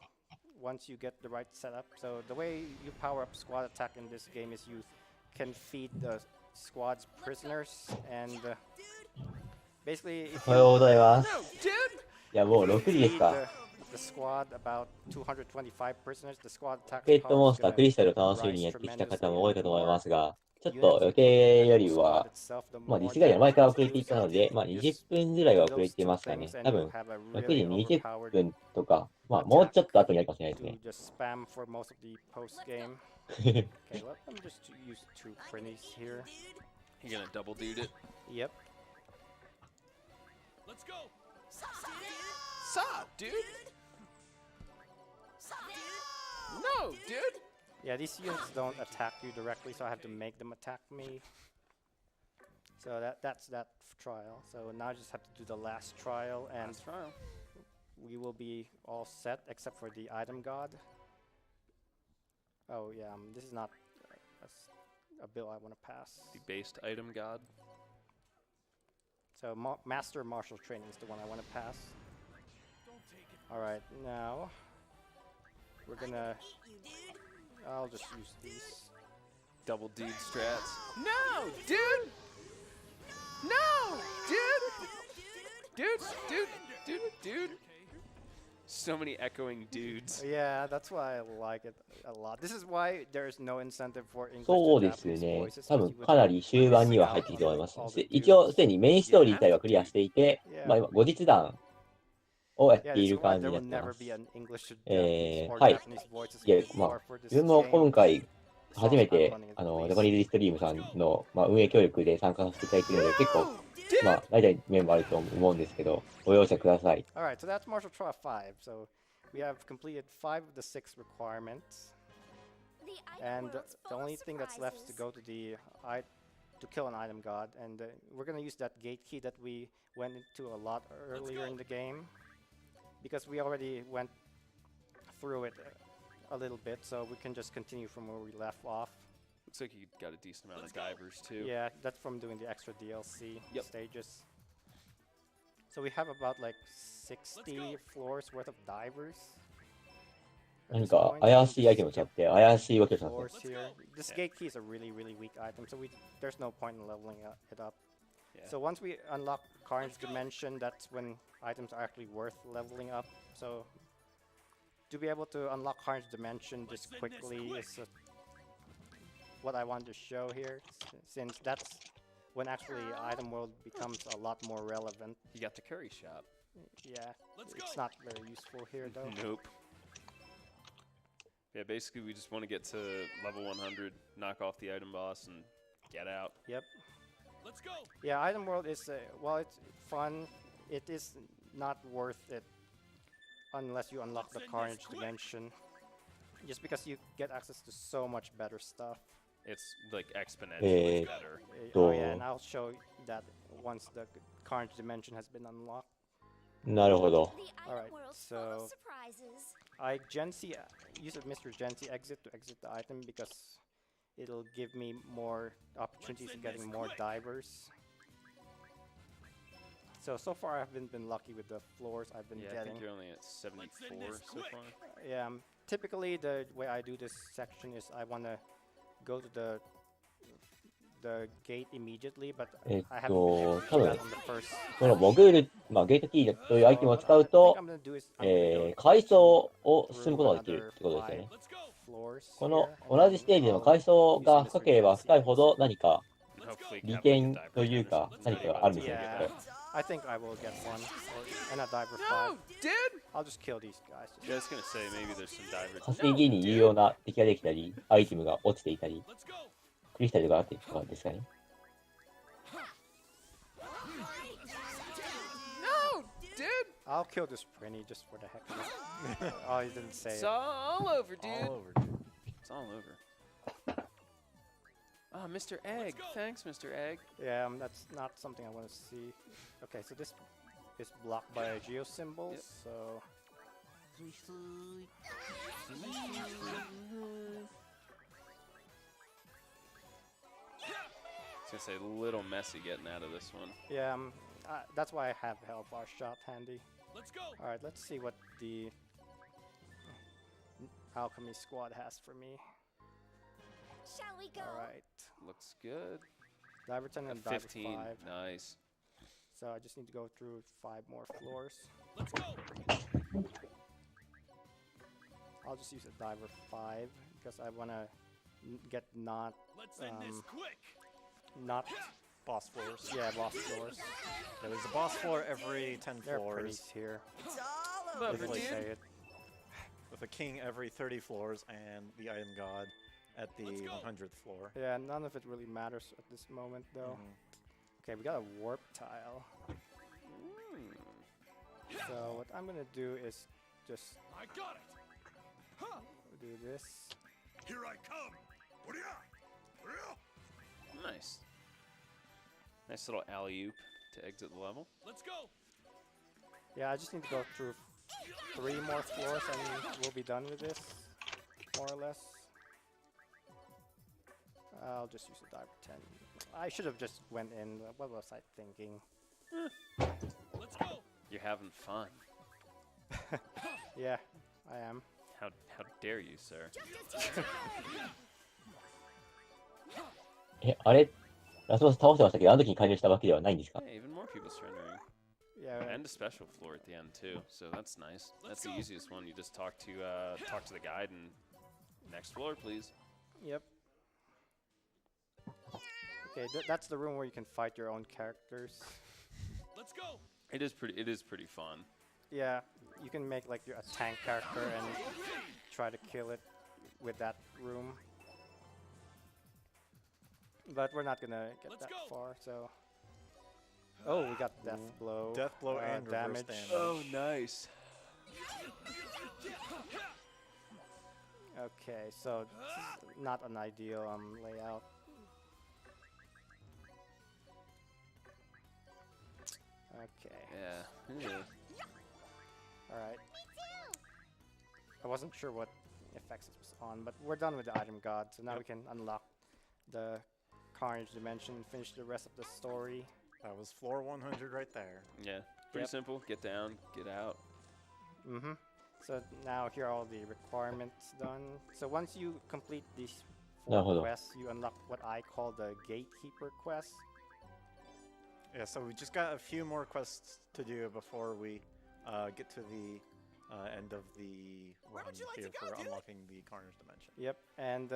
once you get the right setup. So the way you power up squad attack in this game is you can feed the squad's prisoners, and basically if おはようございます。 No, dude! いや、もう6時です feed か。 the squad about 225 prisoners, the squad attack ペットモンスター、 power クリ is スタル gonna を楽しみにやってきた rise 方も多いかと思い tremendously ますが、ちょっ more. と予定よりは、 Units, the まあ、 more ディスガイア毎回 damage 遅れてい you た do, の so で、まあ、 you 20 just 分ぐらいは遅 do れ those て two ますかね。 things and 多 you 分、 have a 6 really 時 20 overpowered 分とか、まあ、もうちょっと後になるかもしれないです to ね。 just spam for most of the post game. Okay, let them just use 2 printies here. You're gonna double dude it? Yep. Let's go. Stop, dude! No, dude! Yeah, these units don't attack you directly, so I have to make them attack me. So that's that trial. So now I just have to do the last trial, and Last trial. we will be all set except for the item god. Oh yeah, this is not a bill I want to pass. The based item god. So master martial training is the one I want to pass. All right, now we're gonna. I'll just use these. Double dude strats. No, dude! No, dude! Dude! So many echoing dudes. Yeah, that's why I like it a lot. This is why there is no incentive for English そう and です Japanese ね。 voices. 多 'cause 分 you would かなり終盤には入っていると思います。一応、すでにメインストーリー自体はクリアしていて、まあ今、後日談をやっ Yeah, てい this る is why 感じ there になっ will てま never す。 be an English to Japanese or はい。 Japanese voices いや、 before まあ、 for this 自分も game. 今回初めて、ジャパニーズリストリームさんの、運営協力で参加させていただいているので、結構、大体面もあると思うんですけど、ご容赦ください。Alright, so that's Martial Trial 5. So we have completed 5 of the 6 requirements. And the only thing that's left is to go to to kill an item god, and we're gonna use that gate key that we went into a lot earlier in the game, because we already went through it a little bit, so we can just continue from where we left off. Looks like you got a decent amount of divers too. Yeah, that's from doing the extra DLC stages. So we have about like 60 floors worth of divers. 何か怪しいアイテムを使って怪しい動きをしますね。This gate key is a really weak item, so there's no point in leveling it up. So once we unlock Carnage Dimension, that's when items are actually worth leveling up. So to be able to unlock Carnage Dimension just quickly is what I wanted to show here, since that's when actually item world becomes a lot more relevant. You got the curry shop. Yeah, it's not very useful here though. Nope. Yeah, basically we just want to get to level 100, knock off the item boss, and get out. Yep. Let's go. Yeah, item world is while it's fun, it is not worth it unless you unlock the Carnage Dimension. Just because you get access to so much better stuff. It's like exponentially better. Oh yeah, and I'll show that once the Carnage Dimension has been unlocked. なるほど。Alright, so I use a Mr. Gensi exit to exit the item because it'll give me more opportunities of getting more divers. So far I haven't been lucky with the floors I've been getting. I think you're only at 74 so far. Yeah, typically the way I do this section is I want to go to the gate immediately, but I haven't been able to do that on the first. この潜る、ゲートキーというアイテムを使うと、階層を進むことができるってことですよね。この同じステージでの階層が深ければ深いほど何か利点というか何かがあるんですよね。I think I will get one and a diver 5. Dude! I'll just kill these guys. Yeah, I was gonna say maybe there's some divers. 稼ぎに有用な敵ができたり、アイテムが落ちていたり、クリスタルがあってとかですかね。No, dude! I'll kill this Prinny just for the heck of it. Oh, you didn't say it. It's all over, dude. All over. It's all over. Oh, Mr. Egg. Thanks, Mr. Egg. Yeah, that's not something I want to see. Okay, so this is blocked by geo symbols, so... I was gonna say, a little messy getting out of this one. Yeah, that's why I have Hellfire Shot handy. Let's go! Alright, let's see what the Alchemy Squad has for me. Shall we go? Alright. Looks good. Diver 10 and Diver 15. 5. Nice. So I just need to go through 5 more floors. Let's go. I'll just use a Diver 5 because I want to get not boss floors. Yeah, boss floors. Yeah, there's a boss floor every 10 floors. Here. It's all over, With, Say it. with a king every 30 floors and the item god at the 100th floor. Yeah, none of it really matters at this moment, though. Okay, we got a warp tile. So what I'm gonna do is just I got it. Huh. do this. Here I come. Nice. Nice little alley-oop to exit the level. Let's go. Yeah, I just need to go through 3 more floors and we'll be done with this, more or less. I'll just use the Diver 10. I should have just went in. What was I thinking? Let's go. You're having fun. Yeah, I am. How dare you, sir? あれラスボス倒してましたけど、あの時に加入したわけではないんですか？ Yeah, even more people surrendering. Yeah. And a special floor at the end too, so that's nice. That's the easiest one. You just talk to the guide and next floor, please. Yep. Okay, that's the room where you can fight your own characters. Let's go. It is pretty fun. Yeah, you can make like a tank character and try to kill it with that room. but we're not gonna get that far. So, oh, we got death blow. Death blow and damage. Oh, nice. Okay, so this is not an ideal layout. Okay. Yeah. Alright. I wasn't sure what effects it was on, but we're done with the item god, so now we can unlock the Carnage dimension, finish the rest of the story. That was floor 100 right there. Yeah. Pretty simple. Get down, get out. Mm-hmm. So now here are all the requirements done. So once you complete these 4 quests, you unlock what I call the Gatekeeper quest. Yeah, so we just got a few more quests to do before we get to the end of the run here for unlocking the Carnage dimension. Yep, and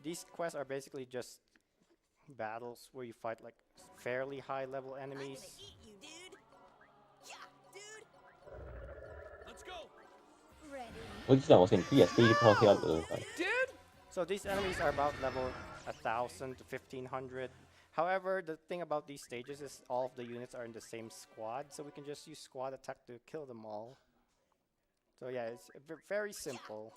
these quests are basically just battles where you fight like fairly high level enemies. I'm gonna eat you, dude. Yeah, dude. Let's go. Ready. Dude! So these enemies are about level 1,000 to 1,500. However, the thing about these stages is all of the units are in the same squad, so we can just use squad attack to kill them all. So yeah, it's very simple.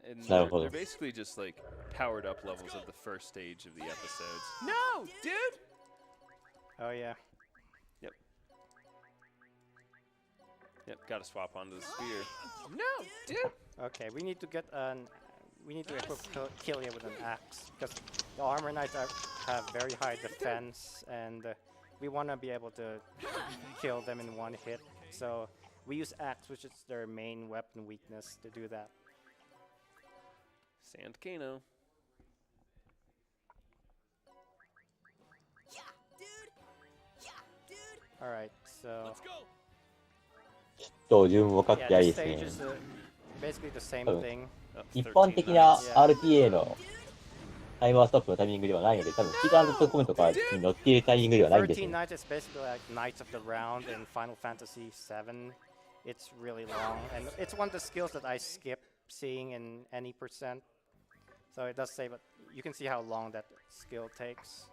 And they're basically just like powered up levels of the first stage of the episodes. No, dude! Oh yeah. Yep. Yep, gotta swap onto the spear. No, dude! Okay, we need to get we need to equip Killia with an axe, because the Armor Knights have very high defense, and we want to be able to kill them in one hit. So we use axe, which is their main weapon weakness, to do that. Sand Kano. Yeah, dude. Yeah, dude. All right, so Let's go. 順を書きたい this です stage ね。 is basically the same thing. 一般的な RTA のタイマーストップのタイミングではないので、多分時間とコメントとかに乗っているタイミングではないんですよ。 13 Knights is basically like Knights of the Round in Final Fantasy VII. It's really long, and it's one of the skills that I skip seeing in any percent. So it does say, but you can see how long that skill takes.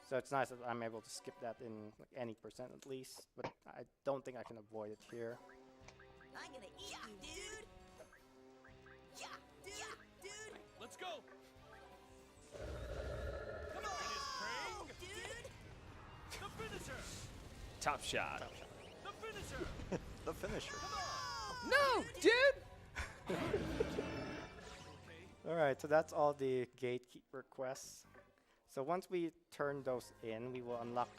So it's nice that I'm able to skip that in like any percent at least, but I don't think I can avoid it here. I'm gonna eat you, dude. Yeah, dude. Let's go. Come on, dude. The finisher. Top shot. The finisher. The finisher. No, dude! Alright, so that's all the Gatekeeper quests. So once we turn those in, we will unlock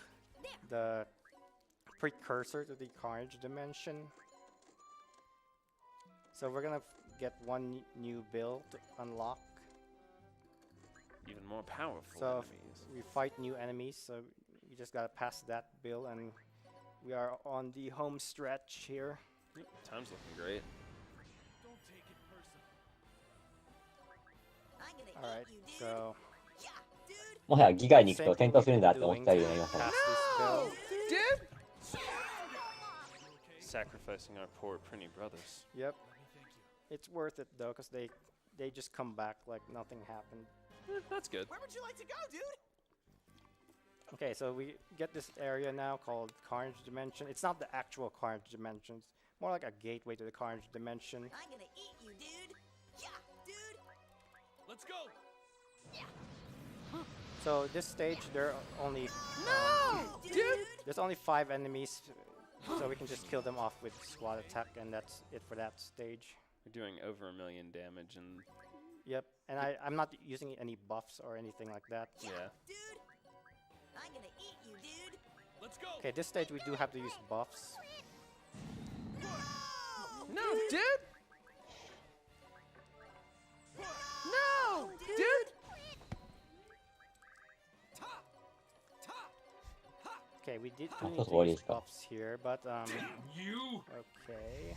the precursor to the Carnage dimension. So we're gonna get one new build to unlock. Even more powerful So enemies. we fight new enemies, so we just gotta pass that build, and we are on the home stretch here. Yep, time's looking great. Don't take it personal. I'm gonna Alright, eat you, dude. so もはや議会に行く same と thing 戦 we've 闘するん been だって思っ doing たよう to になりましたね。 pass this build. Dude! Sacrificing our poor Prinny brothers. Yep. It's worth it though, because they just come back like nothing happened. That's good. Where would you like to go, dude? Okay, so we get this area now called Carnage Dimension. It's not the actual Carnage Dimension. It's more like a gateway to the Carnage Dimension. I'm gonna eat you, dude. Yeah, dude. Let's go. So this stage, there are only Dude! there's only 5 enemies, so we can just kill them off with squad attack, and that's it for that stage. We're doing over 1 million damage and Yep, and I'm not using any buffs or anything like that. yeah. Dude. I'm gonna eat you, dude. Let's go. Okay, this stage we do have to use buffs. No, dude! No, dude! Okay, we did Oh, need that's to what use it's got. buffs here, but You. okay.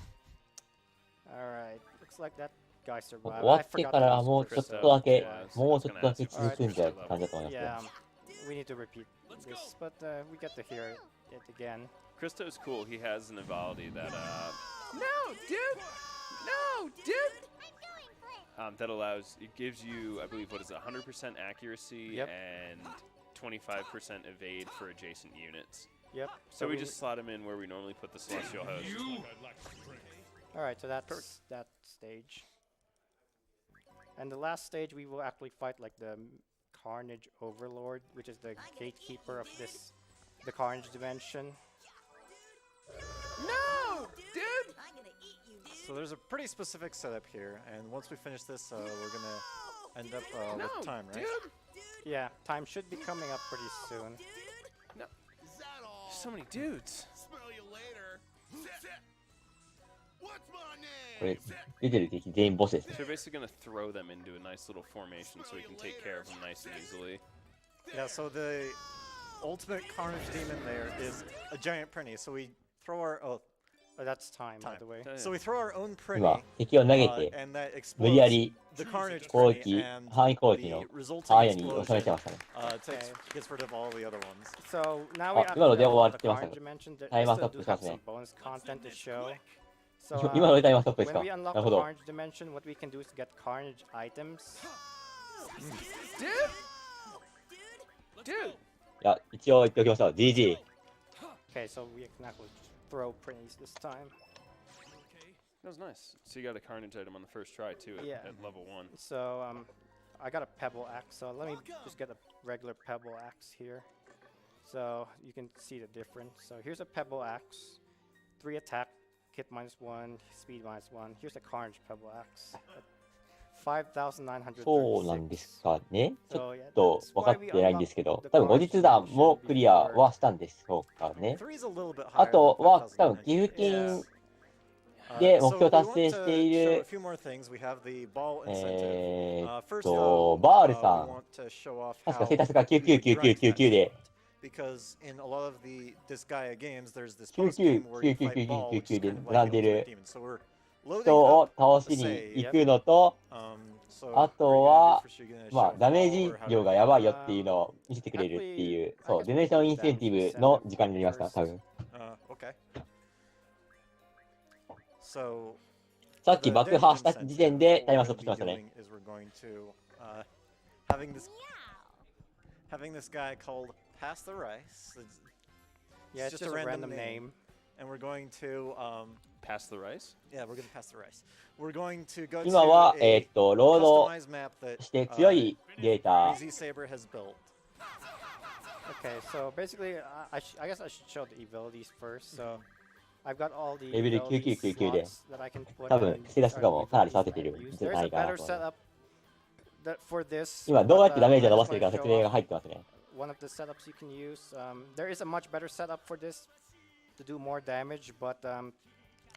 Alright, looks like that guy survived. 終わ I って forgot か to ら use もうちょっ Crystal. とだけ Yeah. もうちょっとだけ続くんじゃって感じだと思いますね。 Yeah, we need to repeat this, but we get to hear it again. Christo's cool. He has an ability that, No, dude! No, dude! That allows, it gives you, I believe, what is it, 100% accuracy and 25% evade for adjacent units. Yep. So we just slot him in where we normally put the Celestial Host. Alright, so that's that stage. And the last stage we will actually fight like the Carnage Overlord, which is the gatekeeper of this, the Carnage dimension. No! Dude! So there's a pretty specific setup here, and once we finish this, we're gonna end up with time, right? Dude! Yeah, time should be coming up pretty soon. No. So many dudes. Smell you later. What's my こ name? れ、出てる敵全員ボスですね。 So we're basically going to throw them into a nice little formation so we can take care of them nice and easily. Yeah, so the ultimate Carnage demon there is a giant Prinny, so we throw our... Oh, that's time, by the way. So we throw our own 今 Prinny, 敵を投げて and that 無理や explodes り the Carnage 攻 Prinny, 撃 and 範囲攻撃 the の resulting 範囲に収め explosion てましたね。 gets rid of all the other ones. So now we Oh, have今ので終わ the ってました Carnage ね。 dimension. They タイマースト still ップ do しま have すね。 some bonus content to show. So 今のでタイマーストップで when すか。 we な unlock る the ほど。 Carnage dimension, what we can do is get Carnage items. Dude! いや、一応言っておきましょう。GG。 Okay, so we can actually throw Prinnies this time. That was nice. So you got a Carnage item on the first try, too, at level 1. So, I got a Pebble Axe, so let me just get a regular Pebble Axe here. So, you can see the difference. So, here's a Pebble Axe. 3 attack, hit -1, speed -1. Here's a Carnage Pebble Axe. 5,936. そうなんですかね。ちょ So, っ yeah, と that's 分か why っ we てないんです unlocked けど、 the 多分後 Carnage 日談も dimension クリア before. はしたんでしょうかね。 3 is a little bit あ higher と than は多分 5,900. 寄付金 Yes. で目 So 標 we 達 want 成 to してい show a る few more things. We have the ball incentive. First バール we さん、 want to show off 確か how ステータスが we drive that 999999で because in a lot of the Disgaea games, there's this post game where you fight ball, which is kind of 並 like んで the る ultimate demon. So we're loading 人を up 倒 the しに save. 行くのと、 So あ what と are you は gonna do first? You're gonna まあ show ダメー all ジ or how 量 to がやばいよっていうのを見せてくれるっていう、そう、ジェネレーションインセンティブの時間になりました、多分。 okay. So さっき爆破した時点でタイマーストップしましたね。 is we're going to having this guy called Pass the Rice. Yeah, it's just a random name. And we're going to Pass the rice? yeah, we're going to pass the rice. We're going to go 今は to a ロード customized map that して強いデータ、 GreenZSaber has built. Okay, so basically, I guess I should show the abilities first. So, I've got all the レベル ability 9999で slots that I can put 多分 in ステータスとかもかなり abilities 下げてる that I use. んじゃ There's な a いかな better と思います。 setup that for this. 今どうやってダメージを I 伸ば just してるか wanna 説 show 明が off 入ってますね。 one of the setups you can use. There is a much better setup for this to do more damage, but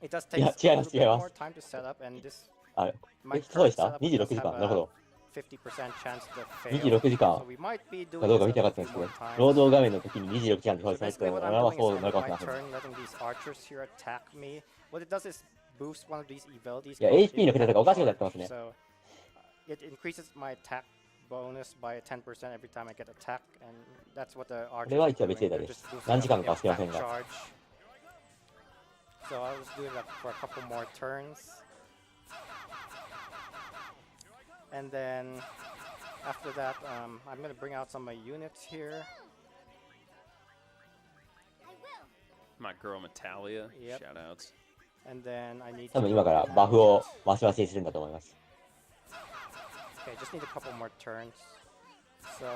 it does take a little bit more time to set up, and this あ、 my そうで current した setup 26 does 時 have 間。なるほ a ど。 50% chance to fail. 26時間 So we might be か doing どうか this 見て a なかったん few ですけど、 more times. 労働画面の時に26時間って表 So 示されて basically た what の I'm は doing そう is なるかも ending しれ my ません。 turn, letting these archers here attack me. What it does is boost one of these abilities. いや、called HP の桁とかおかしいことやってます Impact ね。 Charge. So it increases my attack bonus by 10% every time I get attacked, and that's what the こ archers れは are 一応別 doing. データ They're で just す。 boosting 何時間 up かは知りません impact が。 charge. So I was doing that for a couple more turns. And then after that, I'm going to bring out some of my units here. My girl Metalia. Yep. Shout outs. And then I need 多 to 分今からバフをマシマシにするんだと思います。 Okay, just need a couple more turns. So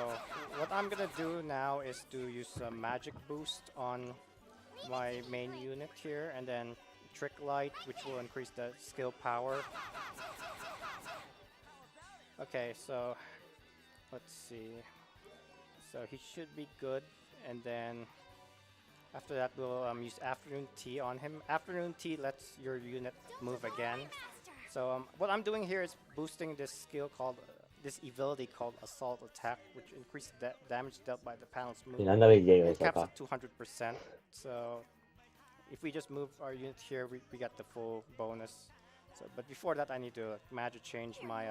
what I'm gonna do now is to use a magic boost on my main unit here, and then trick light, which will increase the skill power. Okay, so let's see. So he should be good, and then after that we'll use afternoon tea on him. Afternoon tea lets your unit move again. So what I'm doing here is boosting this skill called this ability called Assault Attack, which increases damage dealt by the panel's で、何 movement. ダメージ出るので It しょう caps か。 at 200%. So if we just move our unit here, we get the full bonus. So, but before that, I need to magic change my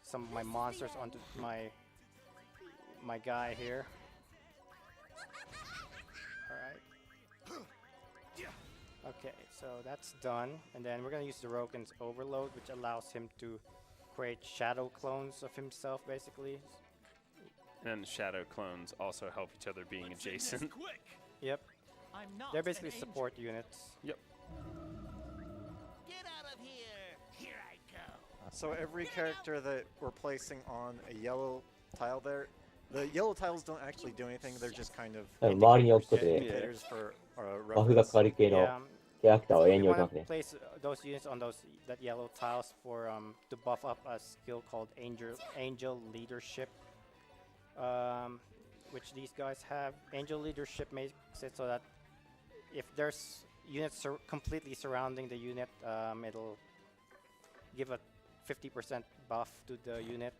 some of my monsters onto my guy here. All right. Okay, so that's done, and then we're gonna use the Rogan's Overload, which allows him to create shadow clones of himself, basically. And then the shadow clones also help each other being adjacent. Yep. They're basically support units. Yep. Get out of here! Here I go! So every character that we're placing on a yellow tile there, the yellow tiles don't actually do anything, they're just kind of indicators for reference. Place those units on that yellow tiles for to buff up a skill called Angel Leadership, which these guys have. Angel Leadership makes it so that if there's units completely surrounding the unit, it'll give a 50% buff to the unit.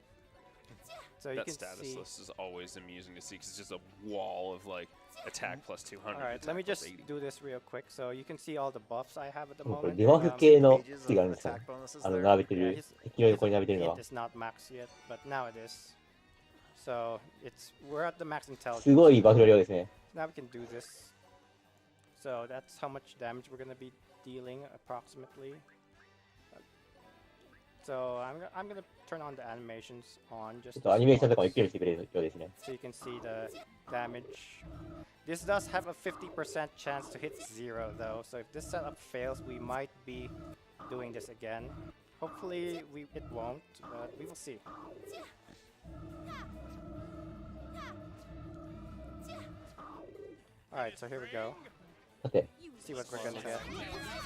So you that can status see list is always amusing to see because it's just a wall of like attack plus 200. All right, let me just do this real quick. So you can see all the buffs I have at the moment. デバフ系のスキルがあるんですか？並べてる、敵の横に並べてるのは。It's not max yet, but now it is. So we're at the max intelligence. すごいバフの量ですね。Now we can do this. So that's how much damage we're gonna be dealing approximately. So I'm gonna turn on the animations on just so you can see the damage. This does have a 50% chance to hit 0 though, so if this setup fails, we might be doing this again. Hopefully it won't, but we will see. Alright, so here we go. See what we're gonna get.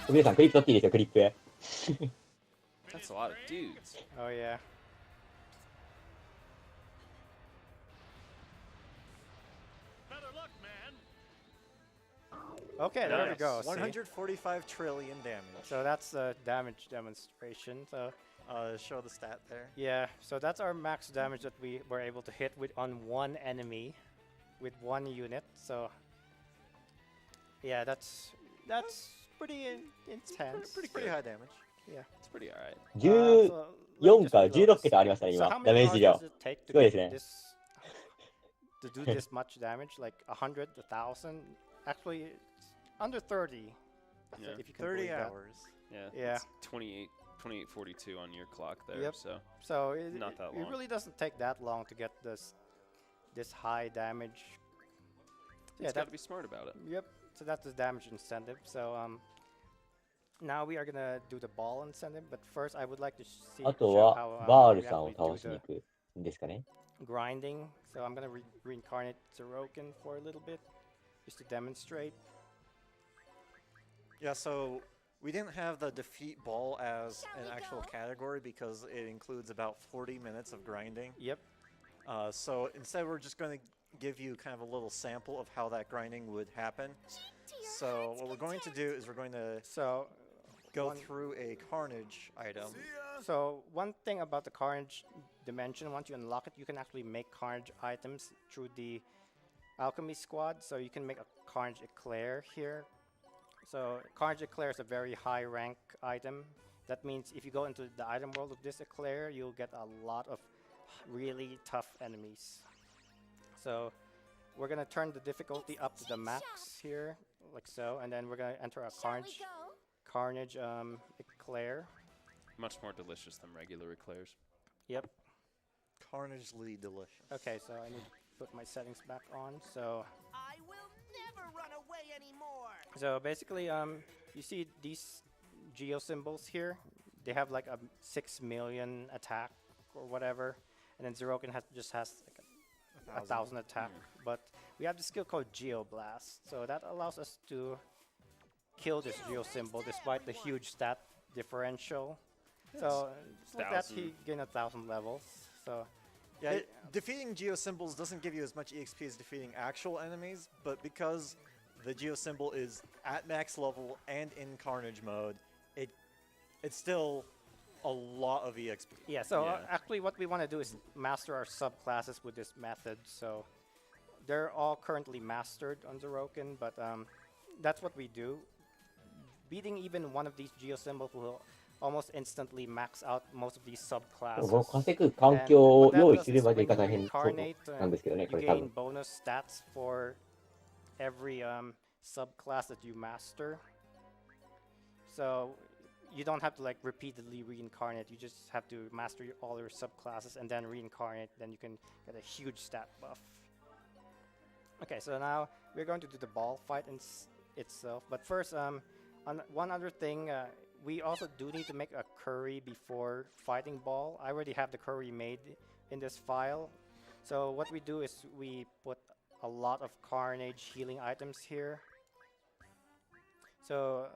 皆さんクリップ取っていいですよ、クリップ。That's a lot of dudes. Oh yeah. Okay, there we go. 145 trillion damage. So that's the damage demonstration. So show the stat there. Yeah, so that's our max damage that we were able to hit on one enemy with one unit. So yeah, that's pretty intense. Pretty high damage. Yeah, it's pretty alright. 14か16桁ありましたね、今。ダメージ量。すごいですね。To do this much damage, like 100, 1,000, actually it's under 30. Yeah. If you can 30 hours. Yeah. It's 28:42 on your clock there. Yep. So it, not that long. It really doesn't take that long to get this high damage. You got to be smart about it. Yep. So that's the damage incentive. So now we are gonna do the ball incentive, but first I would like to see あとはバールさんを倒しに行くんですかね。Grinding. So I'm gonna reincarnate Zeroken for a little bit, just to demonstrate. Yeah. So we didn't have the defeat ball as an actual category because it includes about 40 minutes of grinding. Yep. So instead, we're just going to give you kind of a little sample of how that grinding would happen. So what we're going to do is we're going to go through a carnage item. So one thing about the carnage dimension, once you unlock it, you can actually make carnage items through the alchemy squad. So you can make a carnage eclair here. So carnage eclair is a very high rank item. That means if you go into the item world of this eclair, you'll get a lot of really tough enemies. So we're gonna turn the difficulty up to the max here, like so, and then we're gonna enter a carnage eclair. Much more delicious than regular eclairs. Yep. Carnagely delicious. Okay, so I need to put my settings back on. So I will never run away anymore. So basically, you see these geo symbols here. They have like a 6 million attack or whatever, and then Zeroken just has like a 1,000 attack. But we have the skill called Geo Blast, so that allows us to kill this geo symbol despite the huge stat differential. Yes. So like that he gained 1,000 levels. So yeah, defeating geo symbols doesn't give you as much EXP as defeating actual enemies, but because the geo symbol is at max level and in carnage mode, it's still a lot of EXP. Yeah, so actually what we want to do is master our subclasses with this method. So they're all currently mastered on Zeroken, but that's what we do. Beating even one of these geo symbols will almost instantly max out most of these subclasses. 稼ぐ環境を用意するまでが大変そうなんですけどね、これ多分。You gain bonus stats for every subclass that you master. So you don't have to like repeatedly reincarnate. You just have to master all your subclasses and then reincarnate. Then you can get a huge stat buff. Okay, so now we're going to do the ball fight itself. But first, one other thing, we also do need to make a curry before fighting ball. I already have the curry made in this file. So what we do is we put a lot of carnage healing items here. So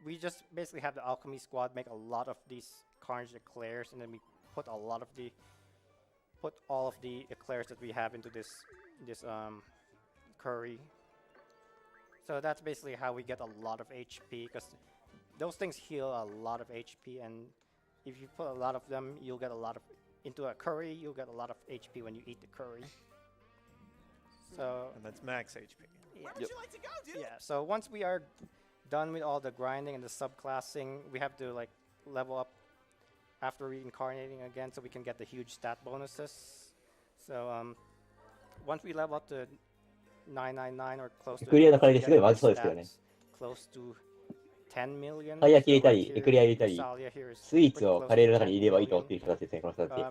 we just basically have the alchemy squad make a lot of these carnage eclairs, and then we put all of the eclairs that we have into this curry. So that's basically how we get a lot of HP, because those things heal a lot of HP, and if you put a lot of them, you'll get a lot of into a curry. You'll get a lot of HP when you eat the curry. So and that's max HP. Yeah. Where would you like to go, dude? Yeah. So once we are done with all the grinding and the subclassing, we have to like level up after reincarnating again, so we can get the huge stat bonuses. So once we level up to 999 or close to, close to 10 million. たい焼き入れたり、エクレア入れたり、スイーツをカレーの中に入れればいいと思っている人たちですね、この人たち。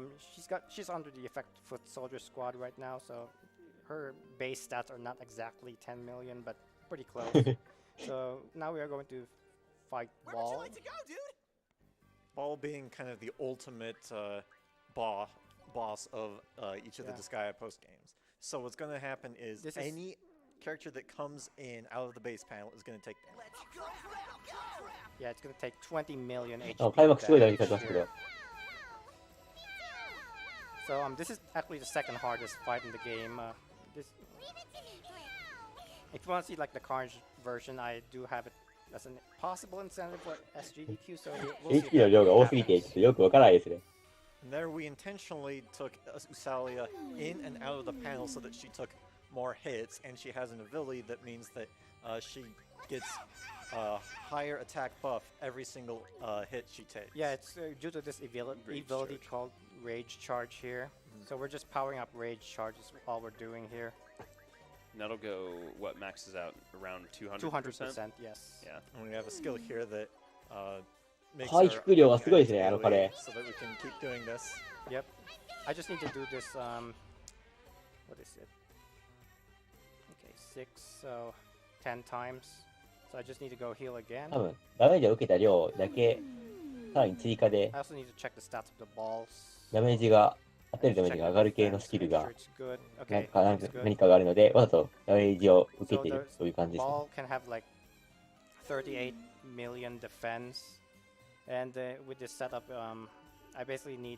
She's under the effect foot soldier squad right now, so her base stats are not exactly 10 million, but pretty close. So now we are going to fight Ball. Where would you like to go, dude? Ball being kind of the ultimate boss of each of the Disgaea post games. So what's going to happen is any character that comes in out of the base panel is going to take damage. Yeah, it's going to take 20 million HP. So this is actually the second hardest fight in the game. If you want to see like the Carnage version, I do have it as a possible incentive for SGDQ. So we'll see. And there we intentionally took Usalia in and out of the panel so that she took more hits, and she has an ability that means that she gets a higher attack buff every single hit she takes. Yeah, it's due to this ability called Rage Charge here. So we're just powering up Rage Charge is all we're doing here. And that'll go, what, maxes out around 200%? 200%, yes. Yeah. And we have a skill here that makes our so that we can keep doing this. Yep. I just need to do this, what is it? Okay, 6, so 10 times. So I just need to go heal again. I also need to check the stats of the balls. 当てるダメージが上がる系のスキルが何か上がるので、わざとダメージを受けているという感じですね。Ball can have like 38 million defense, and with this setup, I basically need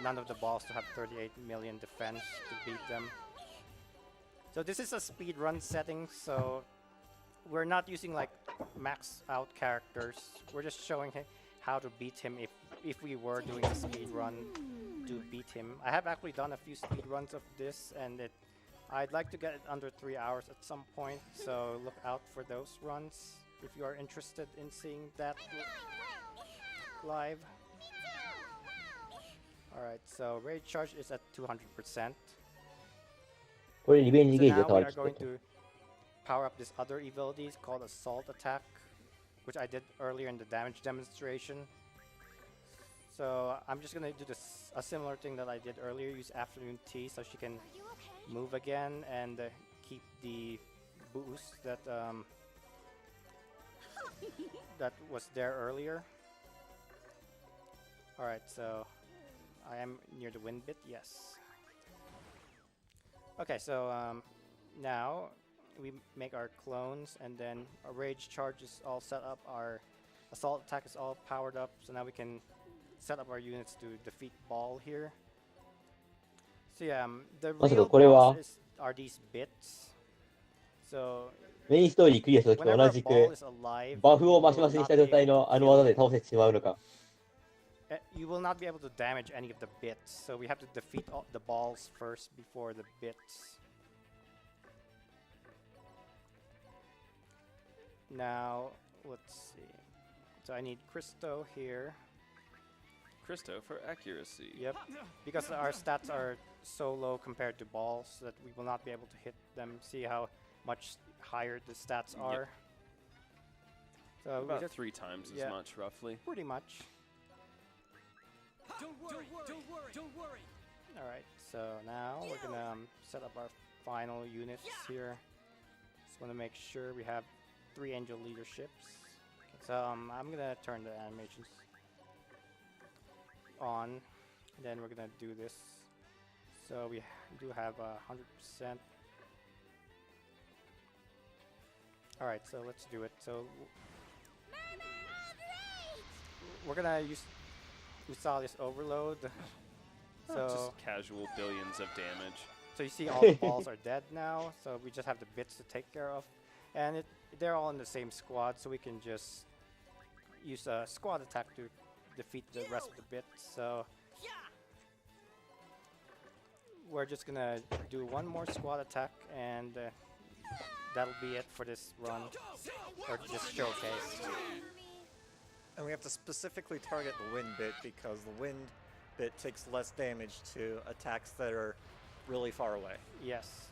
none of the balls to have 38 million defense to beat them. So this is a speed run setting, so we're not using like max out characters. We're just showing how to beat him if we were doing a speed run to beat him. I have actually done a few speed runs of this, and I'd like to get it under 3 hours at some point, so look out for those runs if you are interested in seeing that live. Alright, so Rage Charge is at 200%. So now we are going to power up this other ability called Assault Attack, which I did earlier in the damage demonstration. So I'm just gonna do a similar thing that I did earlier, use Afternoon Tea so she can move again and keep the boost that that was there earlier. Alright, so I am near the wind bit, yes. Okay, so now we make our clones, and then our Rage Charge is all set up, our Assault Attack is all powered up, so now we can set up our units to defeat Ball here. So yeah, the real bosses are these bits. So メインストーリークリアした時と同じくバフをマシマシにした状態のあの技で倒せてしまうのか。You will not be able to damage any of the bits, so we have to defeat all the balls first before the bits. Now, let's see. So I need Christo here. Christo for accuracy. Yep, because our stats are so low compared to balls that we will not be able to hit them. See how much higher the stats are. So about 3 times as much, roughly. Pretty much. Don't worry, don't worry, don't worry. All right, so now we're gonna set up our final units here. Just want to make sure we have 3 angel leaderships. So I'm gonna turn the animations on. Then we're gonna do this. So we do have 100%. All right, so let's do it. So we're gonna use. We saw this overload. So just casual billions of damage. So you see all the balls are dead now. So we just have the bits to take care of, and they're all in the same squad. So we can just use a squad attack to defeat the rest of the bits. So we're just gonna do one more squad attack, and that'll be it for this run, or just showcase. And we have to specifically target the wind bit because the wind bit takes less damage to attacks that are really far away. Yes.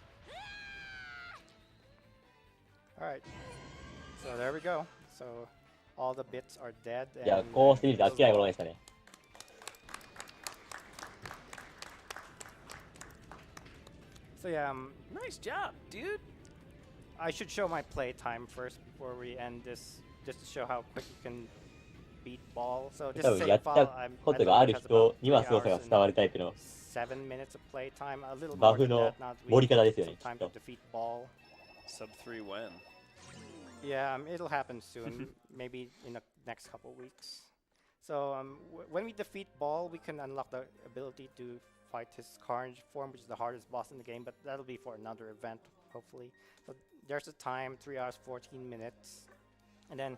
All right. So there we go. So all the bits are dead. いや、こうしてみると飽きないものでしたね。So yeah, nice job, dude. I should show my play time first before we end this, just to show how quick you can beat ball. So this 多分やったことがある人にはすごさが伝わるタイプの 7 minutes of play time, a little バ more フ than の that. Not 盛り方ですよ some ね。 time to defeat ball. Sub 3 when? Yeah, it'll happen soon, maybe in the next couple of weeks. So when we defeat Ball, we can unlock the ability to fight his Carnage form, which is the hardest boss in the game, but that'll be for another event, hopefully. So there's a time, 3 hours, 14 minutes. And then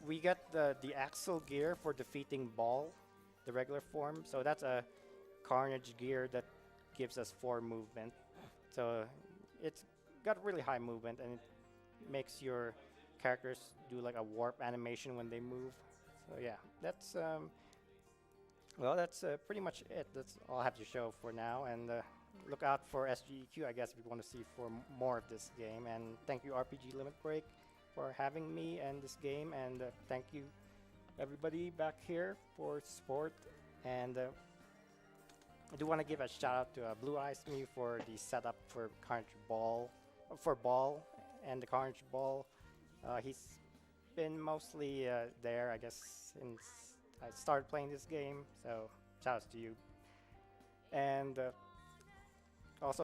we get the Axle gear for defeating Ball, the regular form. So that's a Carnage gear that gives us 4 movement. So it's got really high movement, and it makes your characters do like a warp animation when they move. So yeah, that's well, that's pretty much it. That's all I have to show for now, and look out for SGEQ, I guess, if you want to see for more of this game. And thank you RPG Limit Break for having me and this game, and thank you everybody back here for support. And I do want to give a shout out to Blue Eyes Me for the setup for Carnage Ball, and the Carnage Ball. He's been mostly there, I guess, since I started playing this game. So shout out to you. And also